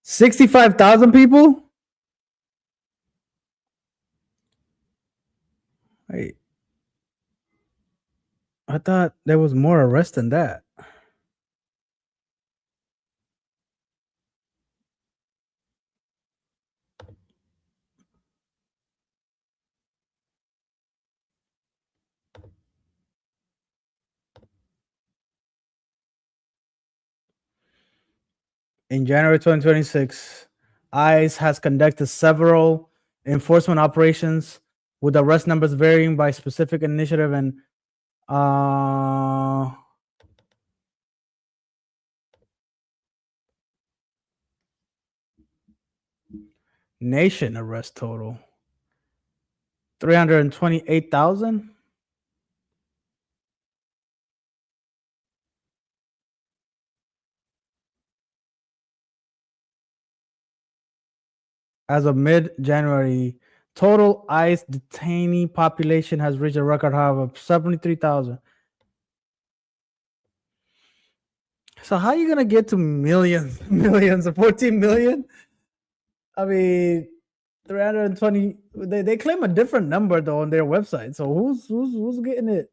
65,000 people? Wait. I thought there was more arrests than that. In January 2026, ICE has conducted several enforcement operations with arrest numbers varying by specific initiative and nation arrest total 328,000. As of mid-January, total ICE detainee population has reached a record high of 73,000. So how are you gonna get to millions of 14 million? I mean, 320. They claim a different number though on their website. So who's getting it?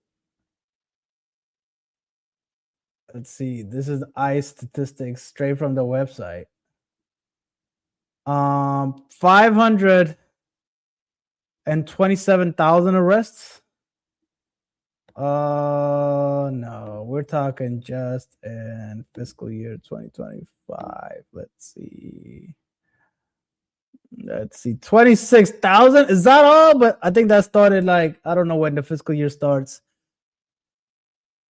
Let's see. This is ICE statistics straight from the website. 527,000 arrests. No, we're talking just in fiscal year 2025. Let's see. 26,000. Is that all? But I think that started like, I don't know when the fiscal year starts.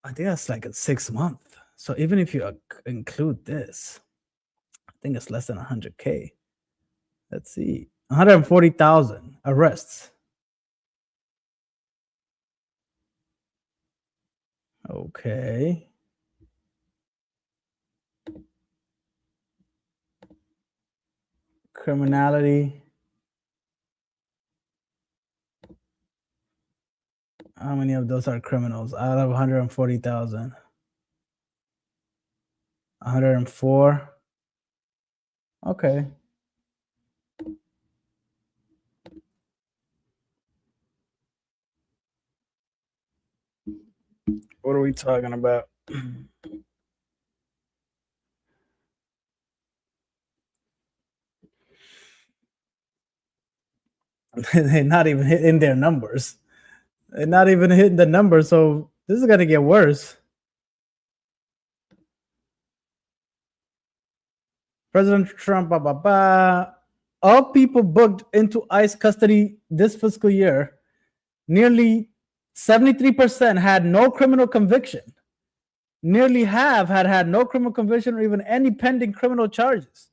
I think that's like a 6 month. So even if you include this, I think it's less than 100K. Let's see. 140,000 arrests. Okay. Criminality. How many of those are criminals out of 140,000? 104. Okay. What are we talking about? They're not even hitting their numbers. They're not even hitting the numbers. So this is going to get worse. President Trump, all people booked into ICE custody this fiscal year, nearly 73% had no criminal conviction. Nearly half had no criminal conviction or even any pending criminal charges.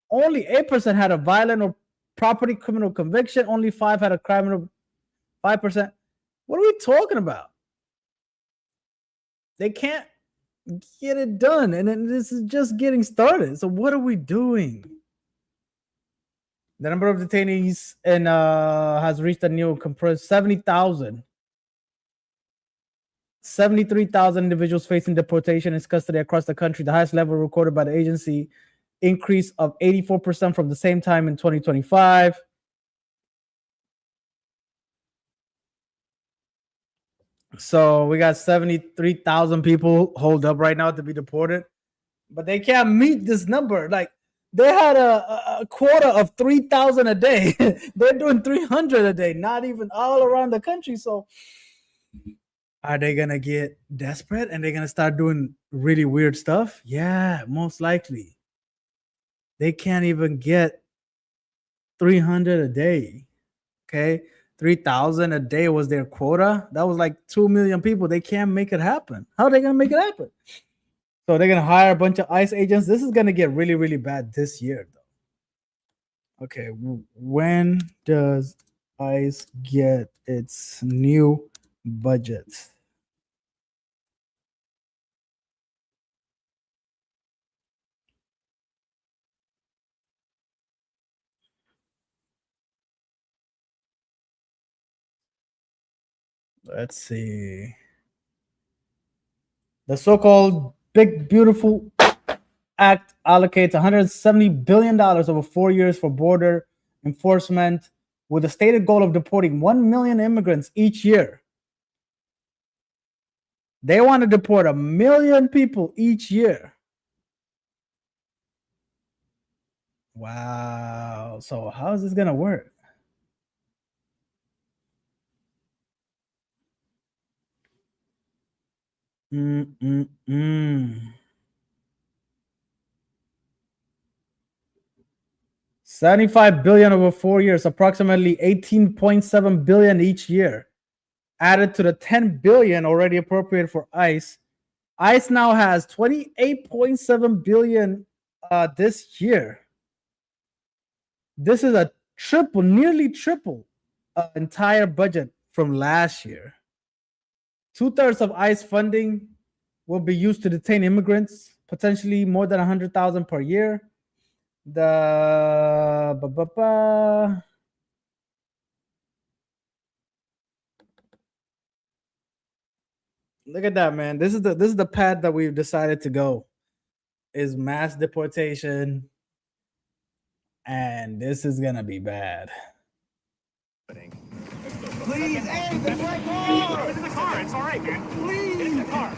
Only 8% had a violent or property criminal conviction. Only 5% had a criminal. 5%. What are we talking about? They can't get it done, and then this is just getting started. So what are we doing? The number of detainees has reached a new compressed 70,000. 73,000 individuals facing deportation in custody across the country, the highest level recorded by the agency, increase of 84% from the same time in 2025. So we got 73,000 people holed up right now to be deported, but they can't meet this number. Like they had a quota of 3,000 a day. They're doing 300 a day, not even all around the country. So are they going to get desperate and they're going to start doing really weird stuff? Yeah, most likely. They can't even get 300 a day. Okay. 3,000 a day was their quota. That was like 2 million people. They can't make it happen. How are they going to make it happen? So they're going to hire a bunch of ICE agents. This is going to get really, really bad this year, though. Okay. When does ICE get its new budget? Let's see. The so-called Big Beautiful Act allocates $170 billion over 4 years for border enforcement with a stated goal of deporting 1 million immigrants each year. They want to deport 1 million people each year. Wow. So how is this going to work? $75 billion over 4 years, approximately $18.7 billion each year, added to the $10 billion already appropriated for ICE. ICE now has $28.7 billion this year. This is a triple, nearly triple entire budget from last year. 2/3 of ICE funding will be used to detain immigrants, potentially more than 100,000 per year. Look at that, man. This is the path that we've decided to go. Is mass deportation, and this is gonna be bad. Please, hey, the car! In the car, it's all right, man. Please, in the car.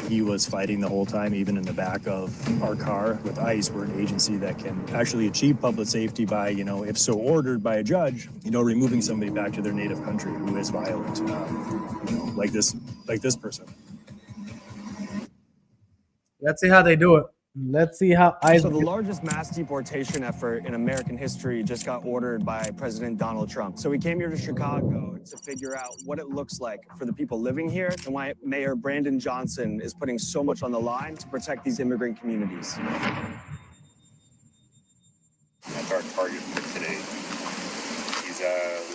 He was fighting the whole time, even in the back of our car. With ICE, we're an agency that can actually achieve public safety by, if so ordered by a judge, removing somebody back to their native country who is violent, like this person. Let's see how they do it. Let's see how ICE. So the largest mass deportation effort in American history just got ordered by President Donald Trump. So we came here to Chicago to figure out what it looks like for the people living here and why Mayor Brandon Johnson is putting so much on the line to protect these immigrant communities. That's our target for today. His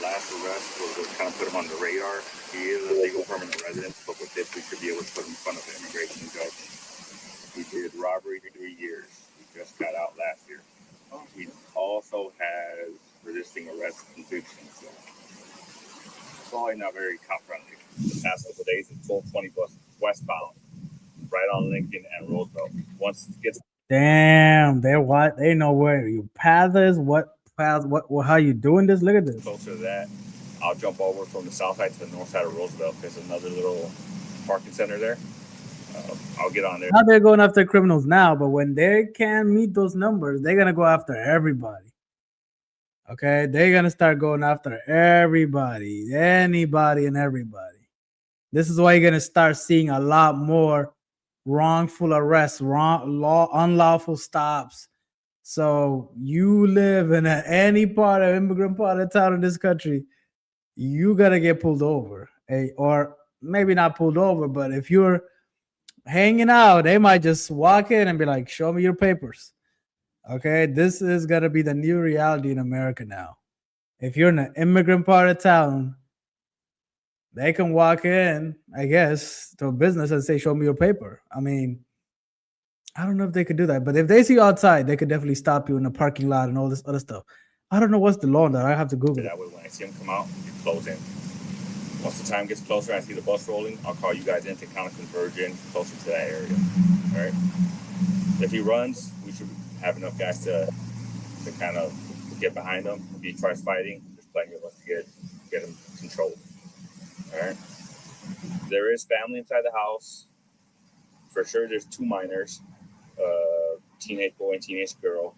last arrest was kind of put him on the radar. He is a legal permanent resident, but with this we should be able to put him in front of the immigration judge. He did robbery 3 years. He just got out last year. He also has resisting arrest convictions. So it's probably not very cop friendly. The past couple of days, it's full 20 bus westbound, right on Lincoln and Roosevelt. Once it gets Damn, they know where your path is, what how you doing this. Look at this. closer to that, I'll jump over from the south side to the north side of Roosevelt. There's another little parking center there. I'll get on there. Now they're going after criminals now, but when they can't meet those numbers, they're gonna go after everybody. Okay, they're gonna start going after everybody, anybody, and everybody. This is why you're gonna start seeing a lot more wrongful arrests, unlawful stops. So you live in any part of immigrant part of town in this country, you gotta get pulled over, or maybe not pulled over, but if you're hanging out, they might just walk in and be like, show me your papers. Okay, this is gonna be the new reality in America now. If you're in an immigrant part of town, they can walk in, I guess, to a business and say, show me your paper. I mean, I don't know if they could do that, but if they see you outside, they could definitely stop you in the parking lot and all this other stuff. I don't know what's the law on that. I have to Google that way when I see him come out, you close in. Once the time gets closer, I see the bus rolling, I'll call you guys in to kind of converge in closer to that area. All right. If he runs, we should have enough guys to kind of get behind him. If he tries fighting, there's plenty of us to get him controlled. All right. There is family inside the house. For sure, there's 2 minors, teenage boy and teenage girl.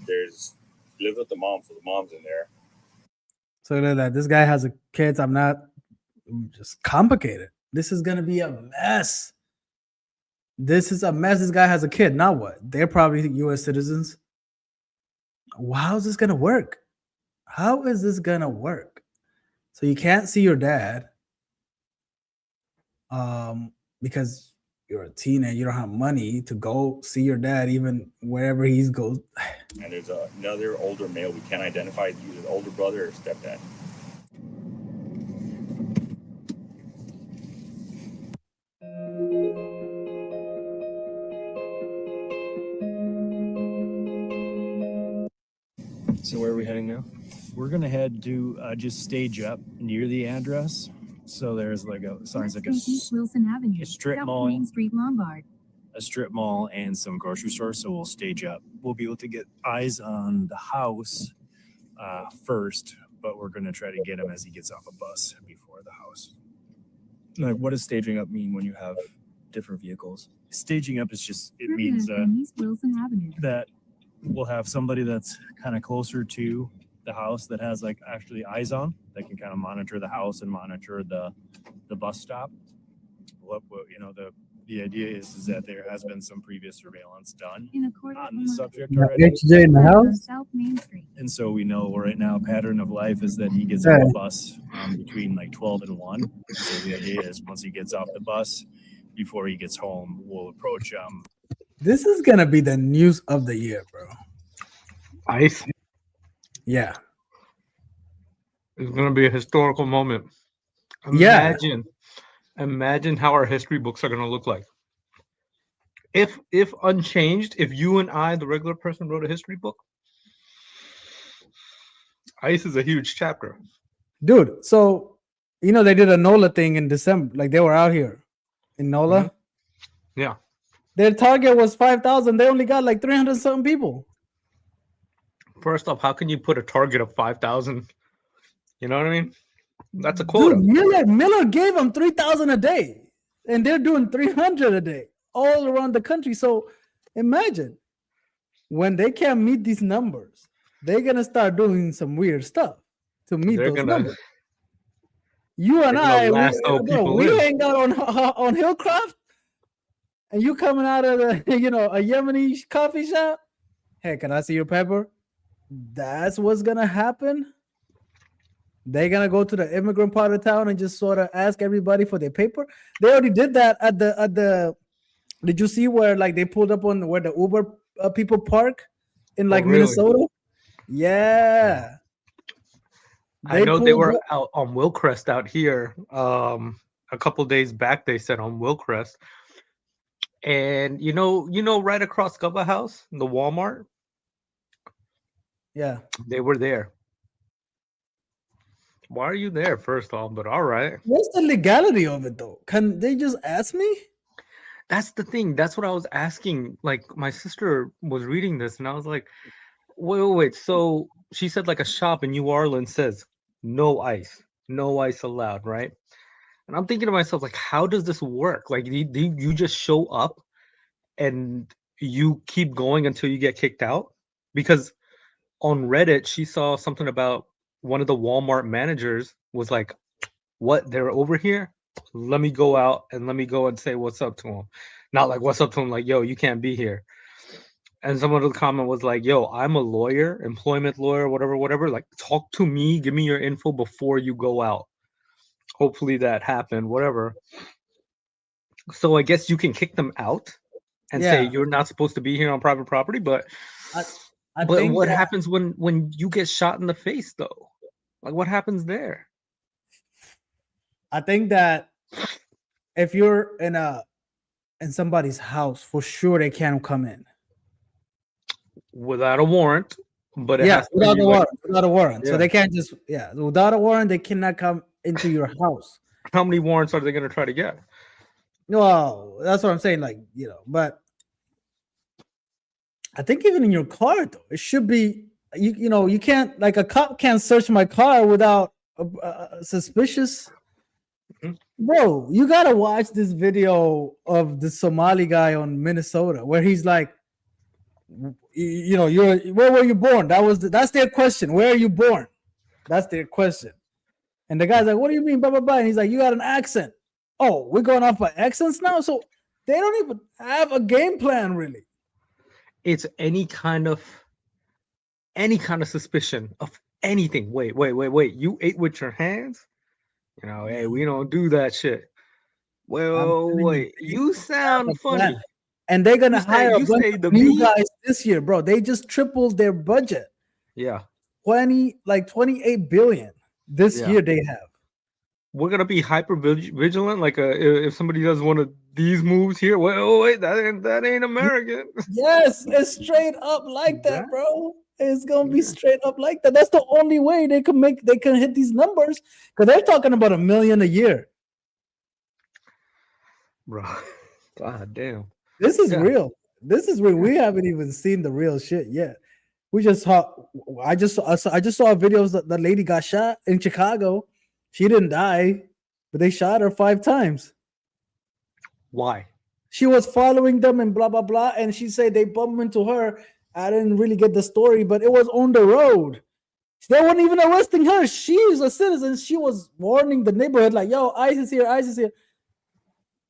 Lives with the mom, so the mom's in there. So that this guy has a kids. I'm just complicated. This is gonna be a mess. This is a mess. This guy has a kid. Now what? They're probably U.S. citizens. How is this gonna work? How is this gonna work? So you can't see your dad, because you're a teenager. You don't have money to go see your dad, even wherever he goes. And there's another older male we can't identify, either the older brother or stepdad. So where are we heading now? We're gonna head to just stage up near the address. So there's like signs like Wilson Avenue, a strip South mall, Main Street, Lombard. a strip mall, and some grocery stores. So we'll stage up. We'll be able to get eyes on the house first, but we're gonna try to get him as he gets off a bus before the house. Like, what does staging up mean when you have different vehicles? Staging up is just Turn left on East Wilson Avenue. that we'll have somebody that's kind of closer to the house that has like actually eyes on, that can kind of monitor the house and monitor the bus stop. The the idea is that there has been some previous surveillance done In a quarter on the subject Yeah, already. HJ in the house. South Main Street. And so we know right now pattern of life is that he gets Yeah. on the bus between like 12 and 1. So the idea is once he gets off the bus, before he gets home, we'll approach him. This is gonna be the news of the year, bro. ICE. Yeah. It's gonna be a historical moment. Yeah. Imagine how our history books are gonna look like. If unchanged, if you and I, the regular person, wrote a history book, ICE is a huge chapter. Dude, so they did a NOLA thing in December. Like they were out here in NOLA. Mm-hmm. Yeah. Their target was 5,000. They only got like 300 something people. First off, how can you put a target of 5,000? You know what I mean? That's a quota. Dude, Miller gave them 3,000 a day, and they're doing 300 a day all around the country. So imagine when they can't meet these numbers, they're gonna start doing some weird stuff to meet those numbers. You and I, we hang out on Hillcroft, and you coming out of a Yemeni coffee shop. Hey, can I see your pepper? That's what's gonna happen. They're gonna go to the immigrant part of town and just sort of ask everybody for their paper. They already did that at the. Did you see where like they pulled up on where the Uber people park in like Minnesota? Yeah. I know they were out on Wilcrest out here a couple days back. They said on Wilcrest, and right across Gubba House, the Walmart. Yeah, they were there. Why are you there, first off? But all right. What's the legality of it, though? Can they just ask me? That's the thing. That's what I was asking. Like, my sister was reading this, and I was like, wait. So she said, like, a shop in New Orleans says, no ice allowed, right? And I'm thinking to myself, like, how does this work? Like, you just show up and you keep going until you get kicked out? Because on Reddit, she saw something about one of the Walmart managers was like, what, they're over here? Let me go out and let me go and say what's up to them. Not like what's up to them, like, yo, you can't be here. And someone in the comment was like, yo, I'm a lawyer, employment lawyer, whatever. Like, talk to me, give me your info before you go out. Hopefully that happened, whatever. So I guess you can kick them out and say you're not supposed to be here on private property, but what happens when you get shot in the face, though? Like, what happens there? I think that if you're in somebody's house, for sure they can't come in without a warrant. But without a warrant. So they can't just without a warrant they cannot come into your house. How many warrants are they going to try to get? No, that's what I'm saying. Like, but I think even in your car, though, it should be you can't, like, a cop can't search my car without suspicious. Bro, you gotta watch this video of the Somali guy on Minnesota where he's like, where were you born? That's their question. Where are you born? That's their question. And the guy's like, what do you mean, blah blah blah? And he's like, you got an accent. Oh, we're going off by accents now. So they don't even have a game plan, really. It's any kind of suspicion of anything. Wait. You ate with your hands? Hey, we don't do that shit. Well, wait, you sound funny. And they're gonna hire a bunch of new guys this year, bro. They just tripled their budget. Yeah. 28 billion this year they have. We're gonna be hyper vigilant. Like, if somebody does one of these moves here, well, wait, that ain't American. Yes, it's straight up like that, bro. It's gonna be straight up like that. That's the only way they can hit these numbers, because they're talking about 1 million a year. Bro, god damn. This is real. This is real. We haven't even seen the real shit yet. We just saw. I just saw videos that the lady got shot in Chicago. She didn't die, but they shot her 5 times. Why? She was following them and blah blah blah, and she said they bumped into her. I didn't really get the story, but it was on the road. They weren't even arresting her. She's a citizen. She was warning the neighborhood, like, yo, ICE is here, ICE is here.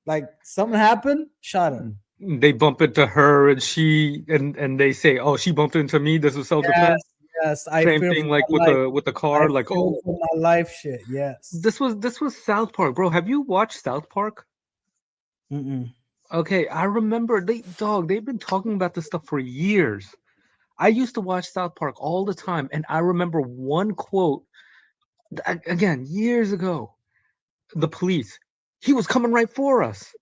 Like something happened, shot her. They bump into her, and they say, "Oh, she bumped into me. This was self-defense." Yes, I Same fear thing, for like my life. with the I car, like, fear "Oh, for my life." Shit. Yes. this was South Park, bro. Have you watched South Park? Mm-mm. Okay, I remember they've been talking about this stuff for years. I used to watch South Park all the time, and I remember one quote again years ago. The police, he was coming right for us.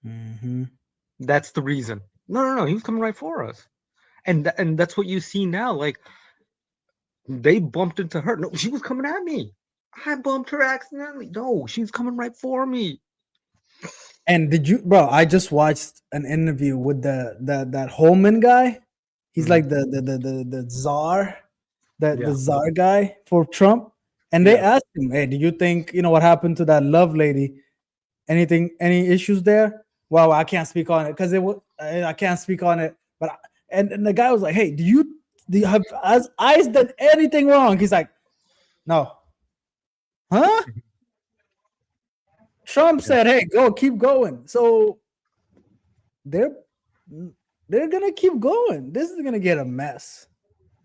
Mm-hmm. That's the reason. No, he was coming right for us, and that's what you see now. Like they bumped into her. No, she was coming at me. I bumped her accidentally. No, she was coming right for me. And did you, bro? I just watched an interview with that Holman guy. He's like the czar, the czar guy for Trump. And they asked him, "Hey, do you think what happened to that love lady? Any issues there?" Well, I can't speak on it because I can't speak on it. But and the guy was like, "Hey, do you have Ice done anything wrong?" He's like, "No." Huh? Trump said, "Hey, keep going." So they're gonna keep going. This is gonna get a mess.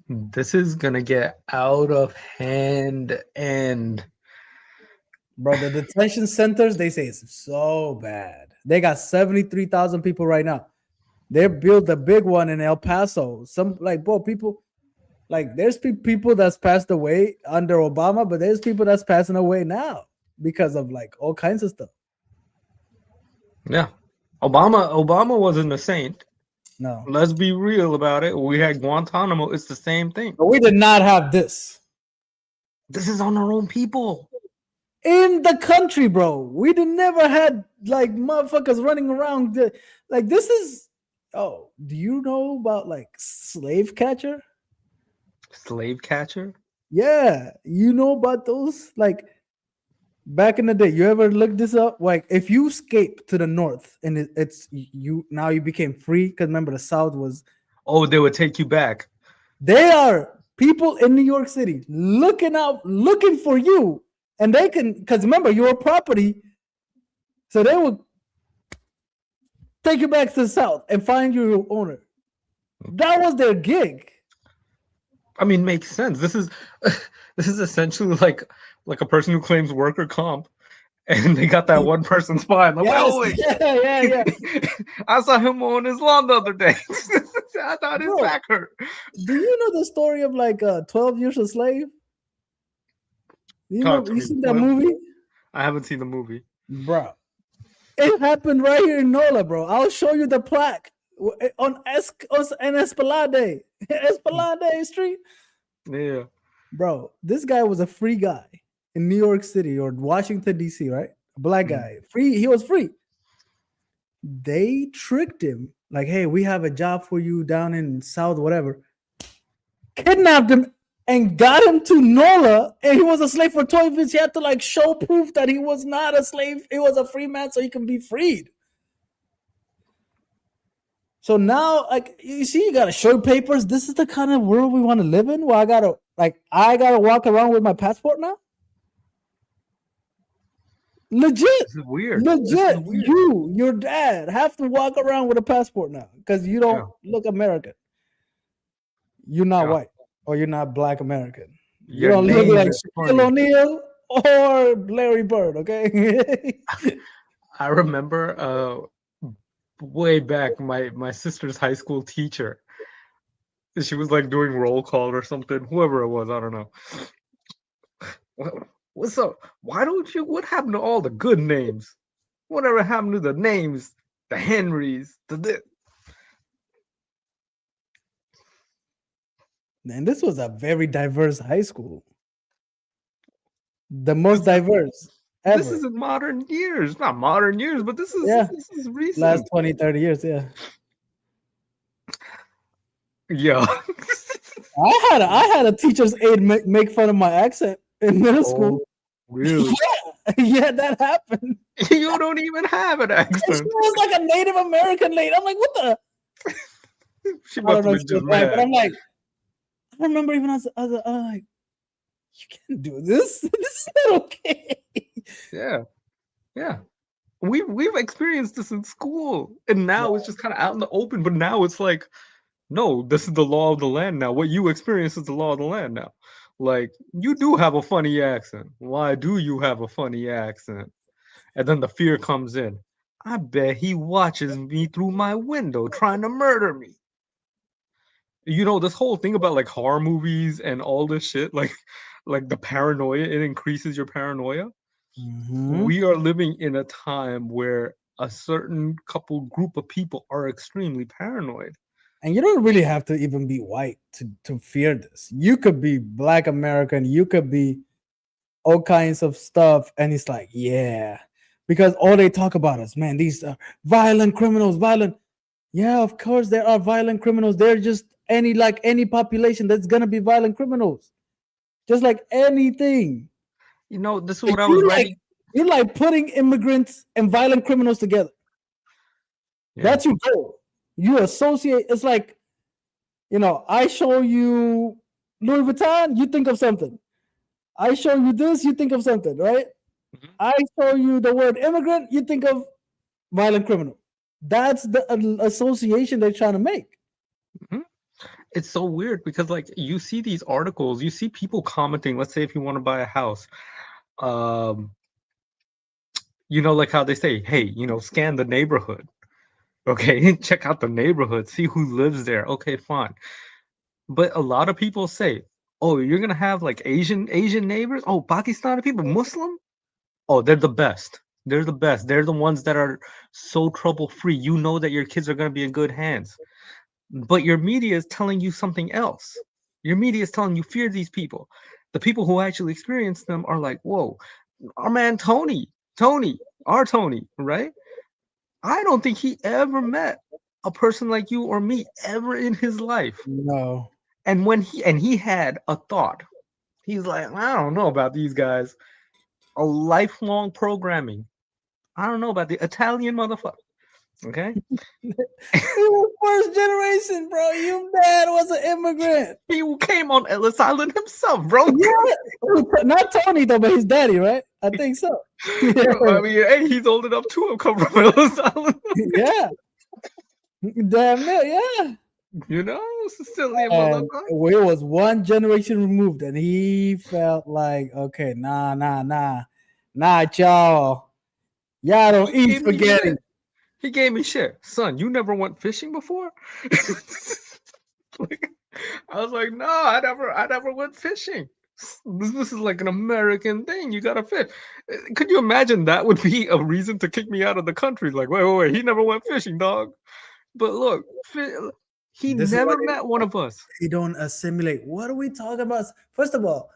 This is gonna get out of hand, and bro, the detention centers, they say it's so bad. They got 73,000 people right now. They built a big one in El Paso. Some people there's people that's passed away under Obama, but there's people that's passing away now because of all kinds of stuff. Yeah, Obama wasn't a saint. No, let's be real about it. We had Guantanamo. It's the same thing. But we did not have this. This is on our own people in the country, bro. We never had motherfuckers running around. This is. Oh, do you know about slave catcher? Slave catcher? Yeah, you know about those back in the day. You ever look this up? If you escape to the north and it's you now you became free because remember the South was. Oh, they would take you back. They are people in New York City looking for you, and they can because remember you're property, so they will take you back to the South and find your owner. That was their gig. I mean, makes sense. This is essentially like a person who claims worker comp, and they got that one person's fine. Like, yes. Yeah. I saw him mowing his lawn the other day. I thought his back hurt. Do you know the story of 12 Years a Slave? You seen that movie? I haven't seen the movie, bro. It happened right here in NOLA, bro. I'll show you the plaque on Esplanade Street. Yeah, bro. This guy was a free guy in New York City or Washington D.C. Right? A black guy, free. He was free. They tricked him, hey, we have a job for you down in South, whatever. Kidnapped him and got him to NOLA, and he was a slave for 12 years. He had to show proof that he was not a slave. He was a free man, so he can be freed. So now, you see, you gotta show papers. This is the kind of world we want to live in. Where I gotta walk around with my passport now. Legit. This is weird. Legit. Your dad have to walk around with a passport now because you don't look American. You're not white or you're not Black American. You don't look like Shaquille O'Neal or Larry Bird. Okay. I remember way back my sister's high school teacher. She was doing roll call or something. Whoever it was, I don't know. What's up? Why don't you? What happened to all the good names? Whatever happened to the names? The Henrys, And this was a very diverse high school. The most diverse ever. This is in modern years. Not modern years, but this is recent. Last 20, 30 years, yeah. Yeah. I had a teacher's aide make fun of my accent in middle school. Really? Yeah, that happened. You don't even have an accent. She was like a Native American lady. I'm like, what the? She must have been just mad. But I'm like, I remember even as I'm like, you can't do this. This is not okay. Yeah. We've experienced this in school, and now it's just kind of out in the open. But now it's like, no, this is the law of the land now. What you experience is the law of the land now. Like, you do have a funny accent. Why do you have a funny accent? And then the fear comes in. I bet he watches me through my window trying to murder me. You know, this whole thing about like horror movies and all this shit, like the paranoia, it increases your paranoia. We are living in a time where a certain group of people are extremely paranoid. And you don't really have to even be white to fear this. You could be Black American, you could be all kinds of stuff, and it's like, yeah, because all they talk about is, man, these violent criminals, violent. Yeah, of course there are violent criminals. They're just any population that's gonna be violent criminals, just like anything. You know, this is what I was writing. You're like putting immigrants and violent criminals together. Yeah. That's your goal. You associate. It's like, you know, I show you Louis Vuitton, you think of something. I show you this, you think of something, right? I show you the word immigrant, you think of violent criminal. That's the association they're trying to make. It's so weird because, like, you see these articles, you see people commenting. Let's say if you want to buy a house, you know, like how they say, hey, you know, scan the neighborhood. Okay, check out the neighborhood, see who lives there. Okay, fine. But a lot of people say, oh, you're gonna have like Asian neighbors. Oh, Pakistani people, Muslim. Oh, they're the best. They're the best. They're the ones that are so trouble free. You know that your kids are gonna be in good hands. But your media is telling you something else. Your media is telling you fear these people. The people who actually experience them are like, whoa, our man Tony, our Tony, right? I don't think he ever met a person like you or me ever in his life. No. And when he had a thought, he's like, I don't know about these guys. A lifelong programming. I don't know about the Italian motherfucker. Okay. He was first generation, bro. Your dad was an immigrant. He came on Ellis Island himself, bro. Yeah. Not Tony though, but his daddy, right? I think so. I mean, hey, he's old enough to have come from Ellis Island. Yeah. Damn it, yeah. You know, Sicilian And motherfucker. it was one generation removed, and he felt like, okay, nah, y'all. Y'all don't eat spaghetti. He gave me shit. Son, you never went fishing before? I was like, no, I never went fishing. This is like an American thing. You gotta fish. Could you imagine that would be a reason to kick me out of the country? Like, wait, he never went fishing, dog. But look, he This is never why met one of us. They don't assimilate. What are we talking about? First of all,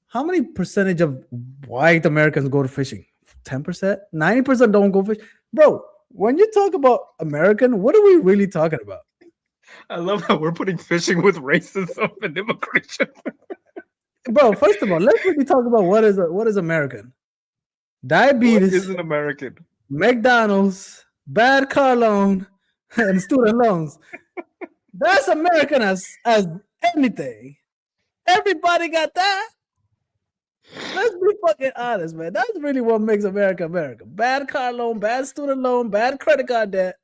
how many percentage of white Americans go to fishing? 10%? 90% don't go fish. Bro, when you talk about American, what are we really talking about? I love how we're putting fishing with racism and immigration. Bro, first of all, let's really talk about what is American. Diabetes. What is an American? McDonald's, bad car loan, and student loans. That's American as anything. Everybody got that. Let's be fucking honest, man. That's really what makes America America. Bad car loan, bad student loan, bad credit card debt.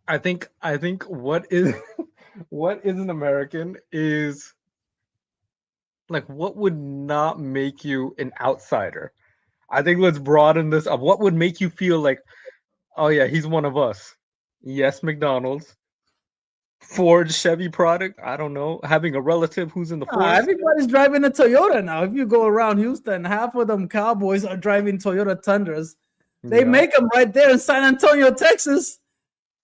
I think what is an American is like what would not make you an outsider. I think let's broaden this up. What would make you feel like, oh yeah, he's one of us? Yes, McDonald's. Ford, Chevy product. I don't know. Having a relative who's in the force. Everybody's driving a Toyota now. If you go around Houston, half of them cowboys are driving Toyota Tundras. They make them right there in San Antonio, Texas.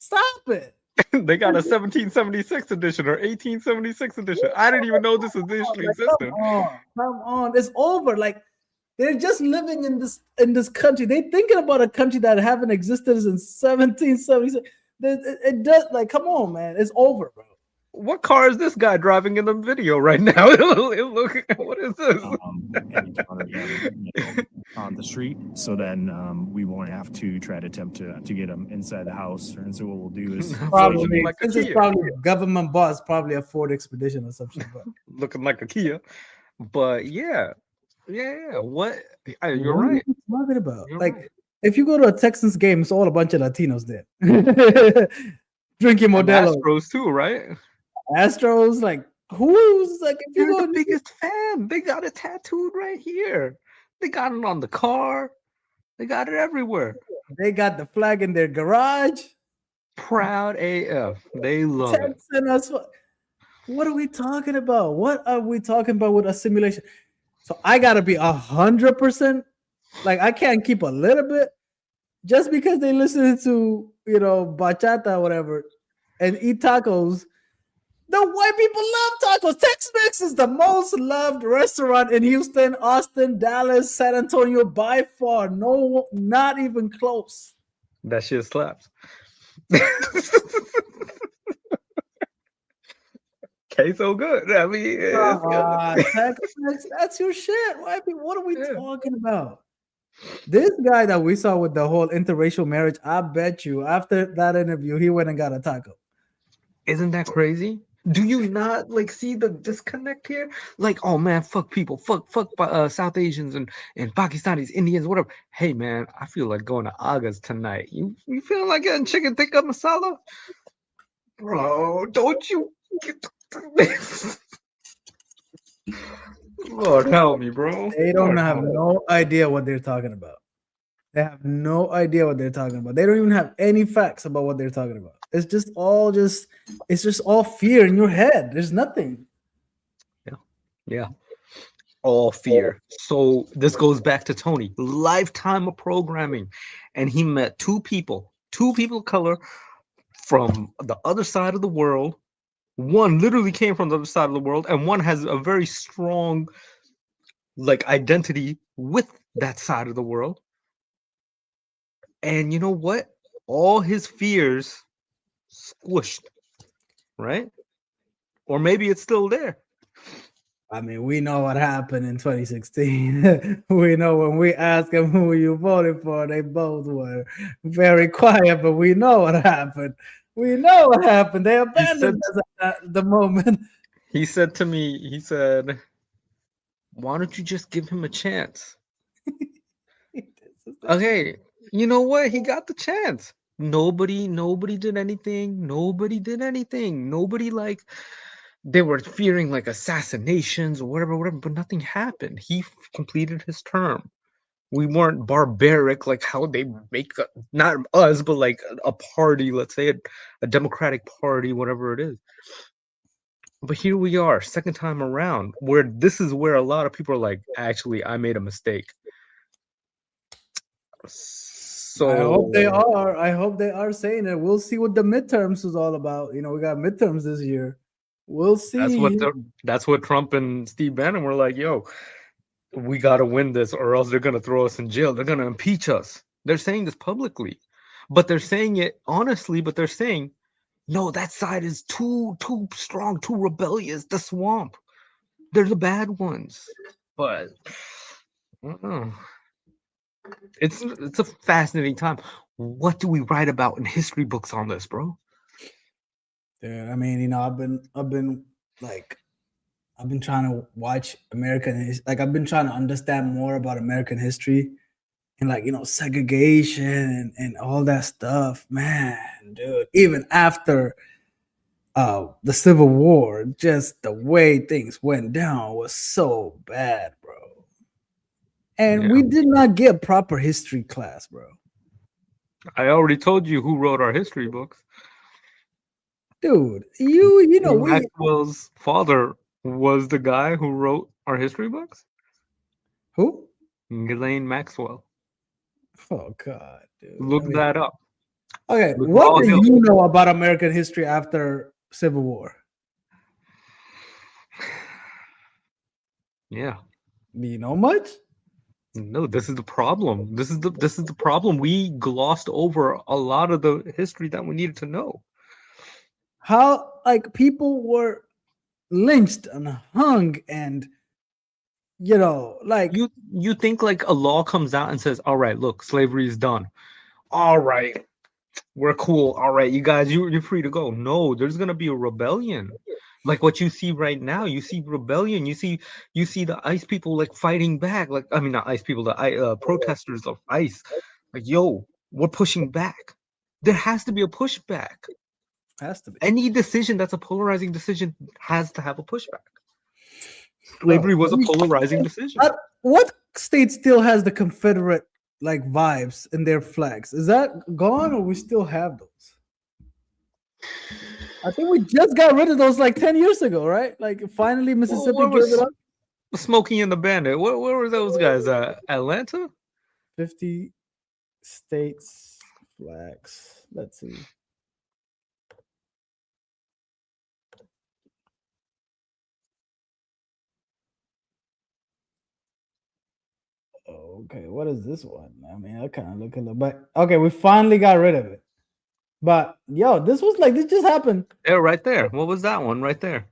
Stop it. They got a 1776 edition or 1876 edition. I didn't even know this initially existed. Come on. It's over. Like, they're just living in this country. They're thinking about a country that haven't existed since 1776. It does, like, come on, man. It's over, bro. What car is this guy driving in the video right now? Look, what is this? On the street, so then we won't have to try to attempt to get them inside the house. And so what we'll do is probably this is probably a government boss, probably a Ford Expedition or something. But looking like a Kia. But yeah. What you're right. What are you talking about? You're like right. if you go to a Texans game, it's all a bunch of Latinos there. Drinking And Modelo. Astros too, right? Astros, like who's like if you They're go the biggest fan. They got it tattooed right here. They got it on the car. They got it everywhere. they got the flag in their garage. Proud AF. They love it. Texan us. What are we talking about? What are we talking about with assimilation? So I gotta be 100%. Like I can't keep a little bit just because they listen to bachata or whatever and eat tacos. The white people love tacos. Tex-Mex is the most loved restaurant in Houston, Austin, Dallas, San Antonio by far. No, not even close. That shit slaps. Queso good. I mean, it's good. Tex-Mex, that's your shit. White people, what are we talking about? This guy that we saw with the whole interracial marriage, I bet you after that interview, he went and got a taco. Isn't that crazy? Do you not like see the disconnect here? Like, oh man, fuck people, fuck South Asians and Pakistanis, Indians, whatever. Hey man, I feel like going to Aga's tonight. You feel like getting chicken tikka masala? Bro, don't you get Lord help me, bro. They don't Lord have help me. no idea what they're talking about. They have no idea what they're talking about. They don't even have any facts about what they're talking about. It's just all fear in your head. There's nothing. Yeah. All fear. So this goes back to Tony. Lifetime of programming. And he met two people of color from the other side of the world. One literally came from the other side of the world, and one has a very strong like identity with that side of the world. And you know what? All his fears squished, right? Or maybe it's still there. I mean, we know what happened in 2016. We know when we asked them who you voted for, they both were very quiet, but we know what happened. We know what happened. They abandoned us at the moment. He said to me, he said, why don't you just give him a chance? Okay, you know what? He got the chance. Nobody did anything. Nobody did anything. Nobody like they were fearing like assassinations or whatever, but nothing happened. He completed his term. We weren't barbaric like how they make not us, but like a party, let's say a Democratic Party, whatever it is. But here we are, second time around, where this is where a lot of people are like, actually, I made a mistake. So I hope they are. I hope they are saying it. We'll see what the midterms is all about. We got midterms this year. We'll see. That's what Trump and Steve Bannon were like, yo, we got to win this or else they're going to throw us in jail. They're going to impeach us. They're saying this publicly, but they're saying it honestly, but they're saying, no, that side is too strong, too rebellious. The swamp. They're the bad ones. But I don't know. It's a fascinating time. What do we write about in history books on this, bro? Dude, I mean, I've been trying to watch I've been trying to understand more about American history and segregation and all that stuff. Man, dude, even after the Civil War, just the way things went down was so bad, bro. And we did not get proper history class, bro. I already told you who wrote our history books. Dude, Maxwell's father was the guy who wrote our history books. Who? Ghislaine Maxwell. Oh God, dude. Look that up. Okay, what do you know about American history after Civil War? Yeah. Do you know much? No, this is the problem. This is the problem. We glossed over a lot of the history that we needed to know. How people were lynched and hung and you think like a law comes out and says, all right, look, slavery is done. All right, we're cool. All right, you guys, you're free to go. No, there's gonna be a rebellion. Like what you see right now, you see rebellion. You see the ICE people like fighting back. Like I mean, not ICE people, the protesters of ICE, Like, yo, we're pushing back. There has to be a pushback. Has to be. Any decision that's a polarizing decision has to have a pushback. Slavery was a polarizing decision. What state still has the Confederate like vibes in their flags? Is that gone, or we still have those? I think we just got rid of those like 10 years ago, right? Like finally Mississippi Where gave was it up. Smokey and the Bandit? Where were those guys at? Atlanta? 50 states flags. Let's see. Okay, what is this one? I mean, I kind of look a little, but okay, we finally got rid of it. But yo, this just happened. They're right there. What was that one right there?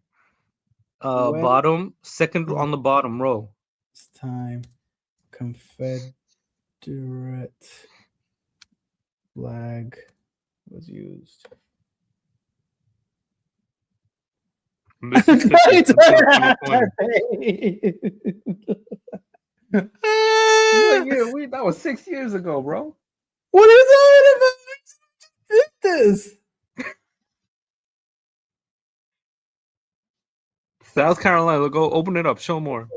Bottom, second on the bottom row. This time, Confederate flag was used. Mississippi. That was 6 years ago, bro. What is that about? This? South Carolina, go open it up, show more.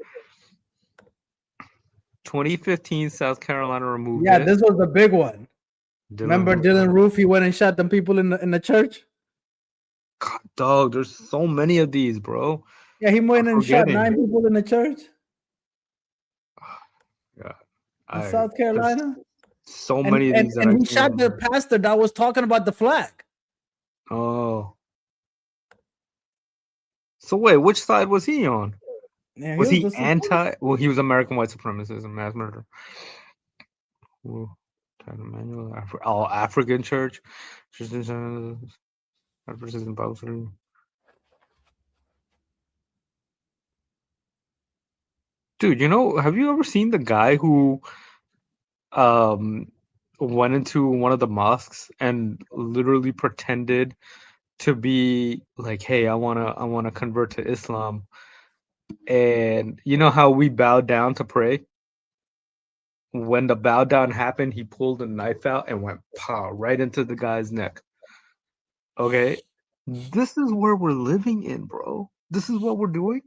2015, South Carolina removed Yeah, it. this was the big one. Remember Dylan Roof? He went and shot them people in the church. God, dog, there's so many of these, bro. Yeah, he went and shot 9 people in the church. Yeah, in South Carolina. So many of these. And he shot the pastor that was talking about the flag. Oh. So wait, which side was he on? Yeah, was he anti? Well, he was American white supremacist and mass murder. African church. Dude, have you ever seen the guy who went into one of the mosques and literally pretended to be like, hey, I wanna convert to Islam. And you know how we bow down to pray? When the bow down happened, he pulled a knife out and went pow right into the guy's neck. Okay. This is where we're living in, bro. This is what we're doing.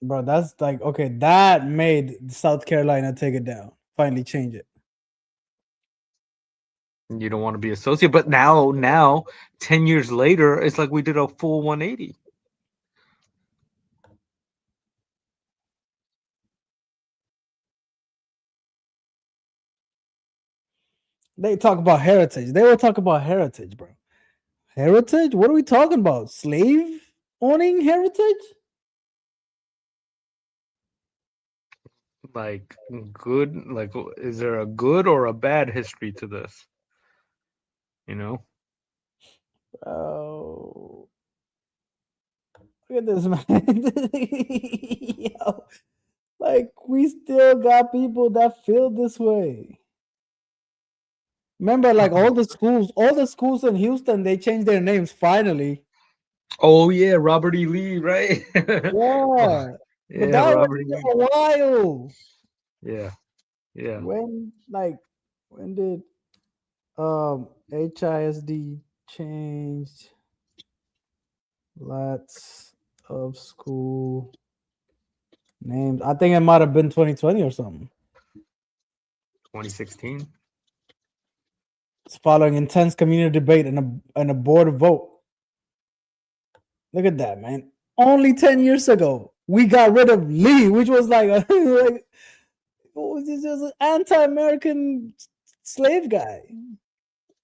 Bro, that's like, okay, that made South Carolina take it down. Finally change it. You don't want to be associated, but now 10 years later, it's like we did a full 180. They talk about heritage. They will talk about heritage, bro. Heritage? What are we talking about? Slave owning heritage? Like good, like is there a good or a bad history to this? Oh, look at this, man. Yo, like we still got people that feel this way. Remember, like all the schools in Houston, they changed their names finally. Oh yeah, Robert E. Lee, right? Yeah. Yeah, But that Robert was E. a while. Yeah. When did HISD changed lots of school names? I think it might have been 2020 or something. 2016. It's following intense community debate and a board vote. Look at that, man. Only 10 years ago, we got rid of Lee, which was like what was this? Just an anti-American slave guy.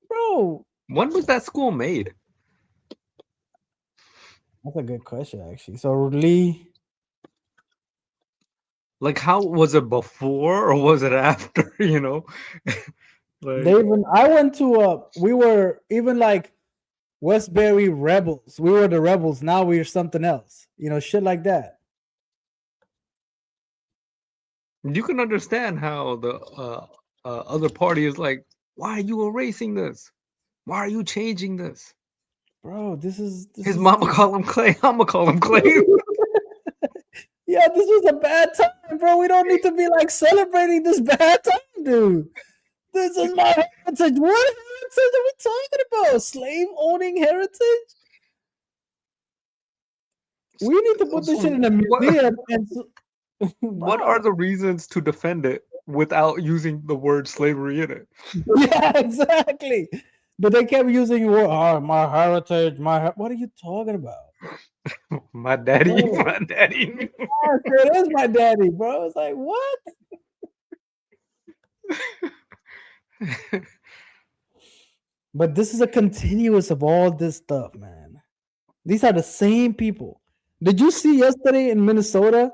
Bro. When was that school made? That's a good question, actually. So Lee. Like, how was it before or was it after? Like, I went to we were even like Westbury rebels. We were the rebels. Now we're something else. Shit like that. You can understand how the other party is like, why are you erasing this? Why are you changing this? Bro, his mama call him Clay. I'ma call him Clay. Yeah, this was a bad time, bro. We don't need to be like celebrating this bad time, dude. This is my heritage. What heritage are we talking about? Slave owning heritage? We need to put this shit in a museum. What are the reasons to defend it without using the word slavery in it? Yeah, exactly. But they kept using my heritage. What are you talking about? My daddy, Bro. my daddy. Yes, it is my daddy, bro. It's like, what? But this is a continuous of all this stuff, man. These are the same people. Did you see yesterday in Minnesota?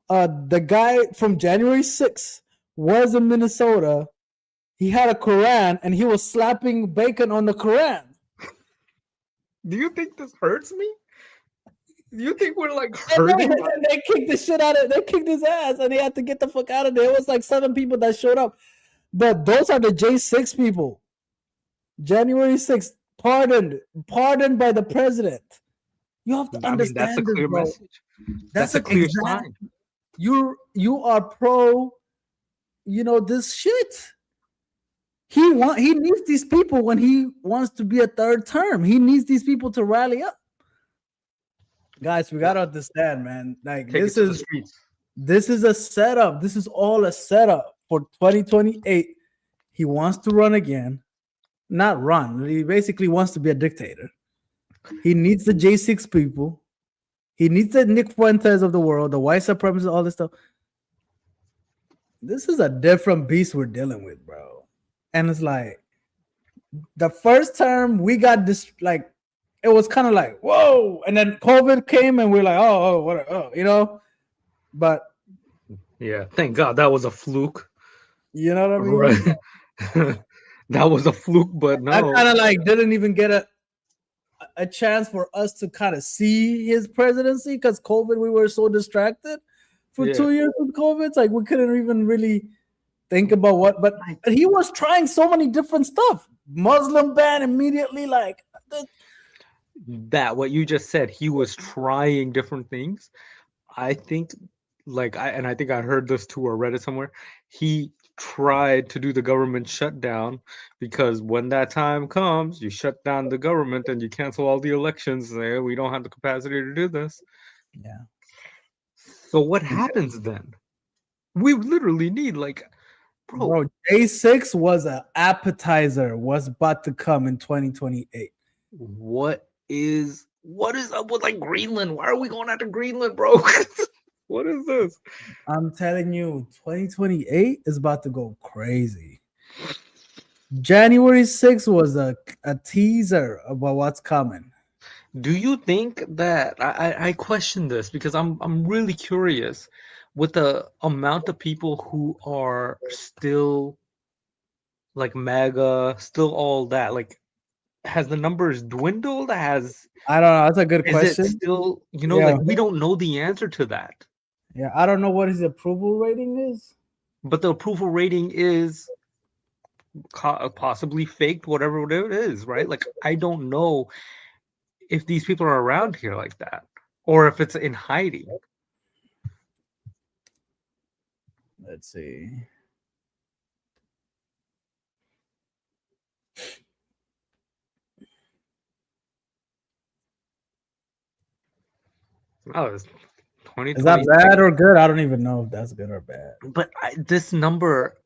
The guy from January 6th was in Minnesota. He had a Quran and he was slapping bacon on the Quran. Do you think this hurts me? Do you think we're like And hurting? they kicked the shit out of. They kicked his ass, and he had to get the fuck out of there. It was like 7 people that showed up, but those are the J6 people. January 6th, pardoned by the president. You have to understand. That's a clear bro. message. That's a clear sign. You are pro. This shit. He needs these people when he wants to be a third term. He needs these people to rally up. Guys, we gotta understand, man. Like this is a setup. This is all a setup for 2028. He wants to run again. Not run. He basically wants to be a dictator. He needs the J6 people. He needs the Nick Fuentes of the world, the white supremacists, all this stuff. This is a different beast we're dealing with, bro. And it's like the first term we got this, like, it was kind of like, whoa. And then COVID came and we're like, but yeah, thank God that was a fluke. You know what I mean? Right. That was a fluke, but no. I kind of like didn't even get a chance for us to kind of see his presidency because COVID, we were so distracted for 2 years with COVID. It's like we couldn't even really think about what, but he was trying so many different stuff. Muslim ban immediately, like that what you just said, he was trying different things. I think I think I heard this too or read it somewhere. He tried to do the government shutdown because when that time comes, you shut down the government and you cancel all the elections. We don't have the capacity to do this. Yeah. So what happens then? We literally need bro, J6 was an appetizer. What's about to come in 2028? What is up with Greenland? Why are we going after Greenland, bro? What is this? I'm telling you, 2028 is about to go crazy. January 6th was a teaser about what's coming. Do you think that I question this because I'm really curious with the amount of people who are still like MAGA, still all that, has the numbers dwindled? I don't know. That's a good question. Is it still, we don't know the answer to that. Yeah, I don't know what his approval rating is. But the approval rating is possibly faked, whatever it is, right? I don't know if these people are around here like that or if it's in hiding. Let's see. Oh, it's 2020. Is that bad or good? I don't even know if that's good or bad. But this number,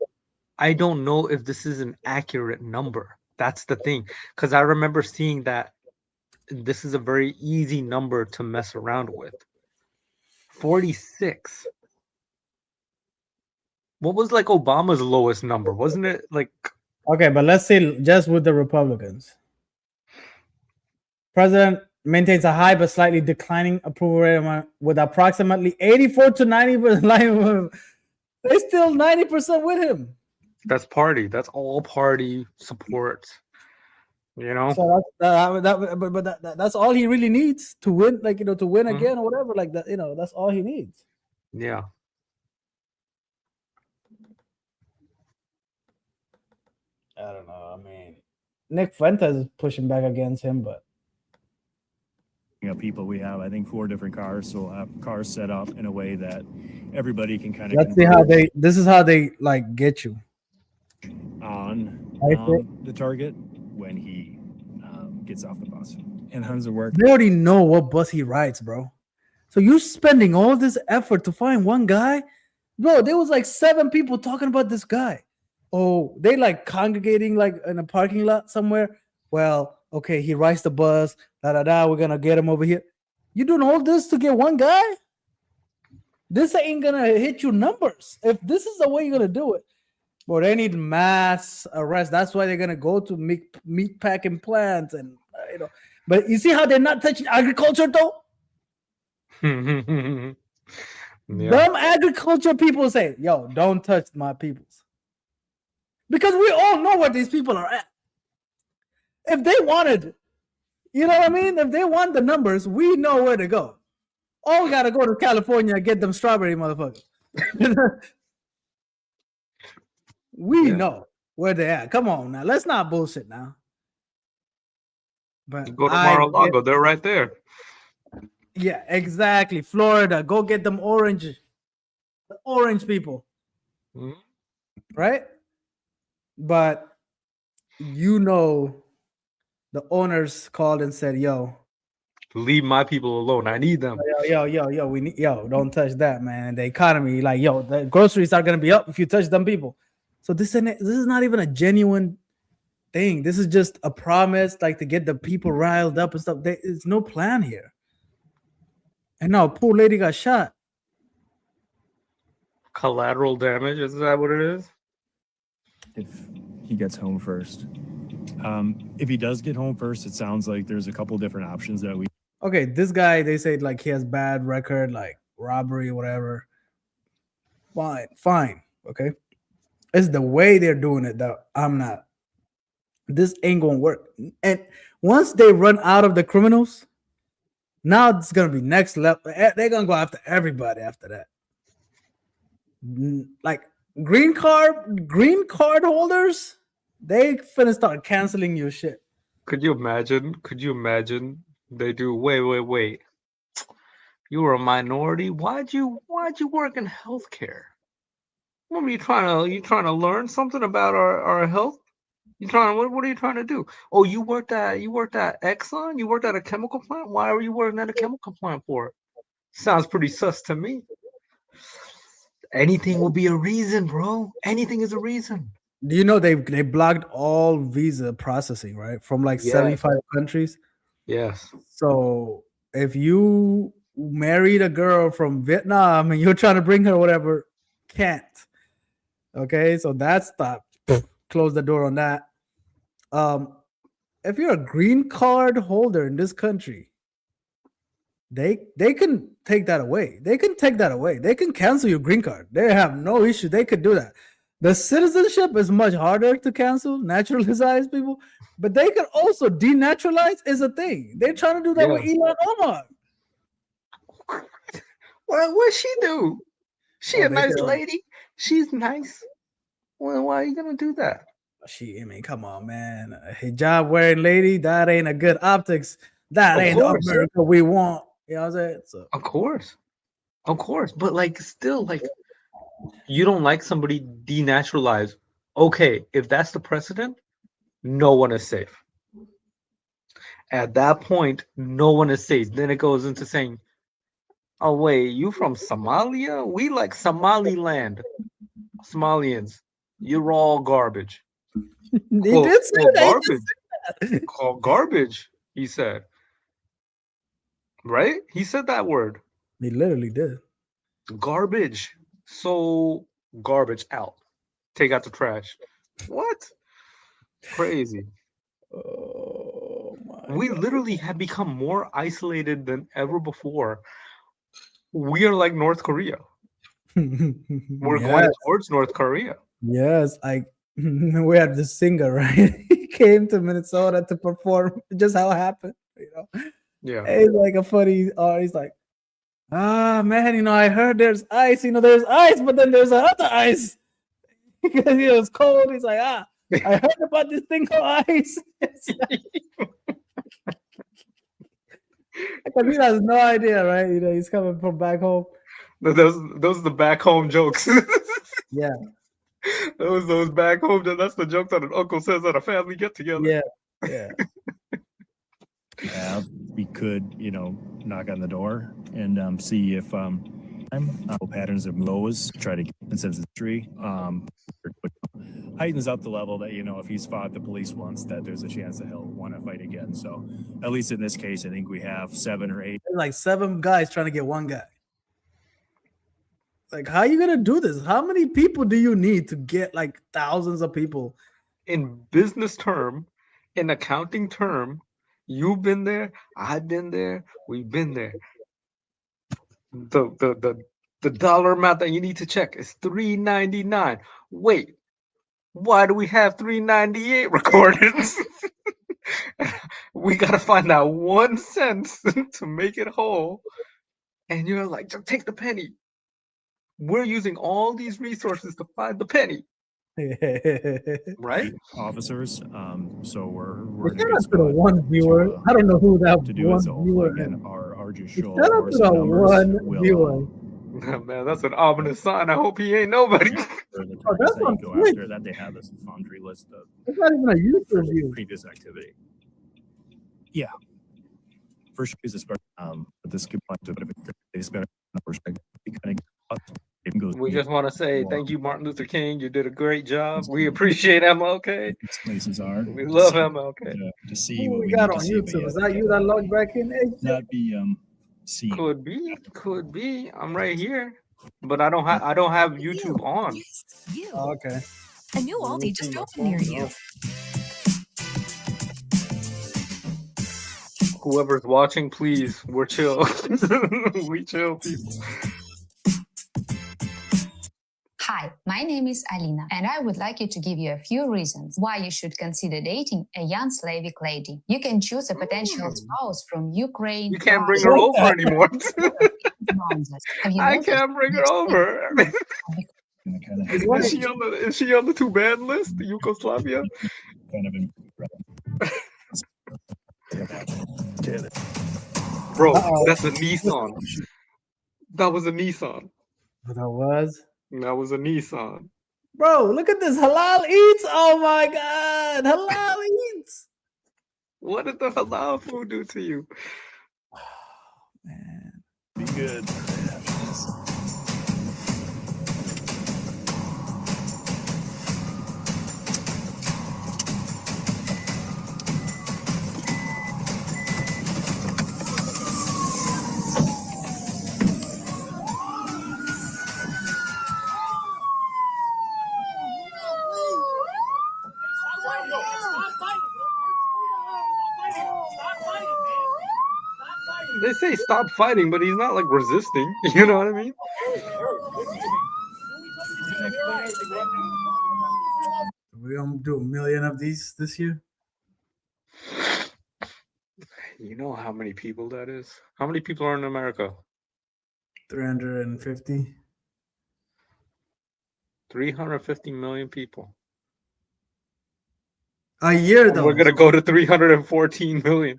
I don't know if this is an accurate number. That's the thing. Because I remember seeing that this is a very easy number to mess around with. 46. What was Obama's lowest number? Wasn't it Okay, but let's see just with the Republicans. President maintains a high but slightly declining approval rate with approximately 84 to 90%. They still 90% with him. That's party. That's all party support. So that's all he really needs to win, to win again or whatever, that. That's all he needs. Yeah. I don't know. I mean, Nick Fuentes is pushing back against him, but people, we have I think 4 different cars, so we'll have cars set up in a way that everybody can kind of. Let's see how this is how they get you. the target when he gets off the bus. And how does it work? They already know what bus he rides, bro. So you spending all this effort to find one guy? Bro, there was like 7 people talking about this guy. Oh, they like congregating like in a parking lot somewhere. Well, okay, he rides the bus. We're gonna get him over here. You doing all this to get one guy? This ain't gonna hit you numbers. If this is the way you're gonna do it, well, they need mass arrest. That's why they're gonna go to meat packing plants and But you see how they're not touching agriculture though? Yeah. Dumb agriculture people say, yo, don't touch my peoples. Because we all know where these people are at. If they wanted, you know what I mean? If they want the numbers, we know where to go. Oh, we gotta go to California and get them strawberry motherfuckers. We know where they're at. Come on now. Let's not bullshit now. But Go to Mar-a-Lago. They're right there. Yeah, exactly. Florida. Go get them orange people. Mm-hmm. Right? But the owners called and said, yo, leave my people alone. I need them. Yo, don't touch that, man. The economy, like, yo, the groceries are gonna be up if you touch them people. So this is not even a genuine thing. This is just a promise, like to get the people riled up and stuff. There's no plan here. And now, poor lady got shot. Collateral damage, is that what it is? If he gets home first. If he does get home first, it sounds like there's a couple different options that we. Okay, this guy, they say like he has bad record, like robbery, whatever. Fine. Okay. It's the way they're doing it that I'm not. This ain't gonna work. And once they run out of the criminals, now it's gonna be next level. They're gonna go after everybody after that. Like green card holders, they finna start canceling your shit. Could you imagine? They do. Wait. You were a minority. Why'd you work in healthcare? What were you trying to learn something about our health? What are you trying to do? Oh, you worked at Exxon? You worked at a chemical plant? Why were you working at a chemical plant for? Sounds pretty sus to me. Anything will be a reason, bro. Anything is a reason. Do you know they blocked all visa processing, right? From like 75 countries. Yes. So if you married a girl from Vietnam and you're trying to bring her whatever, can't. Okay, so that's stopped. Close the door on that. If you're a green card holder in this country, they can take that away. They can cancel your green card. They have no issue. They could do that. The citizenship is much harder to cancel, naturalize people, but they could also denaturalize is a thing. They're trying to do that with Elon Omar. What'd she do? She a nice lady. She's nice. Well, why are you gonna do that? Come on, man. A hijab wearing lady, that ain't a good optics. That ain't the America we want. You know what I'm saying? So. Of course. But like still, like you don't like somebody denaturalized. Okay, if that's the precedent, no one is safe. At that point, no one is safe. Then it goes into saying, oh wait, you from Somalia? We like Somaliland. Somalians. You're all garbage. He did say that. Garbage. Call garbage, he said. Right? He said that word. He literally did. Garbage. So garbage out. Take out the trash. What? Crazy. Oh my we God. Literally have become more isolated than ever before. We are like North Korea. We're going towards North Korea. Yes, we had this singer, right? He came to Minnesota to perform. Just how it happened, you know. Yeah, it's like a funny. He's like, man, I heard there's ice. There's ice, but then there's other ice because it was cold. He's like, I heard about this thing called ice. Because he has no idea, right? He's coming from back home. Those are the back home jokes. Yeah. Those back home. That's the joke that an uncle says at a family get together. Yeah, yeah. Yeah, we could, knock on the door and see if patterns of mows try to get a sense of history. Heightens up the level that, if he's fought the police once, that there's a chance that he'll want to fight again. So at least in this case, I think we have 7 or 8. Like 7 guys trying to get one guy. Like, how are you gonna do this? How many people do you need to get like thousands of people? In business term, in accounting term, you've been there, I've been there, we've been there. The dollar amount that you need to check is $3.99. Wait, why do we have $3.98 recorded? We gotta find that 1 cent to make it whole. And you're like, just take the penny. We're using all these resources to find the penny. Right? Officers. So we're Shout out to the one viewer. I don't know who that to do one it. So viewer again, is. our just show Shout out to the one viewer. Man, that's an ominous sign. I hope he ain't nobody. Oh, that's on go Twitch. after that. They have this laundry list of It's not even a YouTube view. previous activity. Yeah. First is this, but this could point to a bit of a better numbers. We just want to say thank you, Martin Luther King. You did a great job. We appreciate MLK. Places are. We love MLK. To see Who what we we got need on to see, but YouTube? yeah, Is that you that logged back in? Hey, not be seen. Could be. I'm right here, but I don't have YouTube on. Oh, okay. A new Aldi just opened near you. Whoever's watching, please, we're chill. We chill, people. Hi, my name is Alina, and I would like to give you a few reasons why you should consider dating a young Slavic lady. You can choose a potential spouse from Ukraine. You can't bring her over anymore. I I can't bring her over. Is she on the too bad list? Yugoslavia? Kind of in. Bro, that's a Nissan. That was a Nissan. That was? That was a Nissan. Bro, look at this. Halal Eats. Oh my God. Halal Eats. What did the halal food do to you? Man. Be good. They say stop fighting, but he's not like resisting. You know what I mean? We're gonna do 1 million of these this year. You know how many people that is? How many people are in America? 350. 350 million people. A year And though. we're gonna go to 314 million.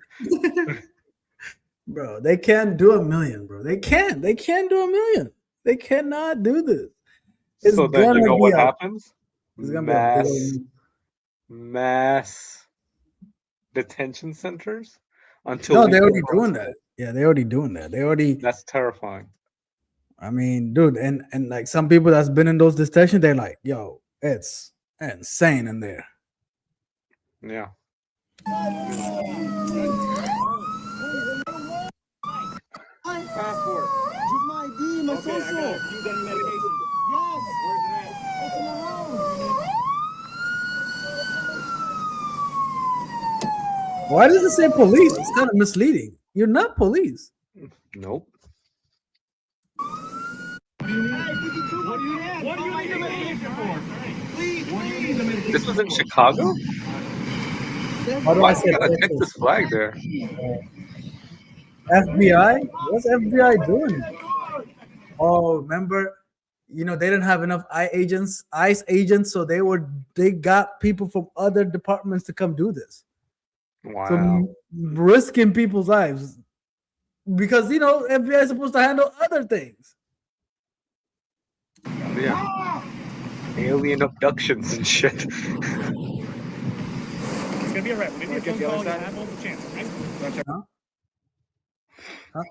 Bro, they can't do 1 million, bro. They can't. They can't do 1 million. They cannot do this. It's So then you know what happens? It's gonna be a big mass detention centers until No, we they're already get- doing that. Yeah, they're already doing that. They already. That's terrifying. I mean, dude, and like some people that's been in those detention, they're like, "Yo, it's insane in there." Yeah. Passport. Just my ID, my social. You got medication? Yes. Where's it at? It's in the room. Why does it say police? It's kind of misleading. You're not police. Nope. What do you need the medication for? Please, what do you need the medication This was in Chicago? How do Why I is say he got a that? Texas flag there? FBI? What's FBI doing? Oh, remember, they didn't have enough ICE agents, so they got people from other departments to come do this. Wow. So risking people's lives because FBI is supposed to handle other things. Yeah. Alien abductions and shit. It's gonna be a wrap. Maybe a phone call. You have all the chance, right? Huh?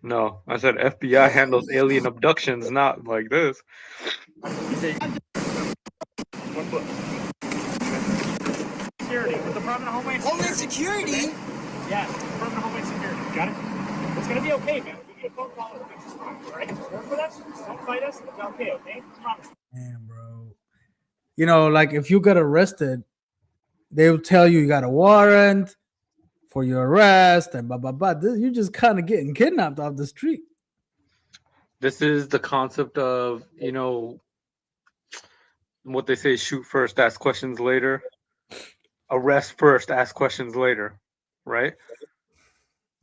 No, I said FBI handles alien abductions, not like this. Security with the Department of Homeland Security. Okay? Yeah, Department of Homeland Security. Got it? It's gonna be okay, man. We get a phone call. It's fine. All right? Work with us. Don't fight us. It's okay. Okay? Promise. Man, bro. You know, like if you get arrested, they'll tell you got a warrant for your arrest and blah blah blah. You're just kind of getting kidnapped off the street. This is the concept of, what they say, shoot first, ask questions later. Arrest first, ask questions later, right?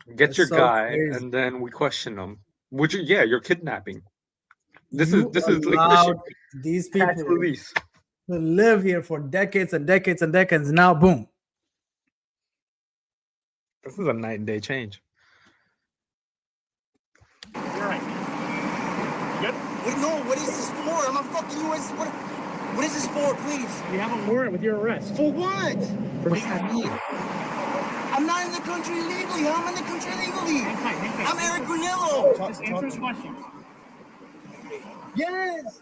Get That's your so guy, crazy. and then we question him. You're kidnapping. This You is liquid allowed shit. these Catch people release. to live here for decades and decades and decades. Now, boom. This is a night and day change. You're right. Good? No, what is this for? I'm a fucking U.S. What is this for, please? We have a warrant with your arrest. For what? What does that mean? I'm not in the country illegally. How am I in the country illegally? Hang tight. I'm Eric Granillo. Just answer his questions. Yes.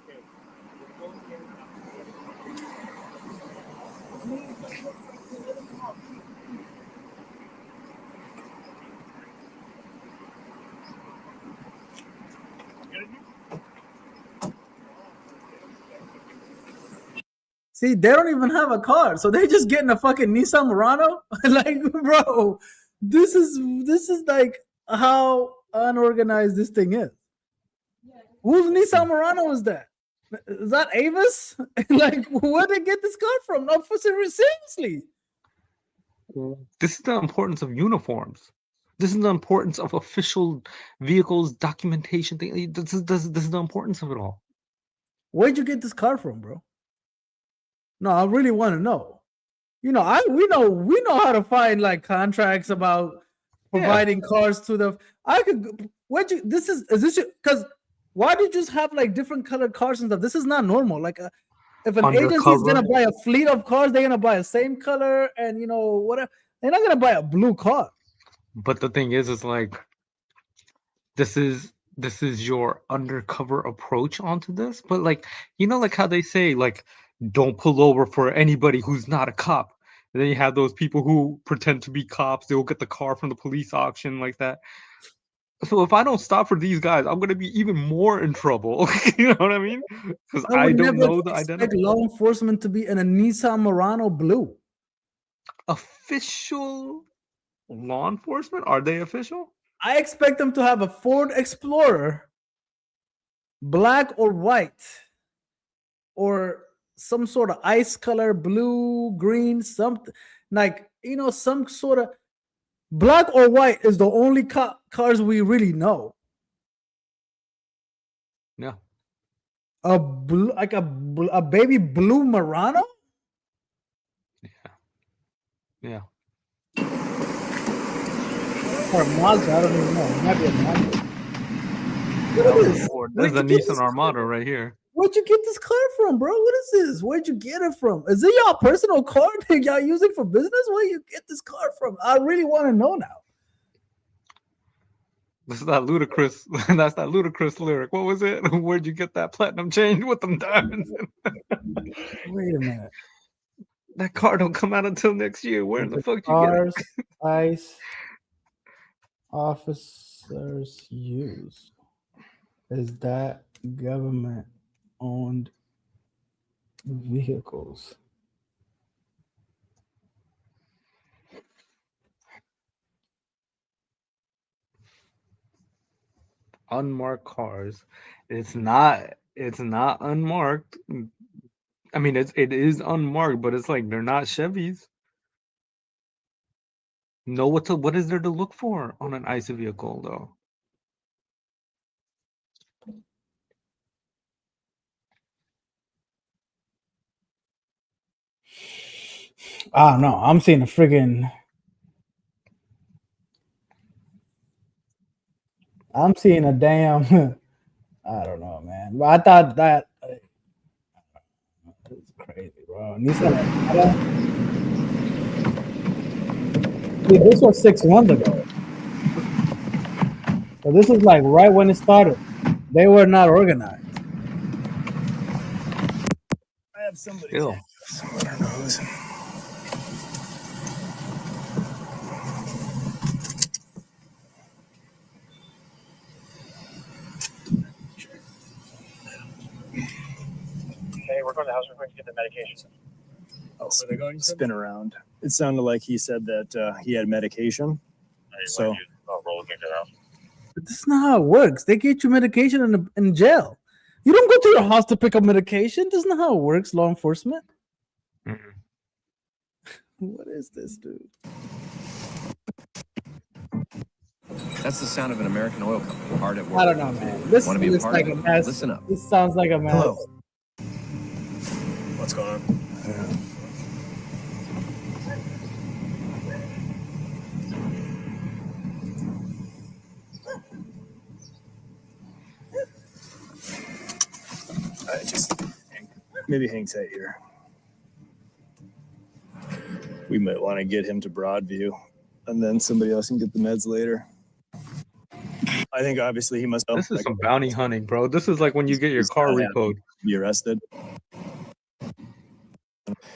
See, they don't even have a car, so they just getting a fucking Nissan Murano. Like, bro, this is like how unorganized this thing is. Whose Nissan Murano is that? Is that Avis? Like, where did they get this car from? No, seriously. This is the importance of uniforms. This is the importance of official vehicles, documentation thing. This is the importance of it all. Where'd you get this car from, bro? No, I really want to know. We know how to find like contracts about providing cars to the. Is this because why do you just have like different colored cars and stuff? This is not normal. Like, if an agency is gonna buy a fleet of cars, they're gonna buy the same color and whatever. They're not gonna buy a blue car. But the thing is like, this is your undercover approach onto this. But like, like how they say like, don't pull over for anybody who's not a cop. And then you have those people who pretend to be cops. They'll get the car from the police auction like that. So if I don't stop for these guys, I'm gonna be even more in trouble. You know what I mean? Because I don't know the identity. Law enforcement to be in a Nissan Murano blue. Official law enforcement? Are they official? I expect them to have a Ford Explorer, black or white, or some sort of ice color, blue, green, something like some sort of black or white is the only cars we really know. Yeah. A baby blue Murano. Yeah. Or a Mazda, I don't even know. It might be a Mazda. What is this? There's a Nissan Armada right here. Where'd you get this car from, bro? What is this? Where'd you get it from? Is it y'all personal car that y'all using for business? Where you get this car from? I really want to know now. This is that ludicrous. That's that ludicrous lyric. What was it? Where'd you get that platinum chain with them diamonds? Wait a minute. That car don't come out until next year. Where in the fuck you Cars, get it? ICE officers use. Is that government-owned vehicles? Unmarked cars. It's not unmarked. I mean, it is unmarked, but it's like they're not Chevys. Know what is there to look for on an ICE vehicle though? I don't know. I'm seeing a friggin'. I'm seeing a damn. I don't know, man. But I thought that. bro. See, this was 6 months ago. So this is like right when it started. They were not organized. I have somebody. Still. Someone who knows. Hey, we're going to the house. We're going to get the medication. Oh, where they going? Spin around. It sounded like he said that he had medication. So But this is not how it works. They get you medication in jail. You don't go to your house to pick up medication. This is not how it works, law enforcement. What is this, dude? That's the sound of an American oil company hard at work. I don't know, man. This Want to be a is part like of a it? mess. Listen up. This sounds like a mess. Hello. what's going on? Maybe hang tight here. We might want to get him to Broadview, and then somebody else can get the meds later. I think obviously he must. This is some bounty hunting, bro. This is like when you get your car repoed. Be arrested.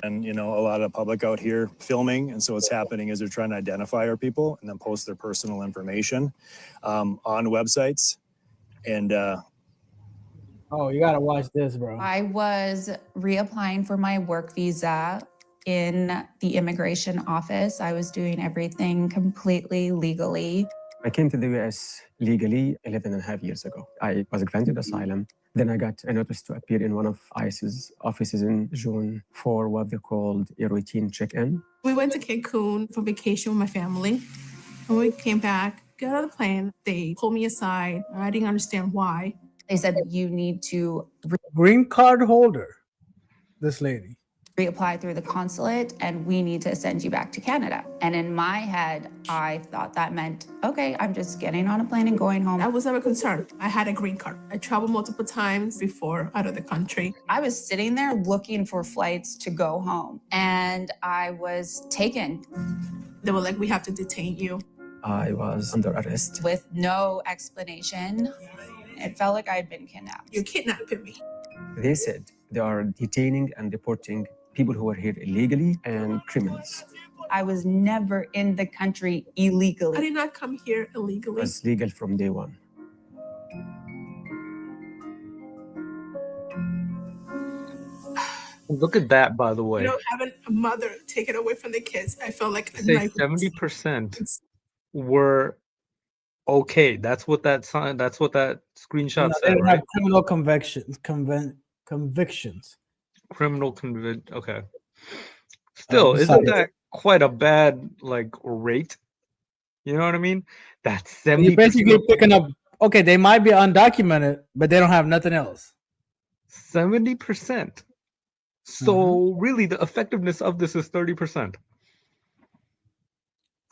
And you know, a lot of public out here filming, and so what's happening is they're trying to identify our people and then post their personal information on websites. And oh, you gotta watch this, bro. I was reapplying for my work visa in the immigration office. I was doing everything completely legally. I came to the US legally 11 and a half years ago. I was granted asylum. Then I got a notice to appear in one of ICE's offices in June for what they called a routine check-in. We went to Cancun for vacation with my family. When we came back, got on the plane, they pulled me aside. I didn't understand why. They said you need to Green card holder, this lady. reapply through the consulate and we need to send you back to Canada. And in my head, I thought that meant, okay, I'm just getting on a plane and going home. I was never concerned. I had a green card. I traveled multiple times before out of the country. I was sitting there looking for flights to go home and I was taken. They were like, we have to detain you. I was under arrest. With no explanation. It felt like I'd been kidnapped. You're kidnapping me. They said they are detaining and deporting people who are here illegally and criminals. I was never in the country illegally. I did not come here illegally. It was legal from day one. Look at that, by the way. You know, having a mother taken away from the kids, I felt like a Say knife. 70% were okay. That's what that sign. That's what that screenshot No, they said, don't right? have criminal convictions. Convictions. Criminal convict. Okay. Still, isn't besides- that quite a bad like rate? You know what I mean? That's 70%. You're basically picking up. Okay, they might be undocumented, but they don't have nothing else. 70%. So really, the effectiveness of this is 30%.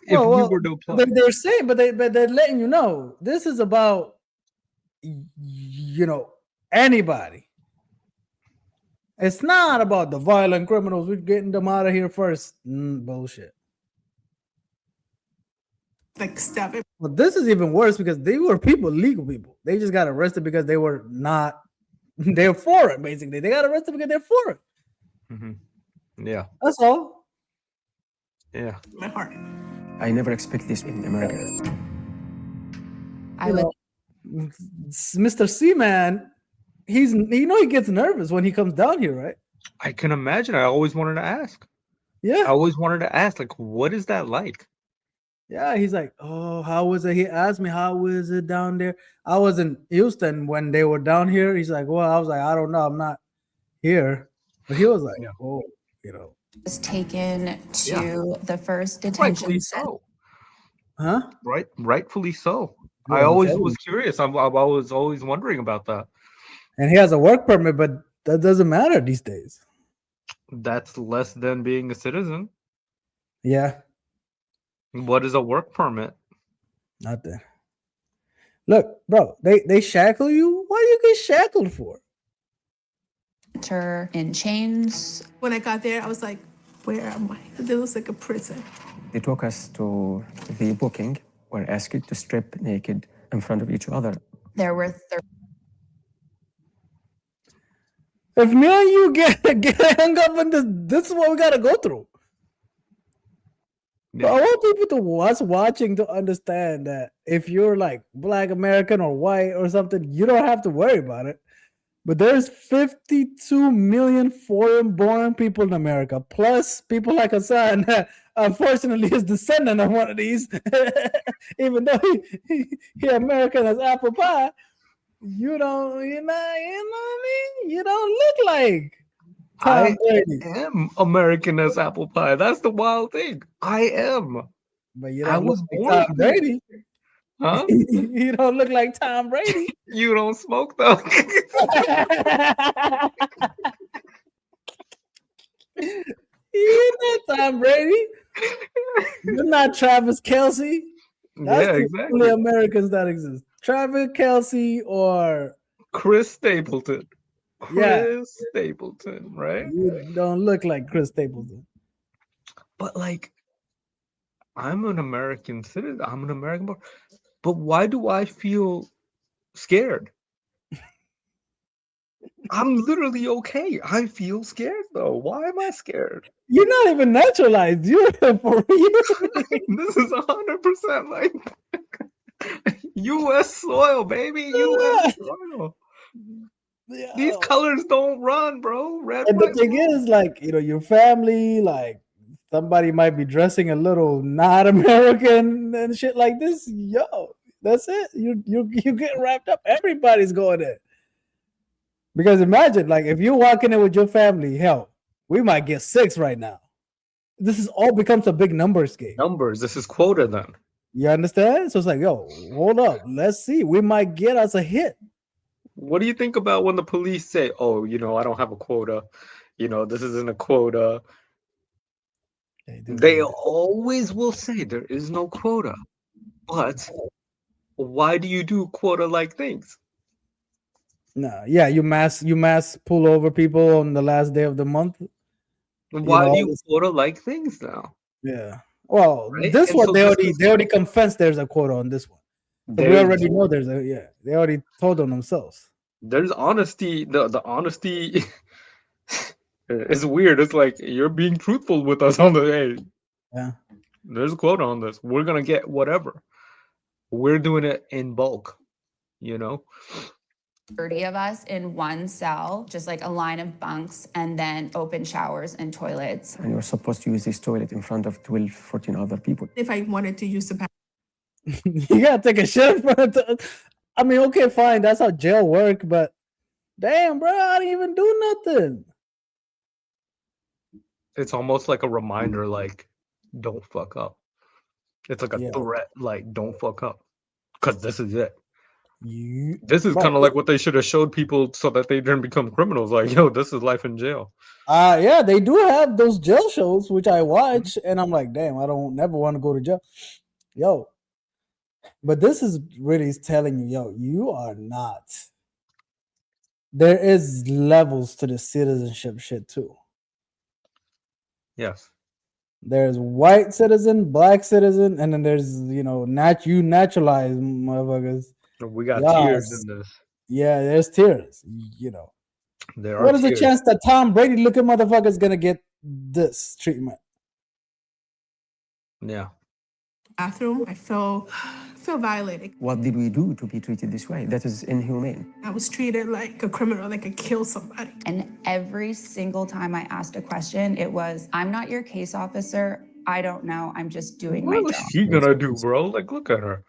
If we were to apply, they're saying, but they're letting you know this is about, you know, anybody. It's not about the violent criminals. We're getting them out of here first. Bullshit. Like stabbing. Well, this is even worse because they were people, legal people. They just got arrested because they were not. They're for it, basically. They got arrested because they're for it. yeah, That's all. yeah. My heart. I never expect this in America. I would. Mr. Seaman, he gets nervous when he comes down here, right? I can imagine. I always wanted to ask. Yeah. I always wanted to ask, like, what is that like? Yeah, he's like, oh, how was it? He asked me, how was it down there? I was in Houston when they were down here. He's like, well, I was like, I don't know. I'm not here. But he was like, oh, you know. Was taken to the first Rightfully detention center. so. Huh? Rightfully so. Yeah, I always exactly. was curious. I was always wondering about that. And he has a work permit, but that doesn't matter these days. That's less than being a citizen. Yeah, What is a work permit? nothing. Look, bro, they shackle you. What do you get shackled for? in chains. When I got there, I was like, where am I? It looks like a prison. They took us to the booking. We're asked to strip naked in front of each other. There were If me and you get hung up in this is what we gotta go through. But I want people to watching to understand that if you're like Black American or white or something, you don't have to worry about it. But there's 52 million foreign-born people in America, plus people like Hassan that unfortunately is descendant of one of these. Even though he American as apple pie, you know what I mean? You don't look like Tom Brady. I am American as apple pie. That's the wild thing. I am. But you I don't was look like born Tom Brady. Huh? You don't look like Tom Brady. You don't smoke though. You're not Tom Brady. You're not Travis Kelce. That's Yeah, the exactly. only Americans that exist. Travis Kelce or Chris Stapleton. Yeah. Chris Stapleton, right? You don't look like Chris Stapleton. But like, I'm an American citizen. I'm an American born. But why do I feel scared? I'm literally okay. I feel scared though. Why am I scared? You're not even naturalized. You're for real. This is 100% like U.S. soil, baby. U.S. soil. These colors don't run, bro. Red, And the white, thing blue. is, like, you know, your family, like, somebody might be dressing a little not American and shit like this. Yo, that's it. You get wrapped up. Everybody's going there. Because imagine, like, if you're walking in with your family, hell, we might get 6 right now. This is all becomes a big numbers game. Numbers. This is quota then. You understand? So it's like, yo, hold up. Let's see. We might get us a hit. What do you think about when the police say, "Oh, you know, I don't have a quota. You know, this isn't a quota." They always will say there is no quota. But why do you do quota-like things? No, yeah, you mass pull over people on the last day of the month. Why do you quota-like things now? Yeah. Well, Right? this And one so they this is- already confessed there's a quota on this one. So we There's- already know there's a they already told on themselves. There's honesty. The honesty is weird. It's like you're being truthful with us on the hey. Yeah. There's a quota on this. We're gonna get whatever. We're doing it in bulk, you know. 30 of us in one cell, just like a line of bunks, and then open showers and toilets. And you're supposed to use this toilet in front of 12, 14 other people. If I wanted to use the bathroom, You gotta take a shit in front of I mean, okay, fine, that's how jail work, but damn, bro, I didn't even do nothing. It's almost like a reminder, like, don't fuck up. It's like a threat, like, don't fuck up. Because this is it. This is kind of like what they should have showed people so that they didn't become criminals. Like, yo, this is life in jail. Yeah, they do have those jail shows, which I watch, and I'm like, damn, I don't never want to go to jail. Yo. But this is really telling you, yo, you are not. There is levels to the citizenship shit too. Yes. There's white citizen, black citizen, and then there's, you know, naturalized motherfuckers. We got Yes. tiers in this. Yeah, there's tiers, you know. There are What is the tiers. chance that Tom Brady looking motherfucker is gonna get this treatment? Yeah. I felt violated. What did we do to be treated this way? That is inhumane. I was treated like a criminal, like I killed somebody. And every single time I asked a question, it was, I'm not your case officer. I don't know. I'm just doing my What is job. she gonna do, bro? Like, look at her.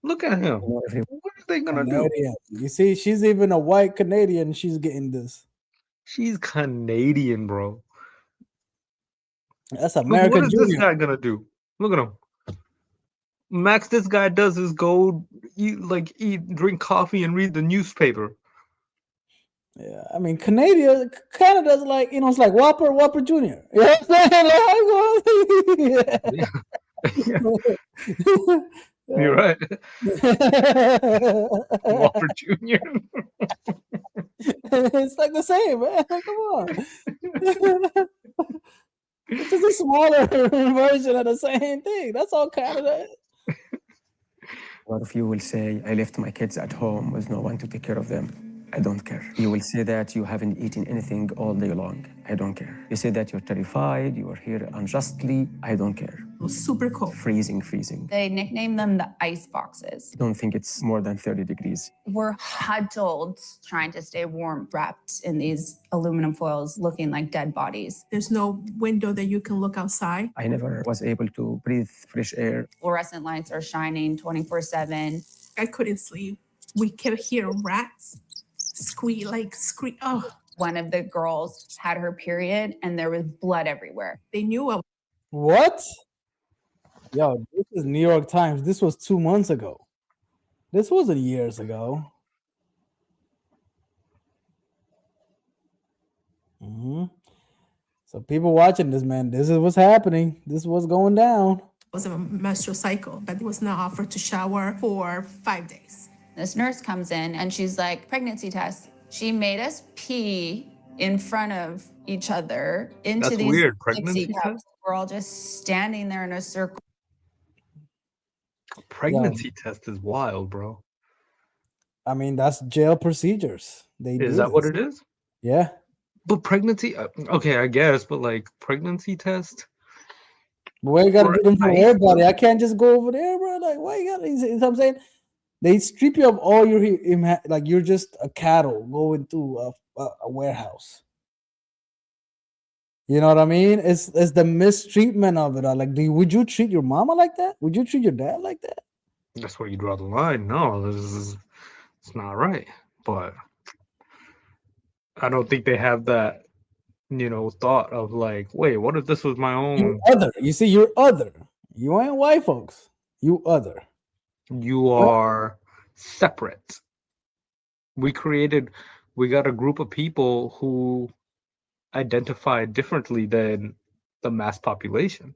Look at him. What are they gonna do? Canadian. You see, she's even a white Canadian. She's getting this. She's Canadian, bro. That's Look, American what is this Junior. guy gonna do? Look at him. Max, this guy does is go drink coffee and read the newspaper. Yeah, I mean, Canada's like, you know, it's like Whopper Junior. You know what I'm saying? You're right. Whopper Junior. It's like the same, man. Like, come on. It's just a smaller version of the same thing. That's all Canada is. A lot of you will say, I left my kids at home with no one to take care of them. I don't care. You will say that you haven't eaten anything all day long. I don't care. You say that you're terrified, you are here unjustly. I don't care. It was super cold. Freezing. They nicknamed them the ice boxes. I don't think it's more than 30 degrees. We're huddled, trying to stay warm, wrapped in these aluminum foils, looking like dead bodies. There's no window that you can look outside. I never was able to breathe fresh air. Fluorescent lights are shining 24/7. I couldn't sleep. We could hear rats squeal. Oh. One of the girls had her period and there was blood everywhere. They knew. What? Yo, this is New York Times. This was 2 months ago. This wasn't years ago. So people watching this, man, this is what's happening. This is what's going down. It was a menstrual cycle, but it was not offered to shower for 5 days. This nurse comes in and she's like, pregnancy test. She made us pee in front of each other into That's these weird. Dixie Pregnancy cups. test? We're all just standing there in a circle. Pregnancy test is wild, bro. I mean, that's jail procedures. Is that what it is? Yeah. But pregnancy, okay, I guess, but like pregnancy test. But why you gotta For do them for ice? everybody? I can't just go over there, bro. Like, why you gotta? You know what I'm saying? They strip you of all your like you're just a cattle going through a warehouse. You know what I mean? It's the mistreatment of it all. Like, would you treat your mama like that? Would you treat your dad like that? That's where you draw the line. No, it's not right. But I don't think they have that, thought of like, wait, what if this was my own? You other. You see, you're other. You ain't white folks. You other. You are separate. We got a group of people who identify differently than the mass population.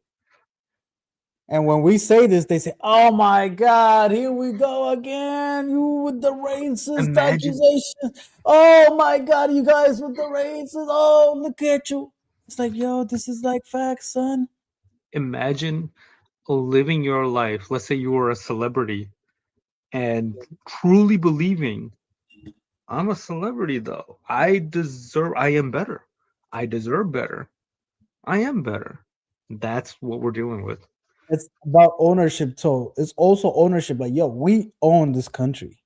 And when we say this, they say, "Oh my God, here we go again! You with the racist accusation! Oh my God, you guys with the racist! Oh, look at you!" It's like, yo, this is like facts, son. Imagine living your life. Let's say you were a celebrity, and truly believing, I'm a celebrity though. I am better. I deserve better. I am better. That's what we're dealing with. It's about ownership too. It's also ownership. Like, yo, we own this country.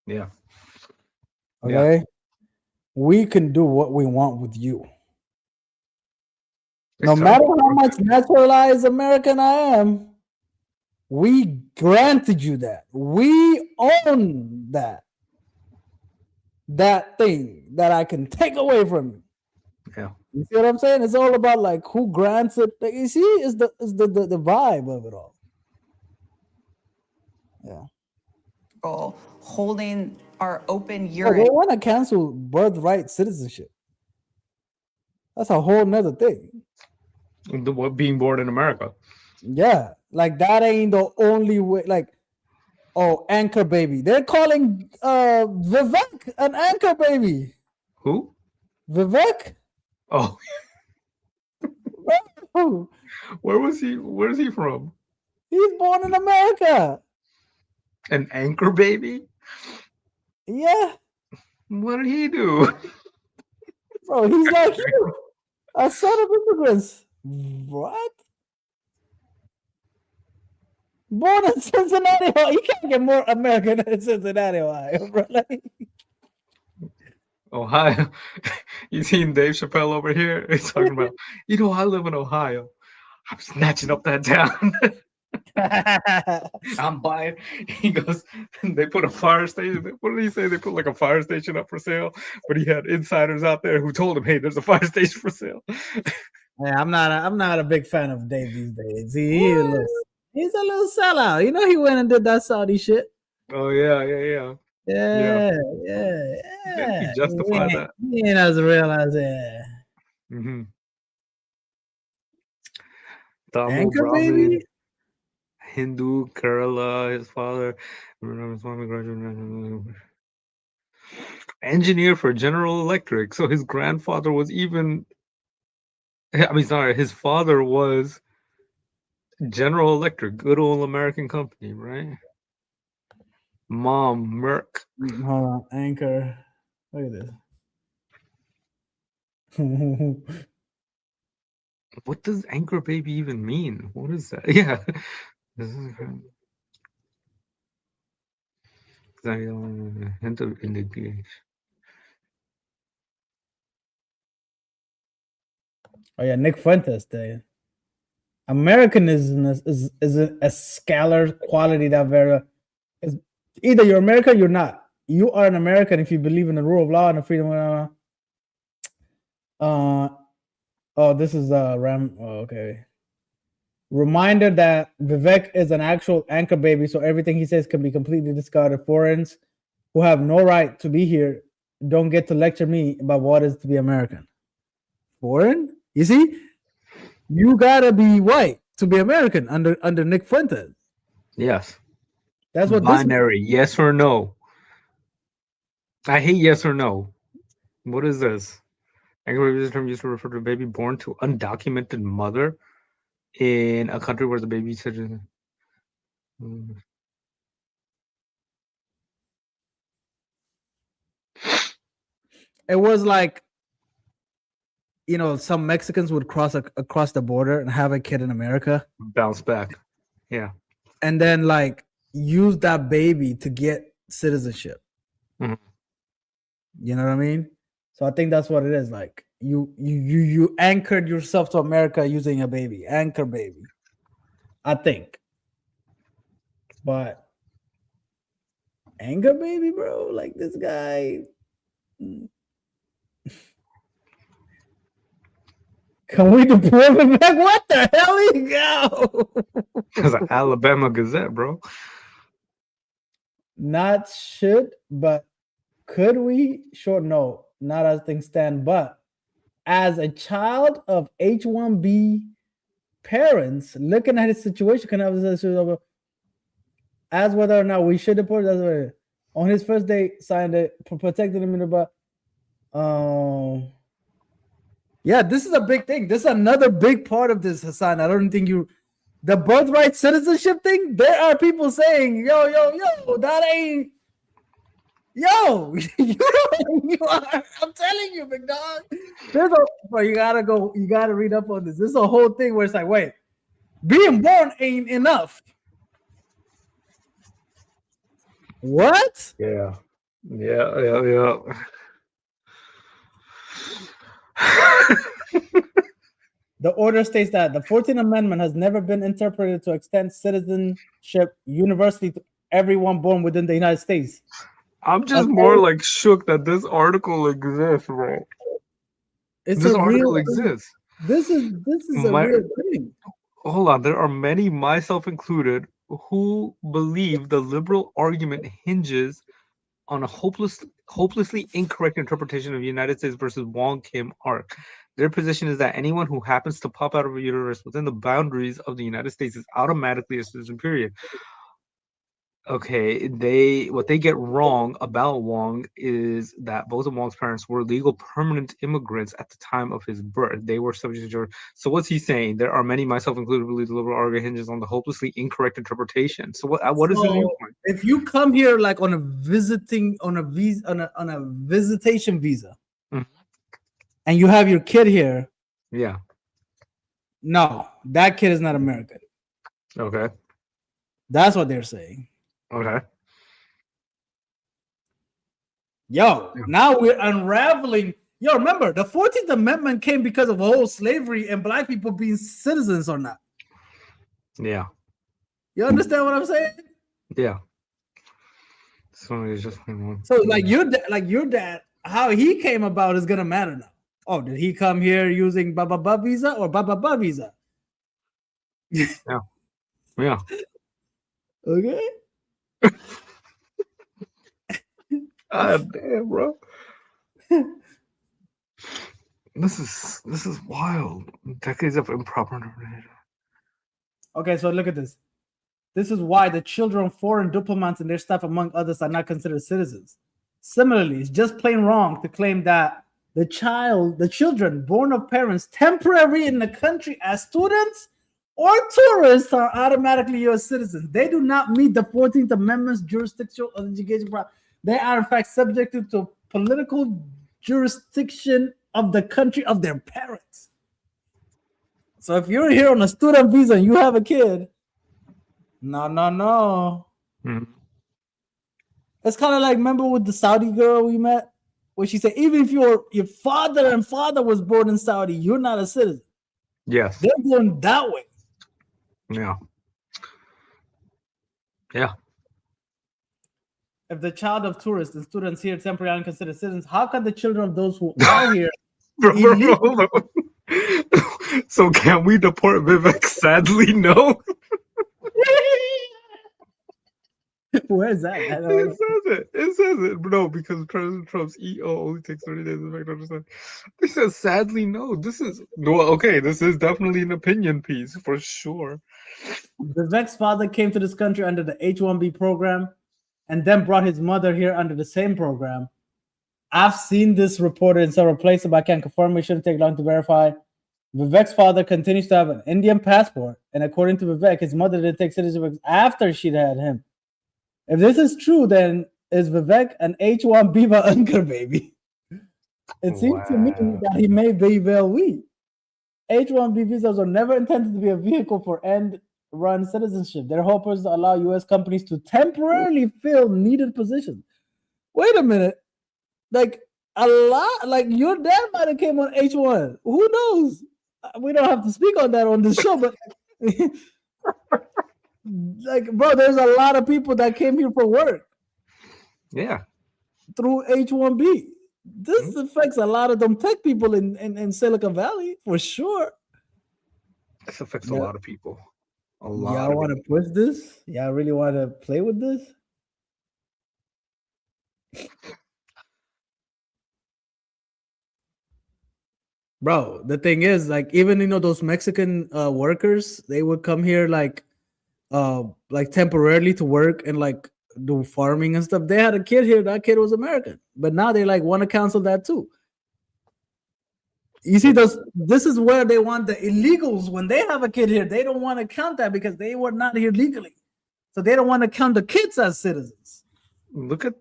Yeah. Okay. Yeah. We can do what we want with you. No matter how much naturalized American I am, we granted you that. We own that. That thing that I can take away from you. Yeah. You see what I'm saying? It's all about like who grants it. Like, you see, is the vibe of it all. Yeah. Holding our open They urine. want to cancel birthright citizenship. That's a whole nother thing. What being born in America. Yeah, like that ain't the only way. Like, oh, anchor baby. They're calling Vivek an anchor baby. Who? Vivek. Oh. Where's he from? He's born in America. An anchor baby? Yeah. What did he do? Bro, he's like you. A son of immigrants. What? Born in Cincinnati, Ohio. You can't get more American than Cincinnati, Ohio, bro. Like, Ohio. You seen Dave Chappelle over here? He's talking about, I live in Ohio. I'm snatching up that town. I'm buying. He goes, they put a fire station. What did he say? They put like a fire station up for sale, but he had insiders out there who told him, "Hey, there's a fire station for sale." yeah, I'm not a big fan of Dave these days. He's a little sellout. You know, he went and did that Saudi shit. Oh yeah. Yeah. He justified that. He ain't as real as it. Mm-hmm. Anchor baby. Hindu, Kerala, his father. Engineer for General Electric. So his grandfather was even. I mean, sorry, his father was General Electric, good old American company, right? Mom, Merck. Hold on, Anchor. Look at this. What does Anchor Baby even mean? What is that? Yeah. This is hint of indignation. Oh yeah, Nick Fuentes. The Americanism is a scalar quality that is either you're American, you're not. You are an American if you believe in the rule of law and the freedom of. Oh, this is Ram. Oh, okay. Reminder that Vivek is an actual anchor baby, so everything he says can be completely discarded. Foreigners who have no right to be here don't get to lecture me about what is to be American. Foreign? You see, you gotta be white to be American under Nick Fuentes. Yes. That's what binary. Yes or no. I hate yes or no. What is this? Anchor baby is a term used to refer to a baby born to undocumented mother in a country where the baby said. It was like, you know, some Mexicans would cross across the border and have a kid in America, bounce back. Yeah. And then like use that baby to get citizenship. Mhm. You know what I mean? So I think that's what it is. Like you anchored yourself to America using a baby, anchor baby. I think. But anger baby, bro, like this guy. Can we deport him back? What the hell he go? Because of Alabama Gazette, bro. Not should, but could we? Sure, no, not as things stand. But as a child of H-1B parents, looking at his situation, can have this as whether or not we should deport. That's what on his first day signed it, protected him in the butt. Yeah, this is a big thing. This is another big part of this, Hassan. I don't think the birthright citizenship thing. There are people saying, yo, that ain't. Yo, you are, I'm telling you, big dog. Bro, you gotta read up on this. This is a whole thing where it's like, wait, being born ain't enough. What? Yeah. The order states that the 14th Amendment has never been interpreted to extend citizenship universally to everyone born within the United States. I'm just more like shook that this article exists, bro. This article exists. This is a real thing. Hold on, there are many, myself included, who believe the liberal argument hinges on a hopelessly incorrect interpretation of United States versus Wong Kim Ark. Their position is that anyone who happens to pop out of a universe within the boundaries of the United States is automatically a citizen, period. Okay, what they get wrong about Wong is that both of Wong's parents were legal permanent immigrants at the time of his birth. They were subject to. So what's he saying? There are many, myself included, believe the liberal argument hinges on the hopelessly incorrect interpretation. So what is his viewpoint? If you come here like on a visitation visa, and you have your kid here, yeah, no, that kid is not American. Okay, that's what they're saying. Okay. Yo, now we're unraveling. Yo, remember the 14th Amendment came because of whole slavery and black people being citizens or not. Yeah. You understand what I'm saying? Yeah. So it's just like your dad, how he came about is gonna matter now. Oh, did he come here using blah visa or blah visa? Yeah. Yeah. Okay. God damn, bro. This is wild. Decades of improper interpretation. Okay, so look at this. This is why the children of foreign diplomats and their staff, among others, are not considered citizens. Similarly, it's just plain wrong to claim that the children born of parents temporary in the country as students or tourists are automatically U.S. citizens. They do not meet the 14th Amendment's jurisdictional education. They are, in fact, subjected to political jurisdiction of the country of their parents. So if you're here on a student visa and you have a kid, no. It's kind of like, remember with the Saudi girl we met, where she said, even if your father was born in Saudi, you're not a citizen. Yes. They're going that way. Yeah. Yeah. If the child of tourists and students here temporarily considered citizens, how can the children of those who are here Bro, hold on. So can we deport Vivek? Sadly, no. Where is that? It says it. No, because President Trump's EO only takes 30 days to make to understand. They said sadly no. This is definitely an opinion piece for sure. Vivek's father came to this country under the H-1B program and then brought his mother here under the same program. I've seen this reported in several places, but I can't confirm. It shouldn't take long to verify. Vivek's father continues to have an Indian passport, and according to Vivek, his mother didn't take citizenship after she'd had him. If this is true, then is Vivek an H-1B Uncle baby? It seems to me that he may be well weak. H-1B visas are never intended to be a vehicle for end-run citizenship. They're hopers to allow U.S. companies to temporarily fill needed positions. Wait a minute. Like a lot, like your dad might have came on H1. Who knows? We don't have to speak on that on this show, but like, bro, there's a lot of people that came here for work. Yeah. Through H1B. This affects a lot of them tech people in Silicon Valley for sure. This affects a lot of people. A lot. Y'all want to push this? Y'all really want to play with this? Bro, the thing is, like, even those Mexican workers, they would come here like temporarily to work and like do farming and stuff. They had a kid here. That kid was American, but now they like want to cancel that too. You see, this is where they want the illegals. When they have a kid here, they don't want to count that because they were not here legally, so they don't want to count the kids as citizens. Look at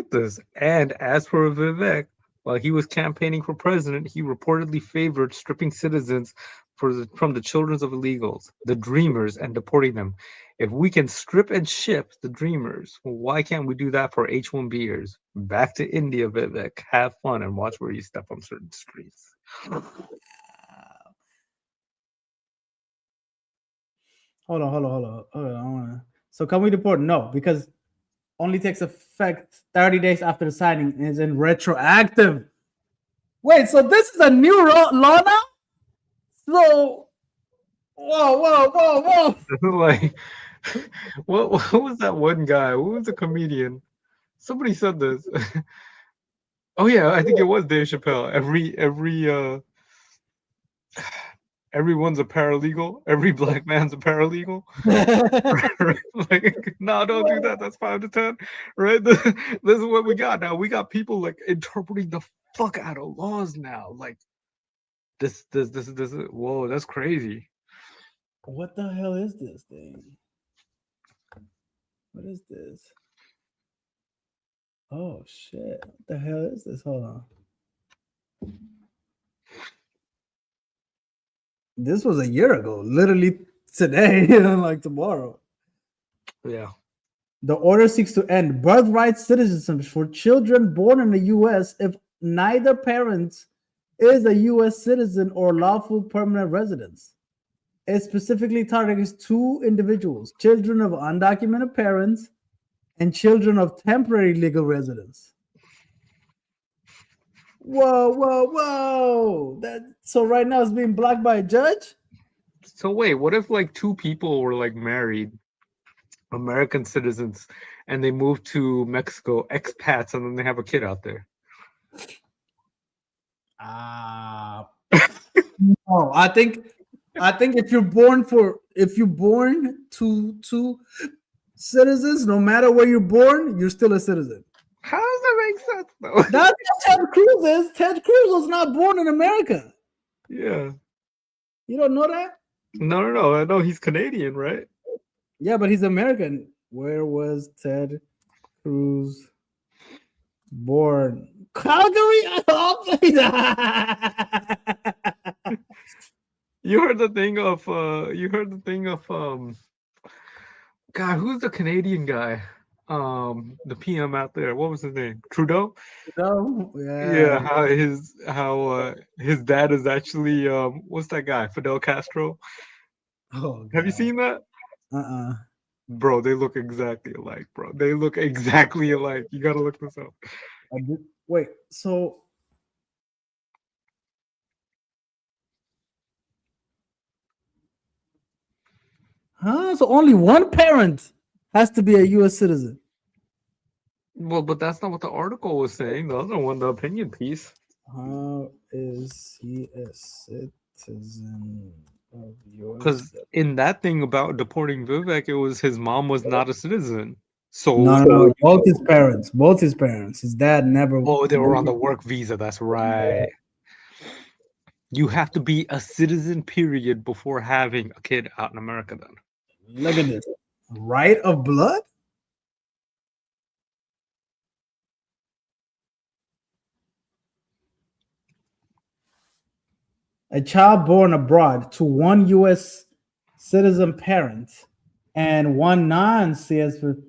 this. And as for Vivek, while he was campaigning for president, he reportedly favored stripping citizens from the children of illegals, the dreamers, and deporting them. If we can strip and ship the dreamers, why can't we do that for H-1Bers? Back to India, Vivek. Have fun and watch where you step on certain streets. Hold on. So can we deport? No, because only takes effect 30 days after the signing and is in retroactive. Wait, so this is a new law now? So, whoa. Like, what was that one guy? What was the comedian? Somebody said this. Oh yeah, I think it was Dave Chappelle. Everyone's a paralegal. Every black man's a paralegal. Like, no, don't do that. That's 5 to 10, right? This is what we got now. We got people like interpreting the fuck out of laws now. Like, this. Whoa, that's crazy. What the hell is this thing? What is this? Oh shit! What the hell is this? Hold on. This was a year ago, literally today, like tomorrow. Yeah. The order seeks to end birthright citizenship for children born in the U.S. if neither parent is a U.S. citizen or lawful permanent residence. It specifically targets two individuals: children of undocumented parents and children of temporary legal residents. Whoa. So right now it's being blocked by a judge? So wait, what if like two people were like married, American citizens, and they move to Mexico, expats, and then they have a kid out there? No, I think if you're born to two citizens, no matter where you're born, you're still a citizen. How does that make That's what Ted Cruz is. Ted Cruz was not born in America. Yeah. You don't know that? No. I know he's Canadian, right? Yeah, but he's American. Where was Ted Cruz born? Calgary? You heard the thing of God, who's the Canadian guy? The PM out there. What was his name? Trudeau? No, Yeah, yeah. how his dad is actually what's that guy? Fidel Castro. Oh, Have you seen that? Bro, they look exactly alike, bro. They look exactly alike. You gotta look this up. Wait, so so only one parent has to be a U.S. citizen. Well, but that's not what the article was saying. The other one, the opinion piece. How is he a citizen of U.S.? Because in that thing about deporting Vivek, it was his mom was not a citizen. So No, both his parents. His dad never. Oh, they were on the work visa. That's right. You have to be a citizen, period, before having a kid out in America. Then look at this. Right of blood? A child born abroad to one U.S. citizen parent and one non-citizen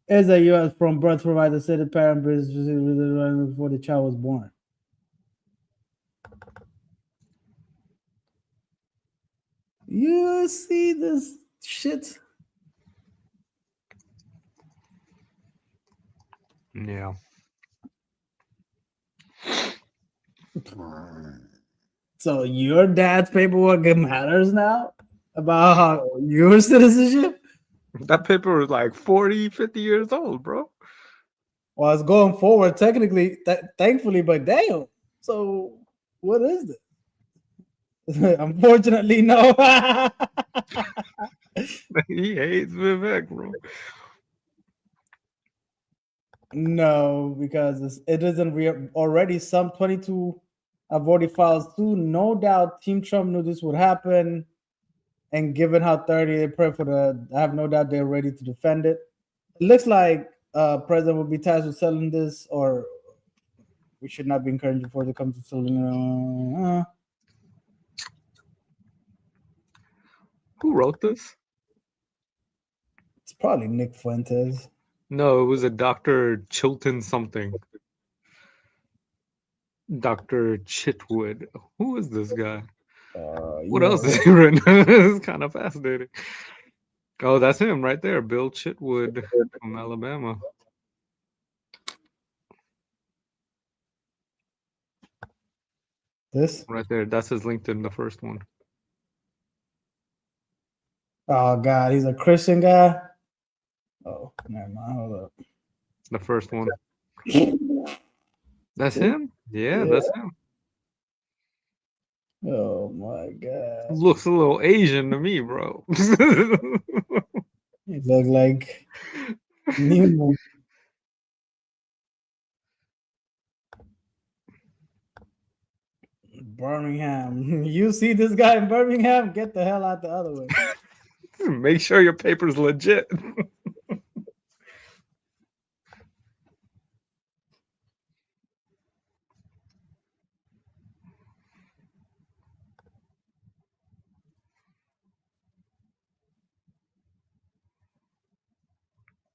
is a U.S. from birth provides a citizen parent before the child was born. You see this shit? Yeah. So your dad's paperwork matters now about how your citizenship? That paper was like 40, 50 years old, bro. Well, it's going forward technically, thankfully, but damn. So what is this? Unfortunately, no. He hates Vivek, bro. No, because it isn't already some 22 have already filed suit. No doubt Team Trump knew this would happen. And given how 30 they pray for I have no doubt they're ready to defend it. It looks like President will be tasked with selling this, or we should not be encouraging before they come to selling. Who wrote this? It's probably Nick Fuentes. No, it was a Dr. Chilton something. Dr. Chitwood. Who is this guy? What else is he written? It's kind of fascinating. Oh, that's him right there. Bill Chitwood from Alabama. This? Right there. That's his LinkedIn, the first one. Oh, God. He's a Christian guy? Oh, never mind. Hold up. The first one. That's him? Yeah, that's him. Oh my God. Looks a little Asian to me, bro. He look like Newman. Birmingham. You see this guy in Birmingham? Get the hell out the other way. Make sure your paper's legit.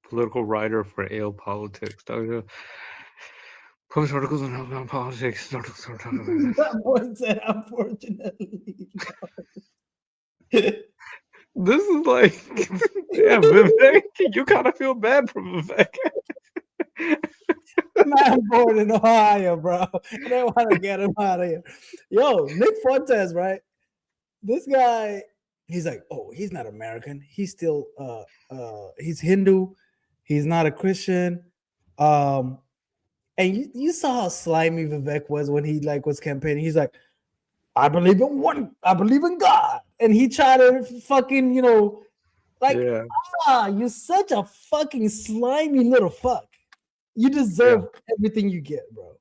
Political writer for Ale Politics. Published articles on politics. That boy said, unfortunately. This is like, damn, Vivek, you kind of feel bad for Vivek. Man born in Ohio, bro. They want to get him out of here. Yo, Nick Fuentes, right? This guy, he's like, oh, he's not American. He's still he's Hindu. He's not a Christian. And you saw how slimy Vivek was when he was campaigning. He's like, I believe in God. And he tried to fucking, you're such a fucking slimy little fuck. You deserve everything you get, bro.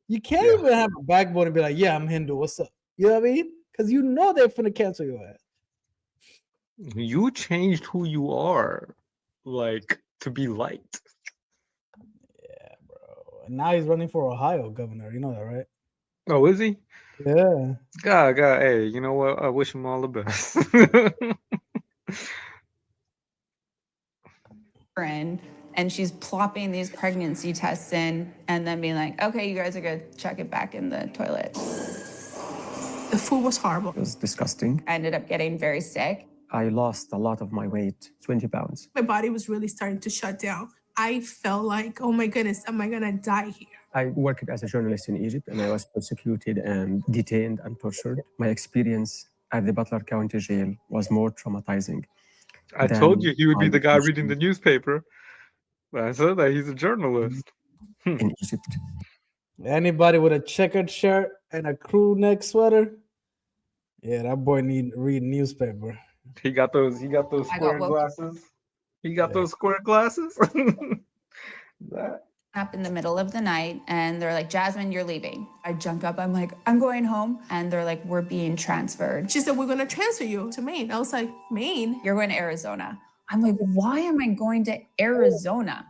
You can't even have a backbone and be like, yeah, I'm Hindu. What's up? You know what I mean? Because you know they're finna cancel your ass. You changed who you are, like, to be liked. Yeah, bro. And now he's running for Ohio governor. You know that, right? Oh, is he? Yeah. God, hey, you know what? I wish him all the best. And she's plopping these pregnancy tests in and then being like, okay, you guys are gonna check it back in the toilet. The food was horrible. It was disgusting. I ended up getting very sick. I lost a lot of my weight, 20 pounds. My body was really starting to shut down. I felt like, oh my goodness, am I gonna die here? I worked as a journalist in Egypt, and I was persecuted and detained and tortured. My experience at the Butler County Jail was more traumatizing. I told you he would be the guy reading the newspaper. I said that he's a journalist. In Egypt. Anybody with a checkered shirt and a crew neck sweater, yeah, that boy need to read newspaper. He got those square glasses. He got those square glasses. Up in the middle of the night and they're like, Jasmine, you're leaving. I jumped up, I'm like, I'm going home. And they're like, we're being transferred. She said, we're gonna transfer you to Maine. I was like, Maine? You're going to Arizona. I'm like, why am I going to Arizona?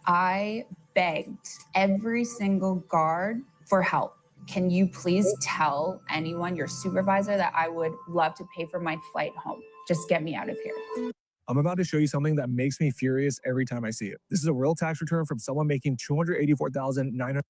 I begged every single guard for help. Can you please tell anyone, your supervisor, that I would love to pay for my flight home? Just get me out of here. I'm about to show you something that makes me furious every time I see it. This is a real tax return from someone making $284,900.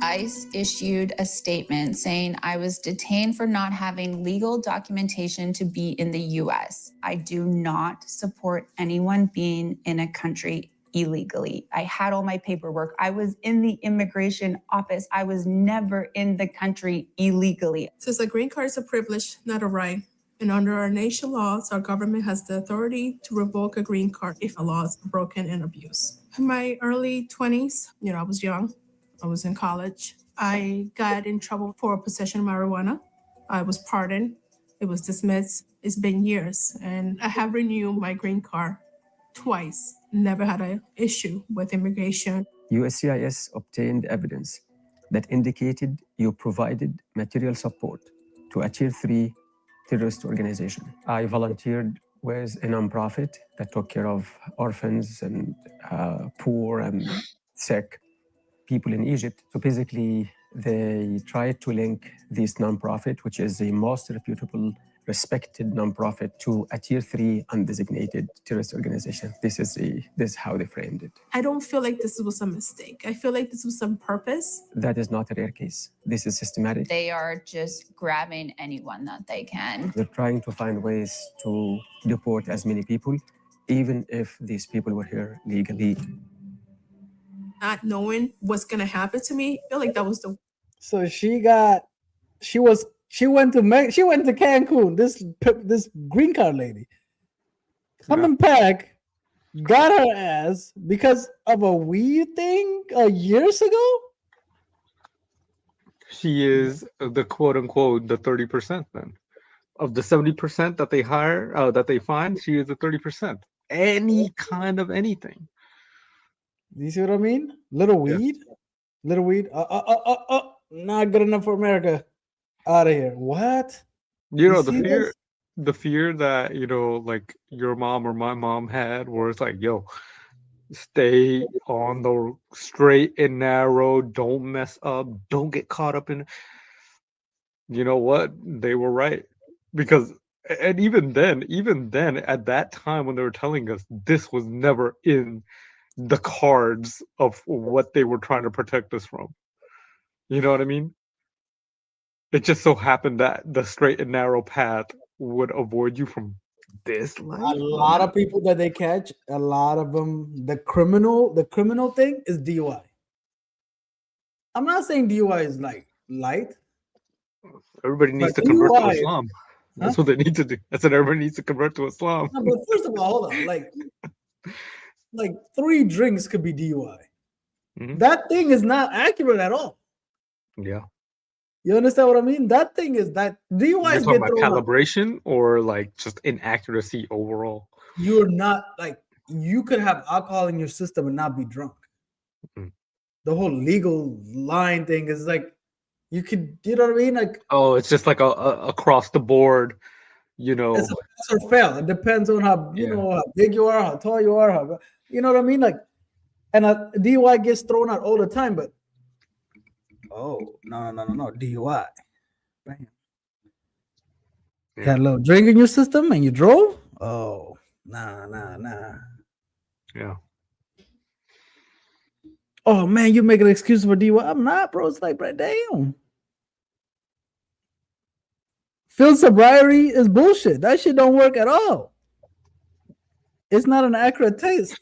ICE issued a statement saying I was detained for not having legal documentation to be in the US. I do not support anyone being in a country illegally. I had all my paperwork. I was in the immigration office. I was never in the country illegally. Since a green card is a privilege, not a right. And under our nation laws, our government has the authority to revoke a green card if a law is broken and abused. In my early 20s, I was young. I was in college. I got in trouble for possession of marijuana. I was pardoned. It was dismissed. It's been years, and I have renewed my green card twice. Never had an issue with immigration. USCIS obtained evidence that indicated you provided material support to a Tier 3 terrorist organization. I volunteered with a nonprofit that took care of orphans and poor and sick people in Egypt. So basically, they tried to link this nonprofit, which is the most reputable, respected nonprofit, to a Tier 3 undesignated terrorist organization. This is how they framed it. I don't feel like this was a mistake. I feel like this was on purpose. That is not a rare case. This is systematic. They are just grabbing anyone that they can. They're trying to find ways to deport as many people, even if these people were here legally. Not knowing what's gonna happen to me, I feel like that was the. So she went to Cancun. This green card lady, coming back, got her ass because of a weed thing years ago. She is the quote unquote the 30% then. Of the 70% that they hire, that they find, she is the 30%. Any kind of anything. Do you see what I mean? Little weed. Not good enough for America. Out of here. What? You know, the fear that, like your mom or my mom had, where it's like, yo, stay on the straight and narrow, don't mess up, don't get caught up in. You know what? They were right. Because, and even then, at that time when they were telling us, this was never in the cards of what they were trying to protect us from. You know what I mean? It just so happened that the straight and narrow path would avoid you from this life. A lot of people that they catch, a lot of them, the criminal thing is DUI. I'm not saying DUI is like light. Everybody needs to convert to Islam. That's what they need to do. I said everybody needs to convert to Islam. No, but first of all, hold on. Like 3 drinks could be DUI. Mm-hmm. That thing is not accurate at all. Yeah. You understand what I mean? That thing is that DUI. You're talking about calibration or like just inaccuracy overall? You're not like, you could have alcohol in your system and not be drunk. the whole legal line thing is like you could, you know what I mean? Like, oh, it's just like a across the board, you know. it's a pass or fail. It depends on how you know how big you are, how tall you are, how you know what I mean. Like, and a DUI gets thrown out all the time, but oh no DUI, bam. You had a little drink in your system and you drove. Oh nah. Yeah. Oh man, you make an excuse for DUI. I'm not, bro. It's like, bro, damn. Field sobriety is bullshit. That shit don't work at all. It's not an accurate test.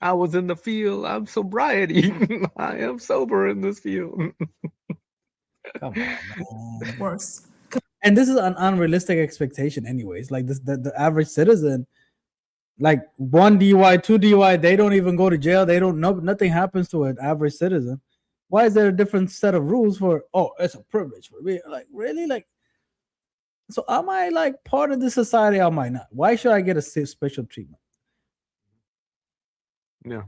I was in the field. I'm sobriety. I am sober in this field. Come on, man. Worse. And this is an unrealistic expectation, anyways. Like this, the average citizen, like 1 DUI, 2 DUI, they don't even go to jail. They don't know, nothing happens to an average citizen. Why is there a different set of rules for? Oh, it's a privilege for me. Like really, like. So am I like part of the society? Am I not? Why should I get a special treatment? Yeah.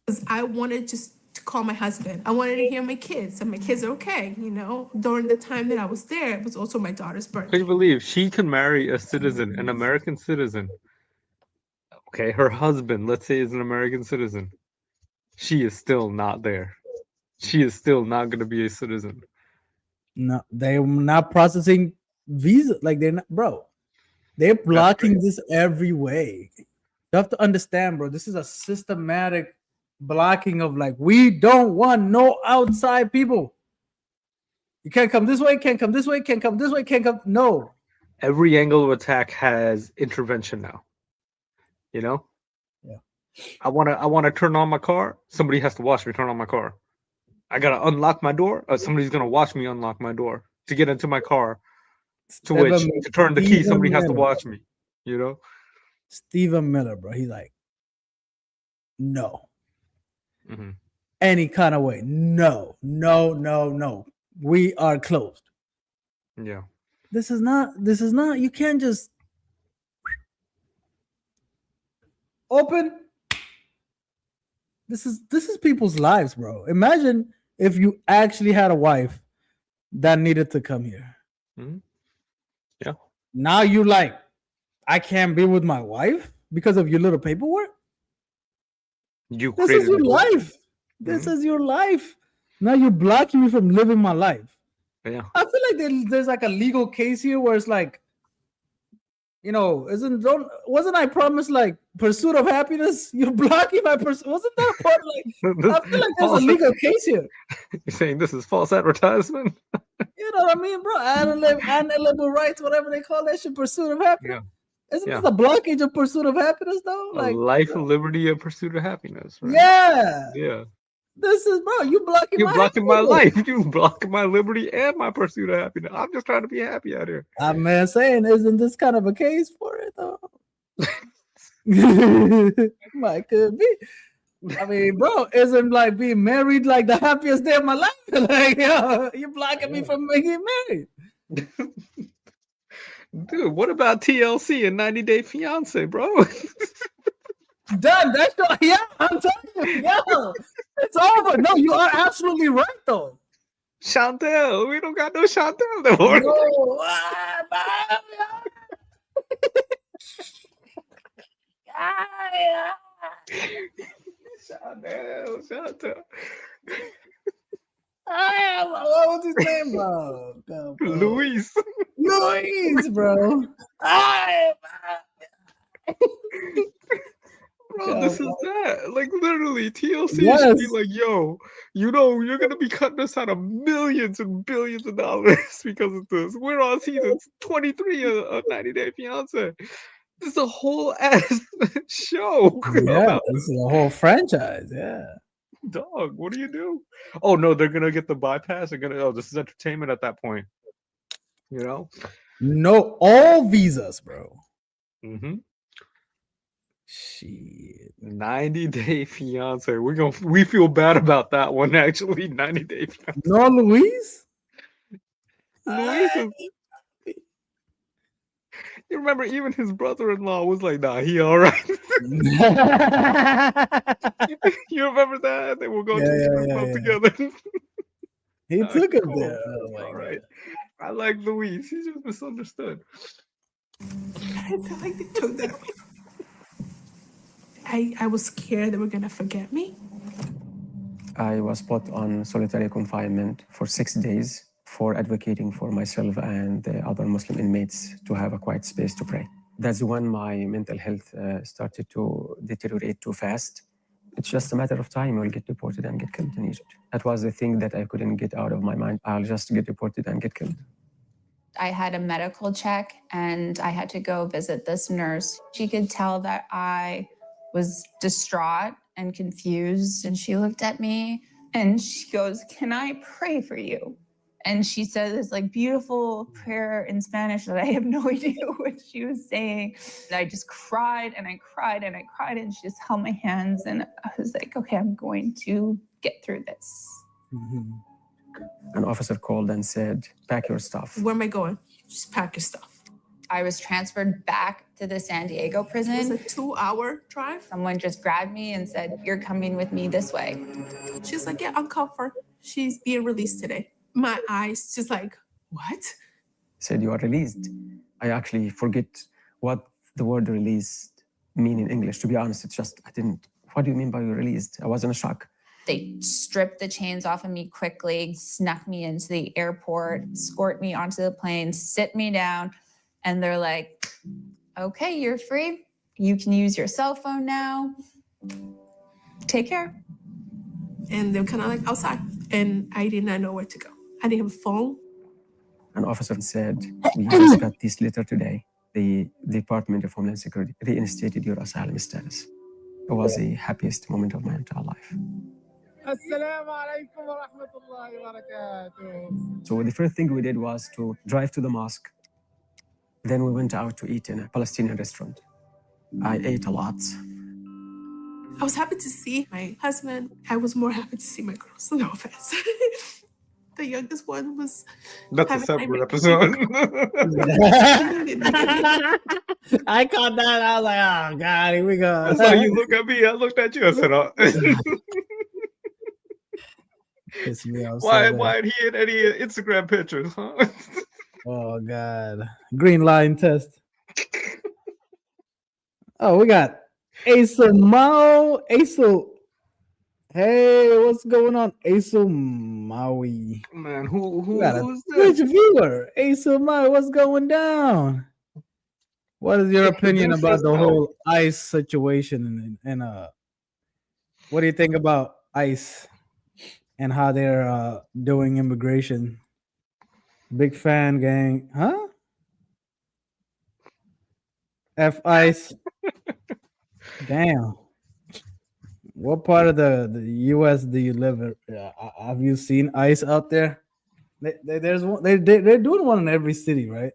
Because I wanted just to call my husband. I wanted to hear my kids, and my kids are okay. You know, during the time that I was there, it was also my daughter's birthday. Can you believe she can marry a citizen, an American citizen? Okay, her husband, let's say, is an American citizen. She is still not there. She is still not going to be a citizen. No, they're not processing visa. Like they're not, bro. They're blocking this every way. You have to understand, bro. This is a systematic blocking of like, we don't want no outside people. You can't come this way, can't come this way, can't come this way, can't come. No. Every angle of attack has intervention now. You know? Yeah. I wanna turn on my car. Somebody has to watch me turn on my car. I gotta unlock my door. Somebody's gonna watch me unlock my door to get into my car. To turn the key, somebody has to watch me. You know? Stephen Miller, bro. He's like, no. Mm-hmm. Any kind of way. No. We are closed. Yeah. This is not, you can't just open. This is people's lives, bro. Imagine if you actually had a wife that needed to come here. Mm-hmm. Yeah. Now you like, I can't be with my wife because of your little paperwork. This is your life. This is your life. Now you're blocking me from living my life. Yeah. I feel like there's like a legal case here where it's like, you know, wasn't I promised like pursuit of happiness? You're blocking my pursuit. Wasn't that a part like? I feel like there's a legal case here. You're saying this is false advertisement? You know what I mean, bro? Animal rights, whatever they call that shit, pursuit of happiness. Yeah. Isn't this a blockage of pursuit of happiness, though? Like life, liberty, and pursuit of happiness. Right? Yeah. Yeah. This is, bro. You're blocking my life. You blocking my liberty and my pursuit of happiness. I'm just trying to be happy out here. I'm saying, isn't this kind of a case for it, though? Might could be. I mean, bro, isn't like being married like the happiest day of my life? Like, yo, you're blocking me from getting married. Dude, what about TLC and 90 Day Fiance, bro? Done. That's yeah, I'm telling you, yo, it's over. No, you are absolutely right, though. Chantel, we don't got no Chantel no more. No, Chantel. What was his name, bro? Luis, bro. Bro, this is that. Like literally, TLC should be like, yo, you know, you're gonna be cutting us out of millions and billions of dollars because of this. We're on season 23 of 90 Day Fiance. This is a whole ass show. Yeah, this is a whole franchise. Yeah. Dog, what do you do? Oh no, they're gonna get the bypass. They're gonna this is entertainment at that point. You know? No, all visas, bro. Mm-hmm. Shit. 90 Day Fiance. We feel bad about that one, actually. 90 Day Fiance. No, Luis? Luis is, You remember even his brother-in-law was like, nah, he all right. You remember that? They were going to the strip club together. He Nah, took him cool. there. Oh my All god. right. I like Luis. He's just misunderstood. I feel like they took that away from me. I was scared they were gonna forget me. I was put on solitary confinement for 6 days for advocating for myself and the other Muslim inmates to have a quiet space to pray. That's when my mental health started to deteriorate too fast. It's just a matter of time. I'll get deported and get killed in Egypt. That was the thing that I couldn't get out of my mind. I'll just get deported and get killed. I had a medical check and I had to go visit this nurse. She could tell that I was distraught and confused. And she looked at me and she goes, "Can I pray for you?" And she said this like beautiful prayer in Spanish that I have no idea what she was saying. And I just cried and I cried and I cried, and she just held my hands and I was like, okay, I'm going to get through this. An officer called and said, pack your stuff. Where am I going? Just pack your stuff. I was transferred back to the San Diego prison. It was a 2-hour drive. Someone just grabbed me and said, "You're coming with me this way." She's like, yeah, uncuff her. She's being released today. My eyes just like, what? Said, you are released. I actually forget what the word released mean in English. To be honest, it's just, I didn't, what do you mean by you're released? I was in a shock. They stripped the chains off of me quickly, snuck me into the airport, escort me onto the plane, sit me down, and they're like, okay, you're free. You can use your cell phone now. Take care. And they're kind of like outside, and I did not know where to go. I didn't have a phone. An officer said, we just got this letter today. The Department of Homeland Security reinstated your asylum status. It was the happiest moment of my entire life. So the first thing we did was to drive to the mosque. Then we went out to eat in a Palestinian restaurant. I ate a lot. I was happy to see my husband. I was more happy to see my girls. No offense. The youngest one was. That's a separate episode. I caught that. I was like, oh god, here we go. That's how you look at me. I looked at you. I said, oh. Why did he hit any Instagram pictures, huh? Oh god. Green line test. Oh, we got Asa Mao. Asa. Hey, what's going on? Asa Maui. Man, who's Twitch this? viewer. Asa Maui, what's going down? What is your opinion about the whole ICE situation and what do you think about ICE and how they're doing immigration? Big fan, gang. Huh? F ICE. Damn. What part of the U.S. do you live in? Have you seen ICE out there? There's one. They're doing one in every city, right?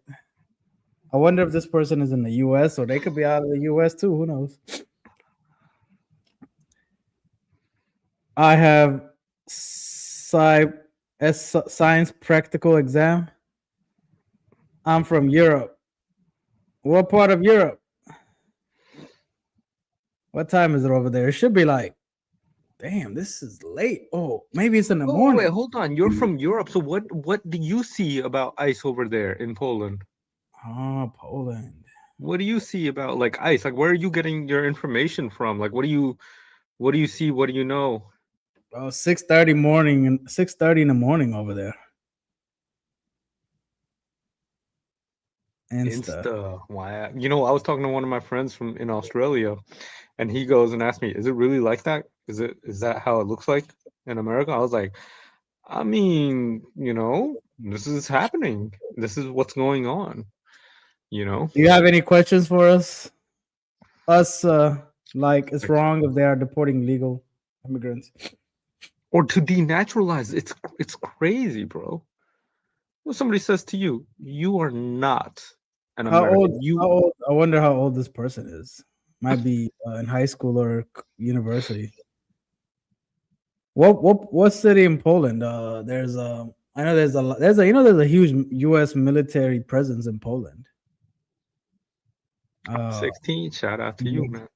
I wonder if this person is in the U.S. or they could be out of the U.S. too. Who knows? I have science practical exam. I'm from Europe. What part of Europe? What time is it over there? It should be like, damn, this is late. Oh, maybe it's in the morning. Wait, hold on. You're from Europe, so what do you see about ICE over there in Poland? Oh, Poland. What do you see about like ICE? Like, where are you getting your information from? Like, what do you see? What do you know? Oh, 6:30 morning and 6:30 in the morning over there. Insta. Why? You know, I was talking to one of my friends in Australia, and he goes and asked me, "Is it really like that? Is that how it looks like in America?" I was like, I mean, you know, this is happening. This is what's going on. You know. Do you have any questions for us? Like it's wrong if they are deporting legal immigrants, or to denaturalize. It's crazy, bro. When somebody says to you, "You are not an American," how old? I wonder how old this person is. Might be in high school or university. What city in Poland? There's I know there's a huge U.S. military presence in Poland. Oh, 16. Shout out to you, yeah. man.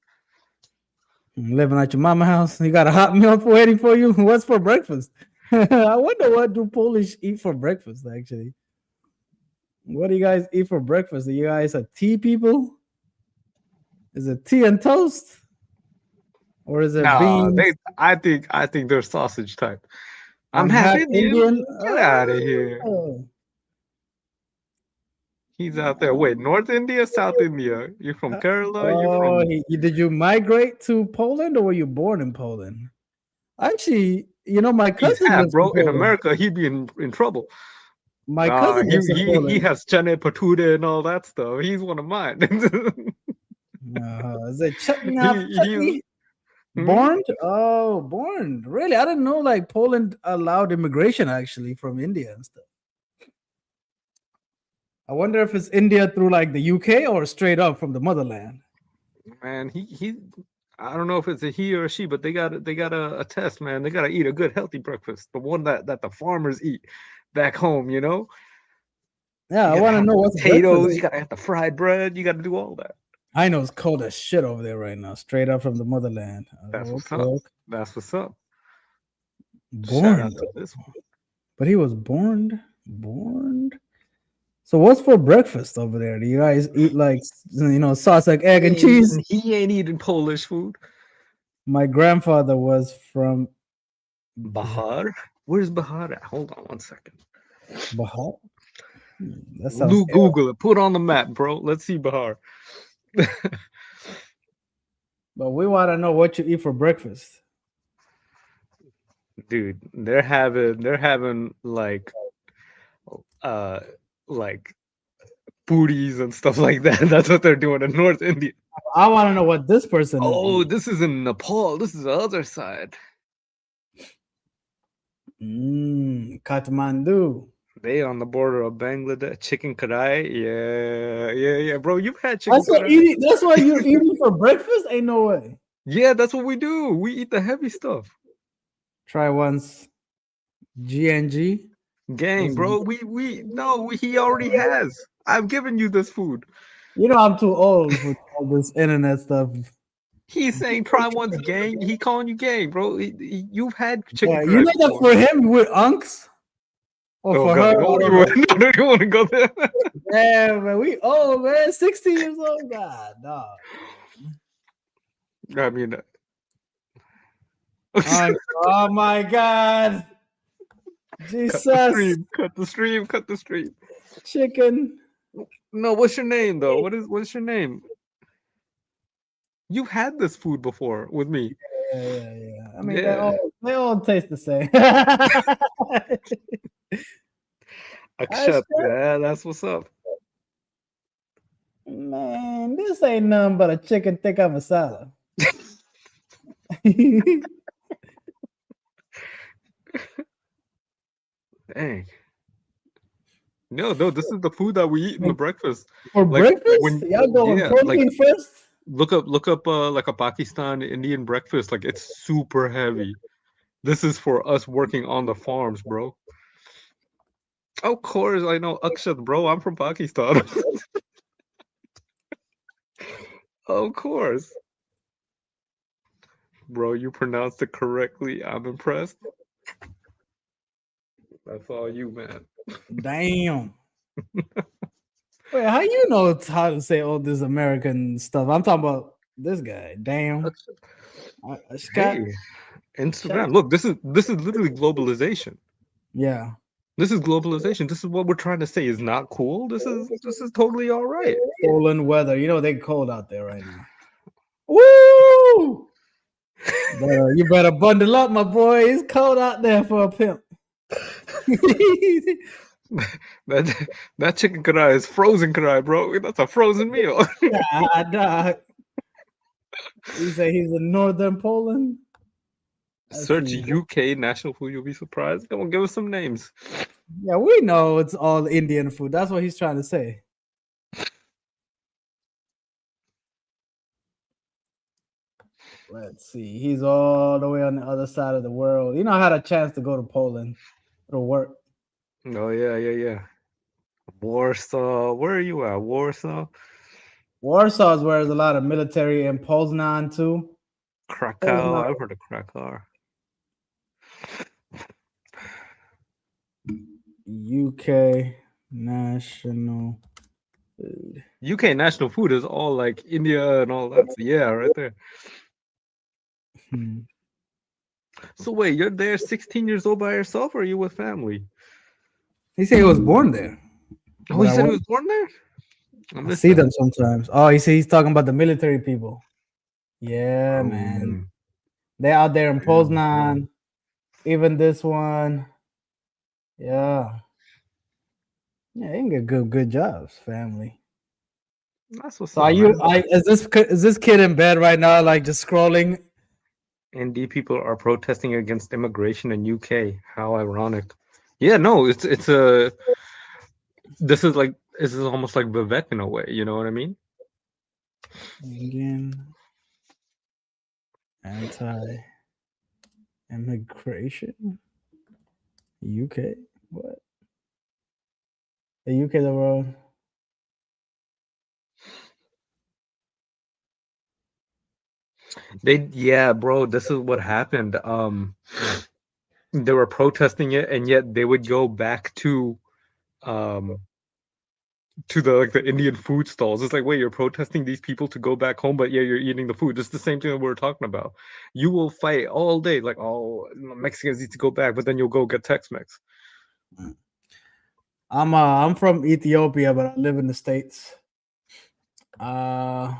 Living at your mama house. You got a hot meal waiting for you. What's for breakfast? I wonder what do Polish eat for breakfast, actually. What do you guys eat for breakfast? Are you guys a tea people? Is it tea and toast? Or is it Nah, beans? I think they're sausage type. I'm I'm half half Indian. Indian. Get out of here. Oh. He's out there. Wait, North India, South India. You're from Kerala. You're Oh, from. did you migrate to Poland or were you born in Poland? Actually, my He's cousin half, lives in bro. In Poland. America, he'd be in trouble. My cousin lives in He Poland. has chane patura and all that stuff. He's one of mine. Is it chutney? Hmm? Born? Oh, born. Really? I didn't know like Poland allowed immigration actually from India and stuff. I wonder if it's India through like the UK or straight up from the motherland. Man, he I don't know if it's a he or a she, but they got a test, man. They gotta eat a good healthy breakfast, the one that the farmers eat back home, you know. Yeah, I You gotta want to have know the what's potatoes. breakfast. You gotta have the fried bread. You gotta do all that. I know it's cold as shit over there right now, straight up from the motherland. That's what's Okay. up. That's what's up. Born, Shout out to this one. but he was born. So what's for breakfast over there? Do you guys eat like sauce like egg and cheese? He ain't eating Polish food. My grandfather was from Bihar. Where's Bihar at? Hold on one second. Bihar. That sounds Google it. Put it on the map, bro. Let's see Bihar. But we want to know what you eat for breakfast. Dude, they're having like booties and stuff like that. That's what they're doing in North India. I want to know what this person is. Oh, this is in Nepal. This is the other side. Kathmandu. They on the border of Bangladesh. Chicken kadai. Yeah, bro. You've had chicken kadai. That's what you're eating for breakfast? Ain't no way. Yeah, that's what we do. We eat the heavy stuff. Try once. GNG. Gang, bro. He already has. I've given you this food. I'm too old for all this internet stuff. He's saying try once, gang. He calling you gang, bro. You've had chicken. Yeah, you know that for him with unks. Or for God, her. you want to go there? Yeah, man. We old, man. 60 years old. God, dog. I mean, oh my God. Jesus. Cut the stream. Chicken. No, what's your name though? What's your name? You've had this food before with me. Yeah. I mean, they all taste the same. Akshat, yeah, that's what's up. Man, this ain't nothing but a chicken tikka masala. Dang. No, this is the food that we eat in the breakfast. For breakfast? Y'all going protein first? Look up like a Pakistan Indian breakfast. Like it's super heavy. This is for us working on the farms, bro. Of course, I know Akshat, bro. I'm from Pakistan. Of course. Bro, you pronounced it correctly. I'm impressed. That's all you, man. Damn. Wait, how you know how to say all this American stuff? I'm talking about this guy. Damn. Scott. Hey, Instagram. Look, this is literally globalization. Yeah. This is globalization. This is what we're trying to say is not cool. This is totally all right. Poland weather. They cold out there right now. Woo! You better bundle up, my boy. It's cold out there for a pimp. that chicken kadai is frozen kadai, bro. That's a frozen meal. Dog. You say he's in northern Poland? Search UK national food. You'll be surprised. Come on, give us some names. Yeah, we know it's all Indian food. That's what he's trying to say. Let's see. He's all the way on the other side of the world. I had a chance to go to Poland to work. Oh yeah. Warsaw. Where are you at? Warsaw. Warsaw is where there's a lot of military and Poznan too. Krakow. I've heard of Krakow. UK national food. UK national food is all like India and all that. So yeah, right there. So wait, you're there 16 years old by yourself, or are you with family? He said he was born there. Oh, he said he was born there? I see them sometimes. Oh, he's talking about the military people. Yeah, man. They're out there in Poznan. Even this one. Yeah. Yeah, they can get good jobs, family. That's what's So up, man. is this kid in bed right now, like just scrolling? ND people are protesting against immigration in UK. How ironic. Yeah, no, it's a. This is almost like Vivek in a way. You know what I mean? Again, anti-immigration. UK. What? The UK the world. Yeah, bro, this is what happened. They were protesting it, and yet they would go back to the the Indian food stalls. It's like, wait, you're protesting these people to go back home, but yeah, you're eating the food. It's the same thing that we were talking about. You will fight all day, like, oh, Mexicans need to go back, but then you'll go get Tex-Mex. I'm from Ethiopia, but I live in the States. I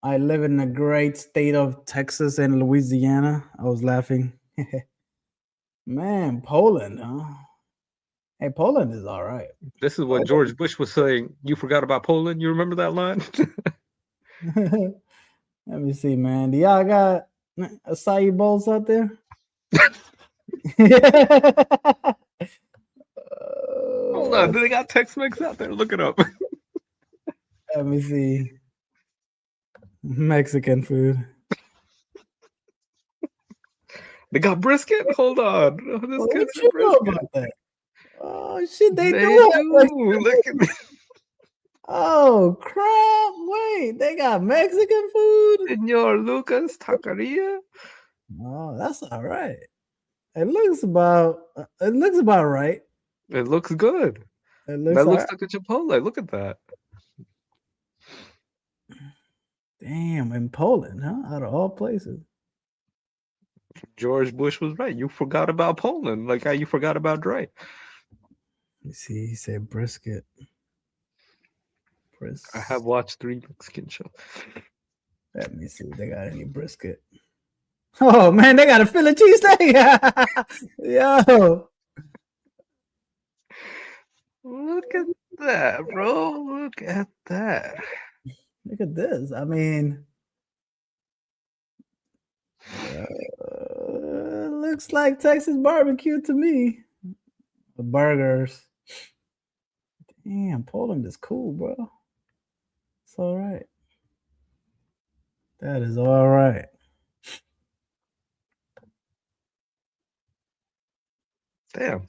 live in the great state of Texas and Louisiana. I was laughing. Man, Poland, huh? Hey, Poland is all right. This is what George Bush was saying. You forgot about Poland? You remember that line? Let me see, man. Do y'all got acai bowls out there? Hold on. Do they got Tex-Mex out there? Look it up. Let me see. Mexican food. They got brisket? Hold on. This kid said brisket. About that? Oh shit, they do. Look at me. Oh crap! Wait, they got Mexican food. Senor Lucas Taqueria. Oh, that's all right. It looks about right. It looks good. It looks that looks like a Chipotle. Look at that. Damn, in Poland, huh? Out of all places. George Bush was right. You forgot about Poland, like how you forgot about Dre. You see, he said brisket. I have watched 3 Mexican shows. Let me see if they got any brisket. Oh man, they got a Philly cheesesteak. Yo. Look at that, bro. Look at that. Look at this. I mean, looks like Texas barbecue to me. The burgers. Damn, Poland is cool, bro. It's all right. That is all right. Damn.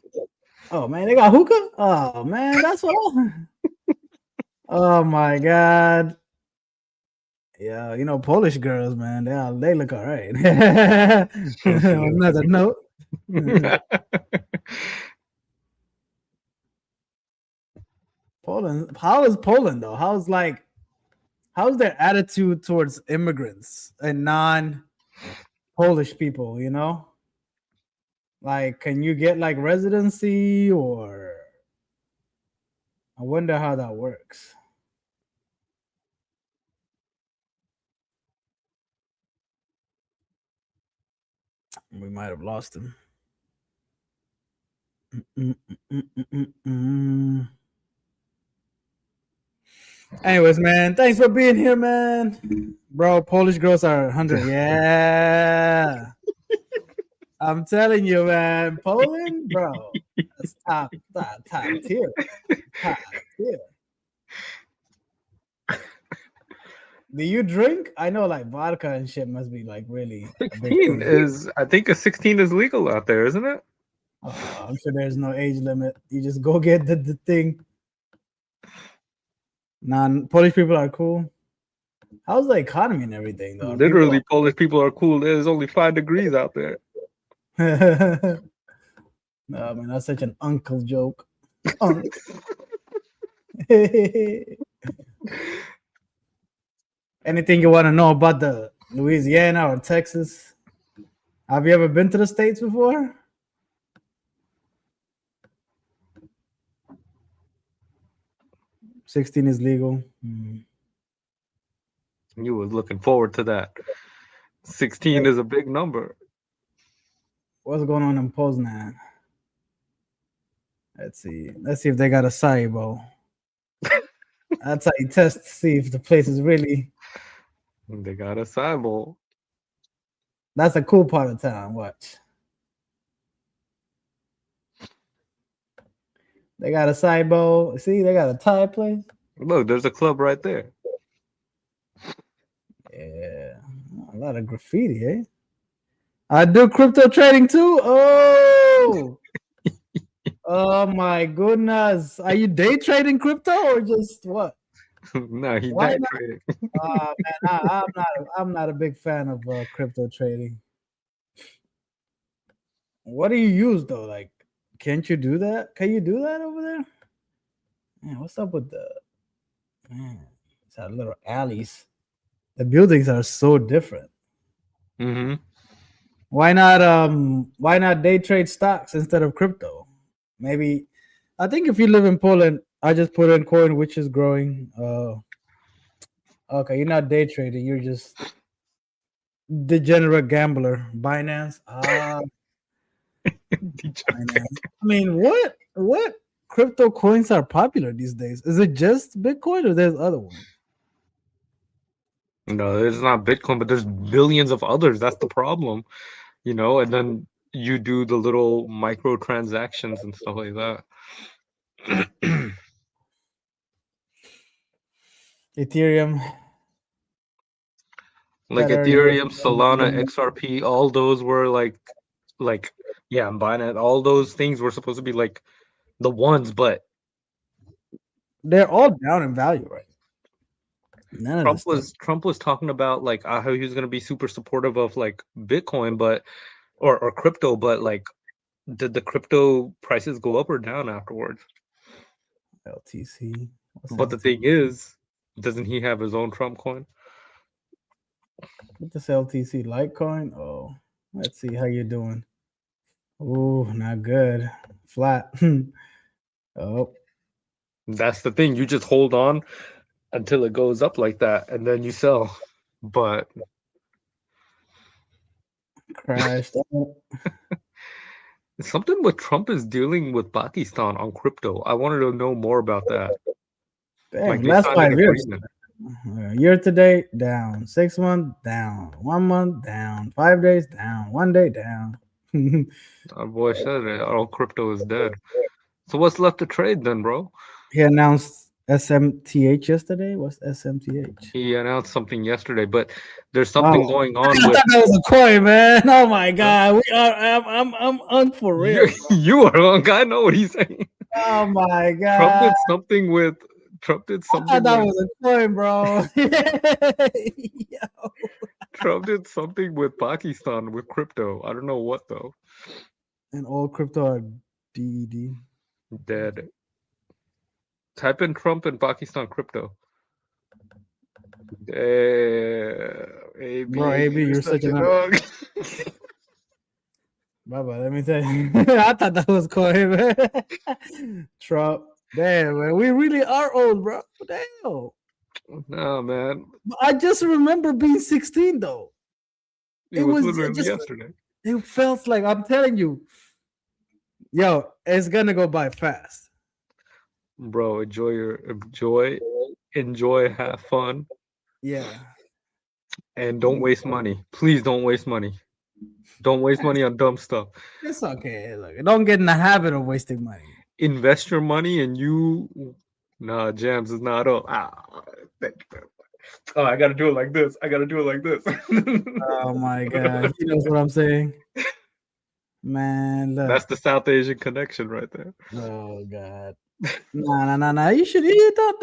Oh man, they got hookah? Oh man, that's all. Oh my god. Yeah, you know, Polish girls, man, they look all right. Another note. Poland. How is Poland though? How's their attitude towards immigrants and non-Polish people, you know? Like, can you get like residency, or I wonder how that works. We might have lost him. Anyways, man, thanks for being here, man. Bro, Polish girls are 100. Yeah. I'm telling you, man. Poland, bro. That's top tier. Top tier. Do you drink? I know like vodka and shit must be like really 16 is, I think a 16 is legal out there, isn't it? I'm sure there's no age limit. You just go get the thing. Polish people are cool. How's the economy and everything though? Literally, Polish people are cool. There's only 5 degrees out there. No, man, that's such an uncle joke. Anything you want to know about the Louisiana or Texas? Have you ever been to the States before? $16 is legal. You was looking forward to that. 16 is a big number. What's going on in Poznan? Let's see. Let's see if they got a acai bowl. That's how you test to see if the place is really. They got a acai bowl. That's a cool part of town. Watch. They got a acai bowl. See, they got a Thai place. Look, there's a club right there. Yeah, a lot of graffiti, eh? I do crypto trading too. Oh, oh my goodness! Are you day trading crypto or just what? No, he's not trading. Man, I'm not a big fan of crypto trading. What do you use though? Like, can't you do that? Can you do that over there? Man, what's up with it's our little alleys? The buildings are so different. Mm-hmm. Why not day trade stocks instead of crypto? Maybe I think if you live in Poland, I just put in coin which is growing. Okay, you're not day trading, you're just degenerate gambler. Binance. Binance. I mean, what crypto coins are popular these days? Is it just Bitcoin or there's other ones? No, it's not Bitcoin, but there's billions of others. That's the problem, and then you do the little micro transactions and stuff like that. Ethereum. Like Ethereum, Solana, XRP, all those were like yeah, I'm buying it. All those things were supposed to be like the ones, but they're all down in value, right? Trump was talking about like how he was going to be super supportive of like Bitcoin, but or crypto, but like did the crypto prices go up or down afterwards? LTC. But the thing is, doesn't he have his own Trump coin? What's this LTC Litecoin? Oh, let's see how you're doing. Oh, not good. Flat. Oh, that's the thing. You just hold on until it goes up like that, and then you sell. But crashed. Something with Trump is dealing with Pakistan on crypto. I wanted to know more about that. Dang, like last 5 years. Year to date, down. 6 months, down. 1 month, down. 5 days, down. 1 day, down. Our boy said it. All crypto is dead. So what's left to trade then, bro? He announced SMTH yesterday. What's SMTH? He announced something yesterday, but there's something going on with. That was a coin, man. Oh my god, we are. I'm on for real. You are wrong. I know what he's saying. Oh my god. Trump did something with. I thought that was a coin, bro. Trump did something with Pakistan with crypto. I don't know what though. And all crypto are DED. Dead. Type in Trump and Pakistan crypto. AB, bro, AB, you're such a dog. Bye-bye, let me tell you. I thought that was coin, man. Trump. Damn, man, we really are old, bro. Damn. No, man. I just remember being 16, though. It was literally yesterday. It felt like, I'm telling you, yo, it's gonna go by fast. Bro, enjoy, have fun. Yeah. And don't waste money. Please don't waste money. Don't waste money on dumb stuff. It's okay. Look, don't get in the habit of wasting money. Invest your money and Jams is not up. Oh, I gotta do it like this. Oh my god. He knows what I'm saying. Man, look. That's the South Asian connection right there. Oh god. Nah. You should. You don't.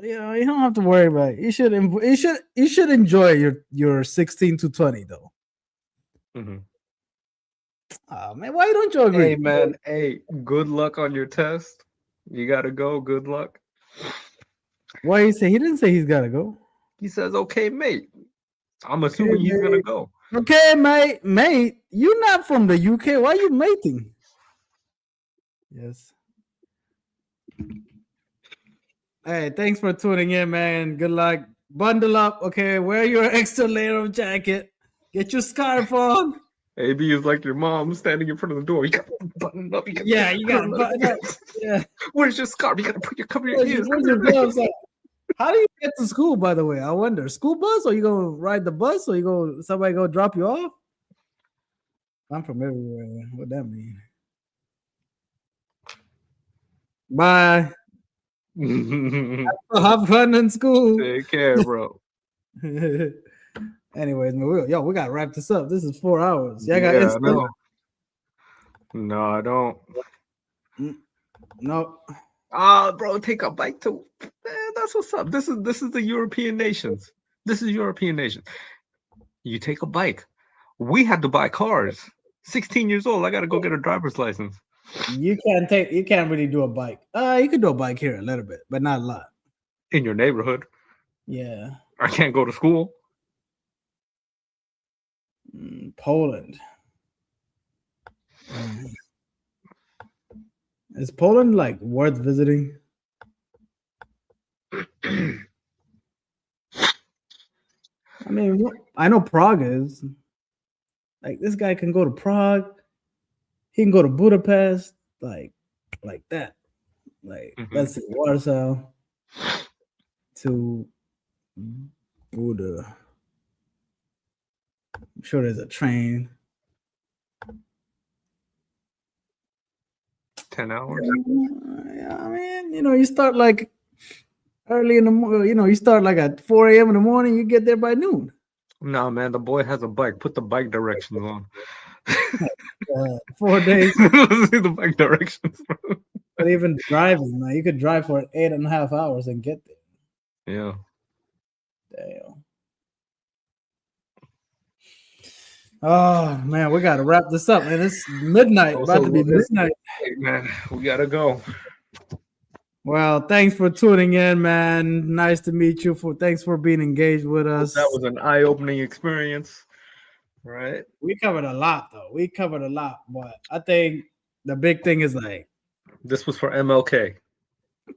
You know, you don't have to worry about it. You should enjoy your 16 to 20 though. Mhm. Man, why don't you agree? Hey man, hey, good luck on your test. You gotta go. Good luck. Why he say he didn't say he's gotta go? He says, "Okay, mate." I'm assuming he's gonna go. Okay, mate. You're not from the UK. Why are you mating? Yes. Hey, thanks for tuning in, man. Good luck. Bundle up. Okay, wear your extra layer of jacket. Get your scarf on. AB is like your mom standing in front of the door. You gotta button up. You gotta button up. Yeah. Where's your scarf? You gotta cover your ears. Where's your gloves at? How do you get to school, by the way? I wonder. School bus, or you gonna ride the bus, or somebody go drop you off? I'm from everywhere. What that mean? Bye. Have fun in school. Take care, bro. Anyways, man, we gotta wrap this up. This is 4 hours. Y'all got Yeah, Insta? no. No, I don't. No. Bro, take a bike to. That's what's up. This is the European nations. This is European nations. You take a bike. We had to buy cars. 16 years old. I gotta go get a driver's license. You can't really do a bike. You can do a bike here a little bit, but not a lot. In your neighborhood. Yeah. I can't go to school. Poland. Is Poland like worth visiting? I mean, I know Prague is. Like, this guy can go to Prague. He can go to Budapest, like that. Like, let's see, Warsaw to Buda. I'm sure there's a train. 10 hours. Yeah, I mean, you start like early in the morning. You start like at 4 a.m. in the morning. You get there by noon. No, man, the boy has a bike. Put the bike directions on. 4 days. See the bike directions, bro. But even driving, man, you could drive for 8.5 hours and get there. Yeah. Damn. Oh man, we gotta wrap this up, man. It's midnight, about to be midnight. Man, we gotta go. Well, thanks for tuning in, man. Nice to meet you. Thanks for being engaged with us. That was an eye-opening experience, right? We covered a lot, though. But I think the big thing is like this was for MLK.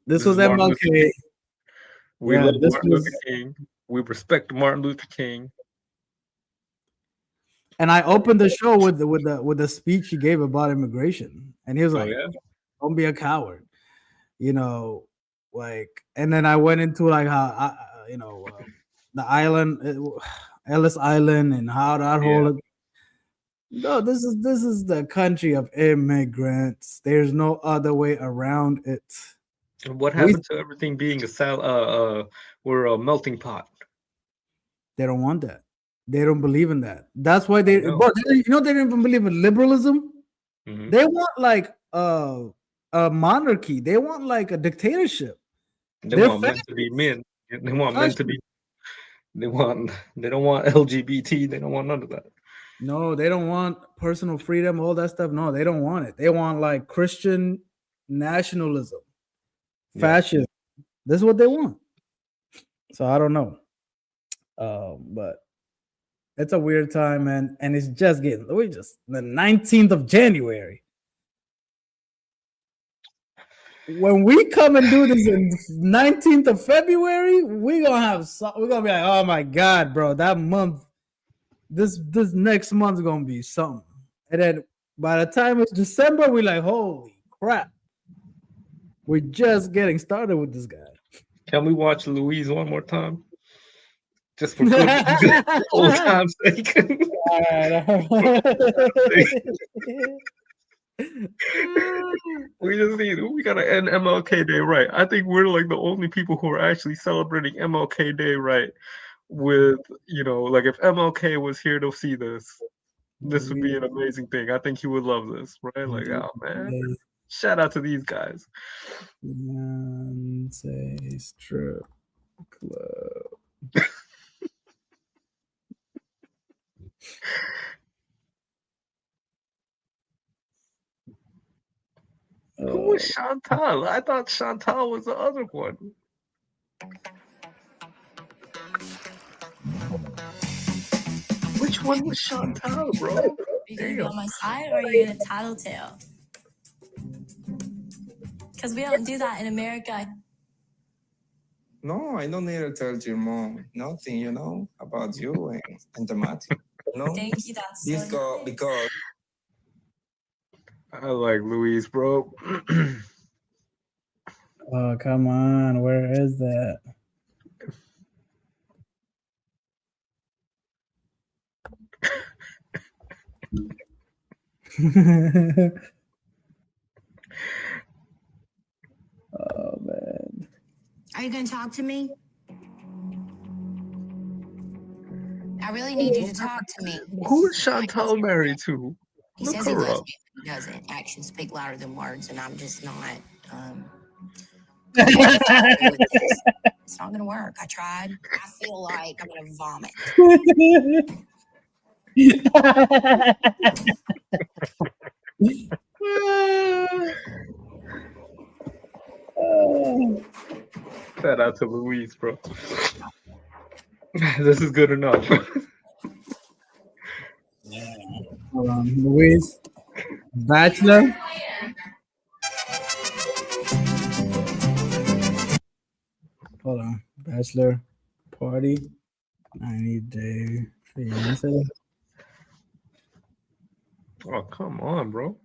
This was MLK. We love Martin Luther King. We respect Martin Luther King. And I opened the show with the speech he gave about immigration, and he was like, "Don't be a coward." And then I went into like how the island, Ellis Island, and how that whole. No, this is the country of immigrants. There's no other way around it. And what happened to everything being we're a melting pot? They don't want that. They don't believe in that. That's why they don't even believe in liberalism. Mm-hmm. They want like a monarchy. They want like a dictatorship. They want men to be men. They want men to be. They don't want LGBT. They don't want none of that. No, they don't want personal freedom, all that stuff. No, they don't want it. They want like Christian nationalism, fascism. This is what they want. So I don't know. But it's a weird time, man. And it's just the 19th of January. When we come and do this in 19th of February, we're gonna be like, oh my God, bro, that month, this next month's gonna be something. And then by the time it's December, we're like, holy crap. We're just getting started with this guy. Can we watch Louise one more time? Just for old time's sake. We gotta end MLK Day right. I think we're like the only people who are actually celebrating MLK Day right. With like if MLK was here to see this would be an amazing thing. I think he would love this, right? Like, oh man. Shout out to these guys. Beyonce strip club. Who was Chantal? I thought Chantal was the other one. Which one was Chantal, bro? Are you gonna be on my side or are you gonna tattletale? Because we don't do that in America. No, I don't need to tell your mom nothing, you know, about you and the math. No, Thank you, that's so because I like Louise, bro. Oh, come on. Where is that? Oh, man. Are you gonna talk to me? I really need you to talk to me. Who is Chantal married to? He Look says he her loves up. me, but he doesn't. Actions speak louder than words, and I'm just not. It's not gonna work. I tried. I feel like I'm gonna vomit. Shout out to Louise, bro. This is good enough. Hold on. Louise. Bachelor. Hold on. Bachelor party. 90-day fiance. Oh, come on, bro.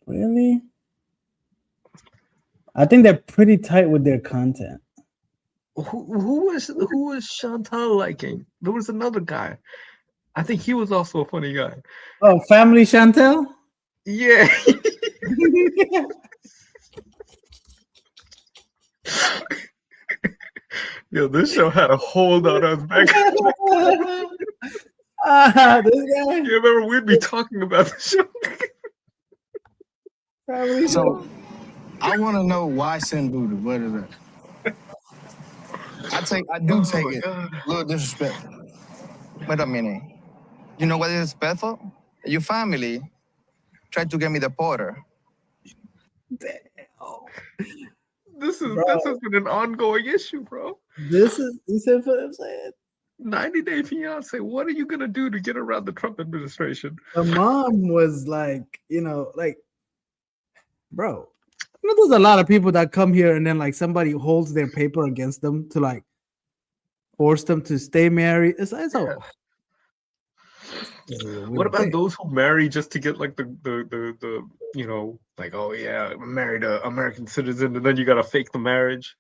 Really? I think they're pretty tight with their content. Who was Chantal liking? There was another guy. I think he was also a funny guy. Oh, Family Chantel? Yeah. Yo, this show had a hold on us back. This guy. You remember we'd be talking about the show? So, I want to know why send voodoo. What is it? I do take it a little disrespectful. Wait a minute. You know what is disrespectful? Your family tried to get me deported. This has been an ongoing issue, bro. This is, you said what I'm saying? 90-day fiance. What are you gonna do to get around the Trump administration? The mom was like, bro, there's a lot of people that come here and then like somebody holds their paper against them to like force them to stay married. It's all. What about those who marry just to get like the like, oh yeah, I'm married an American citizen, and then you gotta fake the marriage?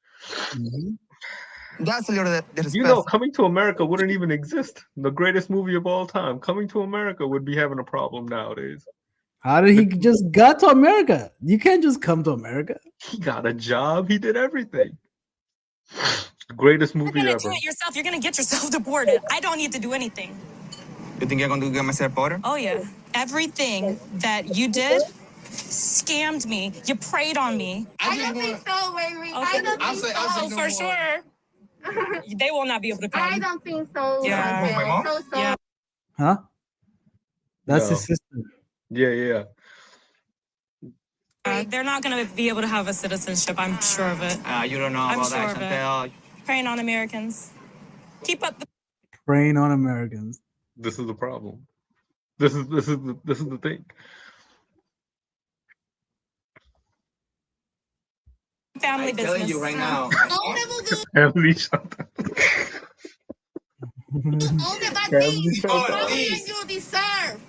That's a little disrespectful. Coming to America wouldn't even exist. The greatest movie of all time, Coming to America, would be having a problem nowadays. How did he just got to America? You can't just come to America. He got a job. He did everything. Greatest movie You're ever. gonna do it yourself. You're gonna get yourself deported. I don't need to do anything. You think you're going to get myself deported? Oh yeah. Everything that you did scammed me. You preyed on me. I don't think so, Ray. Okay. I don't think so. Oh, for sure. They will not be able to come. I don't think so. Yeah. Yeah. Huh? That's No. his sister. Yeah. They're not going to be able to have a citizenship. I'm sure of it. You don't know I'm about sure that, of Chantel. it. Preying on Americans. Keep up the Preying on Americans. This is the problem. This is the thing. family I'm business. telling you right now. Family shut up. You deserve.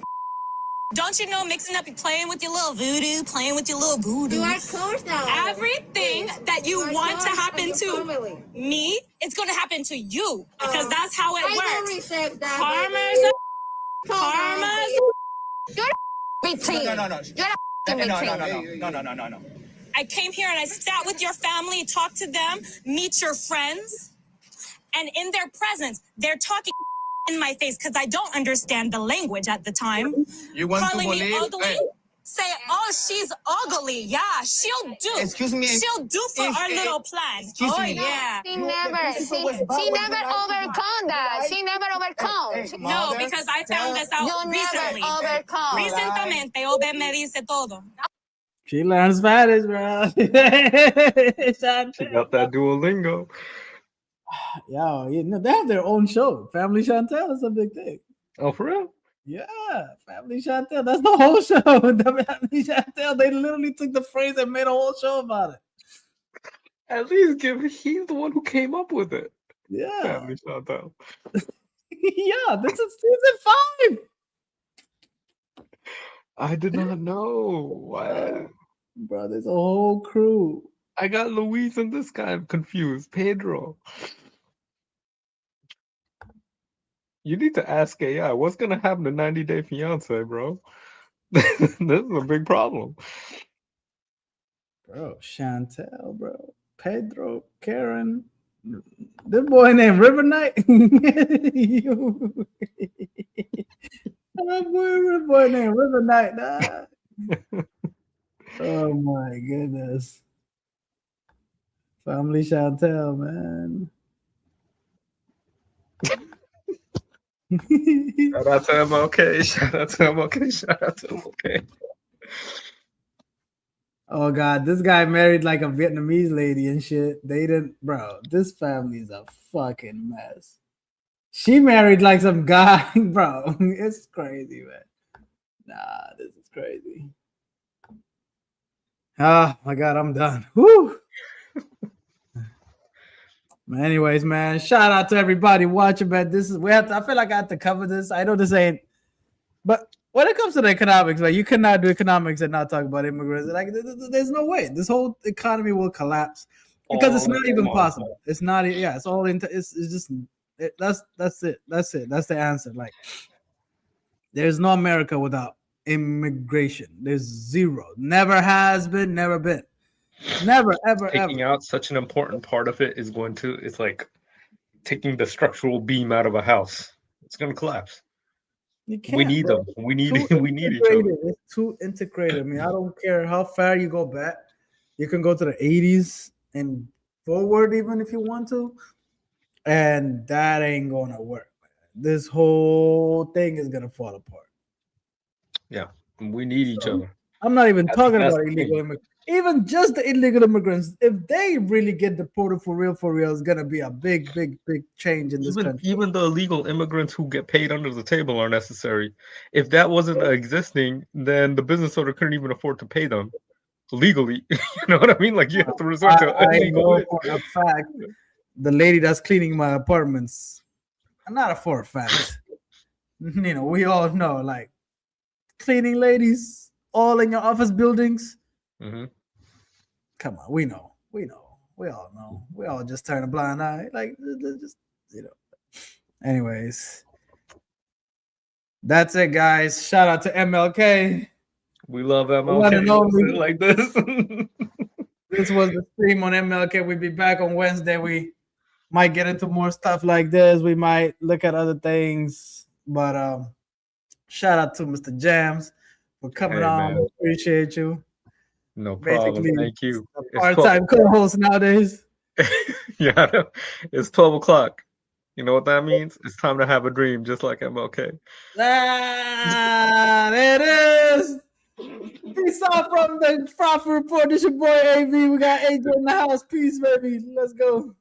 Don't you know, mixing up, playing with your little voodoo, playing with your little voodoo. You are close now. Everything that you want to happen to me, it's going to happen to you because that's how it I don't works. respect that. Karma's No. I came here and I sat with your family, talked to them, meet your friends, and in their presence, they're talking in my face because I don't understand the language at the time. You want calling to me believe? ugly. Hey, say, "Oh, she's ugly." Yeah, she'll do. Excuse me. She'll do for our little plan. Excuse Oh me. yeah. She never overcome that. She never overcome. No, because I found this out You recently. never overcome. Recientemente, Obed me dice todo. She learns Spanish, bro. She got that Duolingo. Yo, you know, they have their own show. Family Chantel is a big thing. Oh, for real? Yeah, Family Chantel. That's the whole show. The Family Chantel. They literally took the phrase and made a whole show about it. At least he's the one who came up with it. Yeah. Family Chantel. Yeah, this is season 5. I did not know. Wow. Bro, there's a whole crew. I got Luis and this guy confused. Pedro. You need to ask AI what's gonna happen to 90 Day Fiance, bro. This is a big problem. Bro, Chantel, bro. Pedro, Karen. This boy named River Knight. That boy named River Knight. Nah. Oh my goodness. Family Chantel, man. Shout out to MLK. Shout out to MLK. Shout out to MLK. Oh God, this guy married like a Vietnamese lady and shit. They didn't, bro. This family is a fucking mess. She married like some guy, bro. It's crazy, man. Nah, this is crazy. Oh my God, I'm done. Woo. Anyways, man, shout out to everybody watching, man. This is I feel like I have to cover this. I know this ain't, but when it comes to the economics, like you cannot do economics and not talk about immigrants. Like there's no way this whole economy will collapse because it's not even possible. It's not. Yeah, it's all into. It's just that's it. That's the answer. Like there's no America without immigration. There's zero. Never has been. Never been. Never, ever, Taking out such an important part of it is going to. It's like taking the structural beam out of a house. It's going to collapse. You can't, we need bro. them. We need each Integrated. other. It's too integrated. I mean, I don't care how far you go back. You can go to the 80s and forward even if you want to. And that ain't going to work. This whole thing is going to fall apart. Yeah. We need each other. I'm not even talking about illegal immigrants. Even just the illegal immigrants, if they really get deported for real, it's going to be a big change in this country. Even the illegal immigrants who get paid under the table are necessary. If that wasn't existing, then the business owner couldn't even afford to pay them legally. You know what I mean? Like you have to resort to illegal. I know for a fact, the lady that's cleaning my apartments, not for a fact. You know, we all know, like cleaning ladies all in your office buildings. Mm-hmm. Come on, we know, we all know. We all just turn a blind eye, like just Anyways, that's it, guys. Shout out to MLK. We love MLK. Like this. This was the stream on MLK. We'll be back on Wednesday. We might get into more stuff like this. We might look at other things, but shout out to Mr. Jams for coming on. Man. Appreciate you. No problem. Basically, thank you. A part-time co-host nowadays. Yeah, it's 12 o'clock. You know what that means? It's time to have a dream, just like MLK. Ah, there it is. Peace out from the Profit Report. This your boy AV. We got AJ in the house. Peace, baby. Let's go.